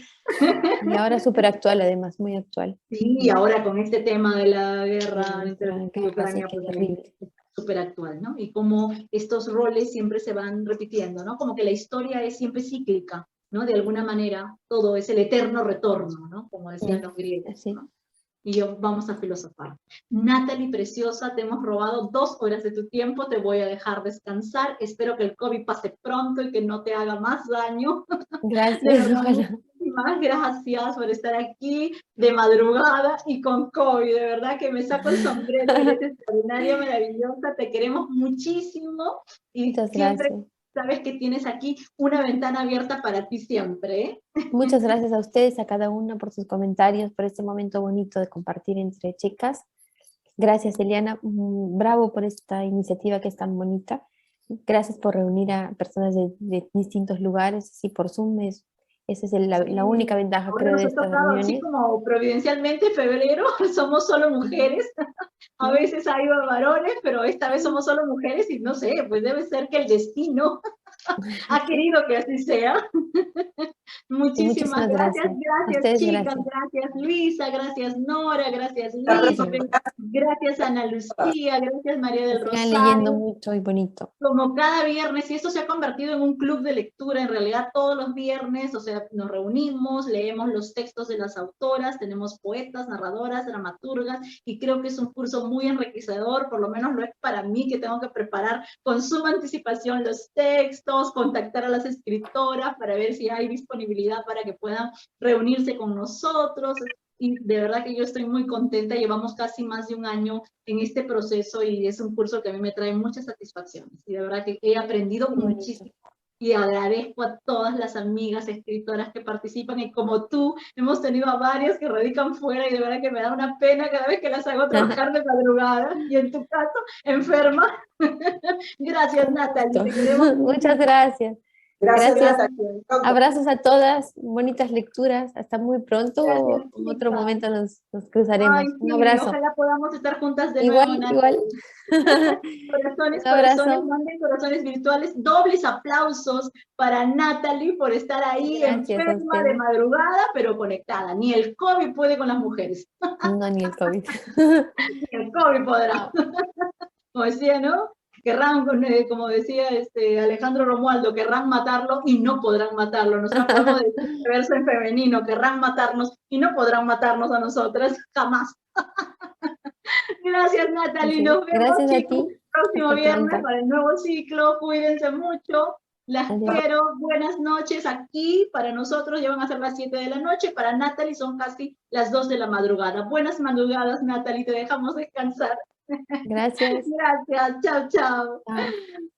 Y ahora súper actual, además, muy actual. Sí, y ahora con este tema de la guerra entre La Rusia y guerra, sí, Ucrania, qué pues terrible. es súper actual, ¿no? Y como estos roles siempre se van repitiendo, ¿no? Como que la historia es siempre cíclica, ¿no? De alguna manera, todo es el eterno retorno, ¿no? Como decían los griegos, Así. ¿no? Y yo, vamos a filosofar. Natalie, preciosa, te hemos robado 2 horas de tu tiempo, te voy a dejar descansar, espero que el COVID pase pronto y que no te haga más daño. De Gracias, verdad, ojalá. muchísimas gracias por estar aquí de madrugada y con COVID. De verdad que me saco el sombrero, eres extraordinaria, maravillosa, te queremos muchísimo y Muchas siempre gracias. sabes que tienes aquí una ventana abierta para ti siempre, ¿eh? Muchas gracias a ustedes, a cada uno por sus comentarios, por este momento bonito de compartir entre chicas. Gracias, Eliana. Bravo por esta iniciativa que es tan bonita. Gracias por reunir a personas de distintos lugares, así por Zoom. Esa es la única ventaja, Ahora creo, nos de ha estas tocado así reuniones. como providencialmente febrero, somos solo mujeres. A Sí. veces hay varones, pero esta vez somos solo mujeres y no sé, pues debe ser que el destino ha querido que así sea. Muchísimas gracias. A Gracias, ustedes, chicas. gracias. Gracias, Luisa. Gracias, Nora. Gracias, Gracias. Libre. Gracias, Ana Lucía. Gracias, María del Sigan leyendo Rosario. mucho y bonito. Como cada viernes, y esto se ha convertido en un club de lectura, en realidad todos los viernes, o sea, nos reunimos, leemos los textos de las autoras, tenemos poetas, narradoras, dramaturgas, y creo que es un curso muy enriquecedor, por lo menos lo es para mí, que tengo que preparar con suma anticipación los textos, contactar a las escritoras para ver si hay disponibilidad para que puedan reunirse con nosotros. Y de verdad que yo estoy muy contenta, llevamos casi más de un año en este proceso y es un curso que a mí me trae muchas satisfacciones y de verdad que he aprendido muchísimo y agradezco a todas las amigas escritoras que participan y como tú, hemos tenido a varias que radican fuera y de verdad que me da una pena cada vez que las hago trabajar de madrugada y en tu caso, enferma. Gracias, Natalie, te queremos. Muchas gracias. Gracias, Gracias. Natalie. Abrazos a todas, bonitas lecturas. Hasta muy pronto. Gracias, En otro chicas. momento nos cruzaremos. Ay, Un sí, abrazo. ojalá podamos estar juntas de Igual, nuevo, Natalie. igual. Corazones, Un abrazo. corazones, manden corazones virtuales. Dobles aplausos para Natalie por estar ahí Gracias a enferma ustedes. de madrugada, pero conectada. Ni el COVID puede con las mujeres. No, ni el COVID. Ni el COVID podrá. Como decía, ¿no? Querrán, como decía Alejandro Romualdo, querrán matarlo y no podrán matarlo. Nosotros podemos decir este verso en femenino, querrán matarnos y no podrán matarnos a nosotras jamás. Gracias, Natalie. Sí. Nos vemos, Gracias a chicos, ti. el próximo Hasta viernes pronto. para el nuevo ciclo. Cuídense mucho. Las Adiós. quiero. Buenas noches aquí. Para nosotros ya van a ser las 7 de la noche. Para Natalie son casi las 2 de la madrugada. Buenas madrugadas, Natalie. Te dejamos descansar. Gracias. Gracias. Chao, chao. Chao.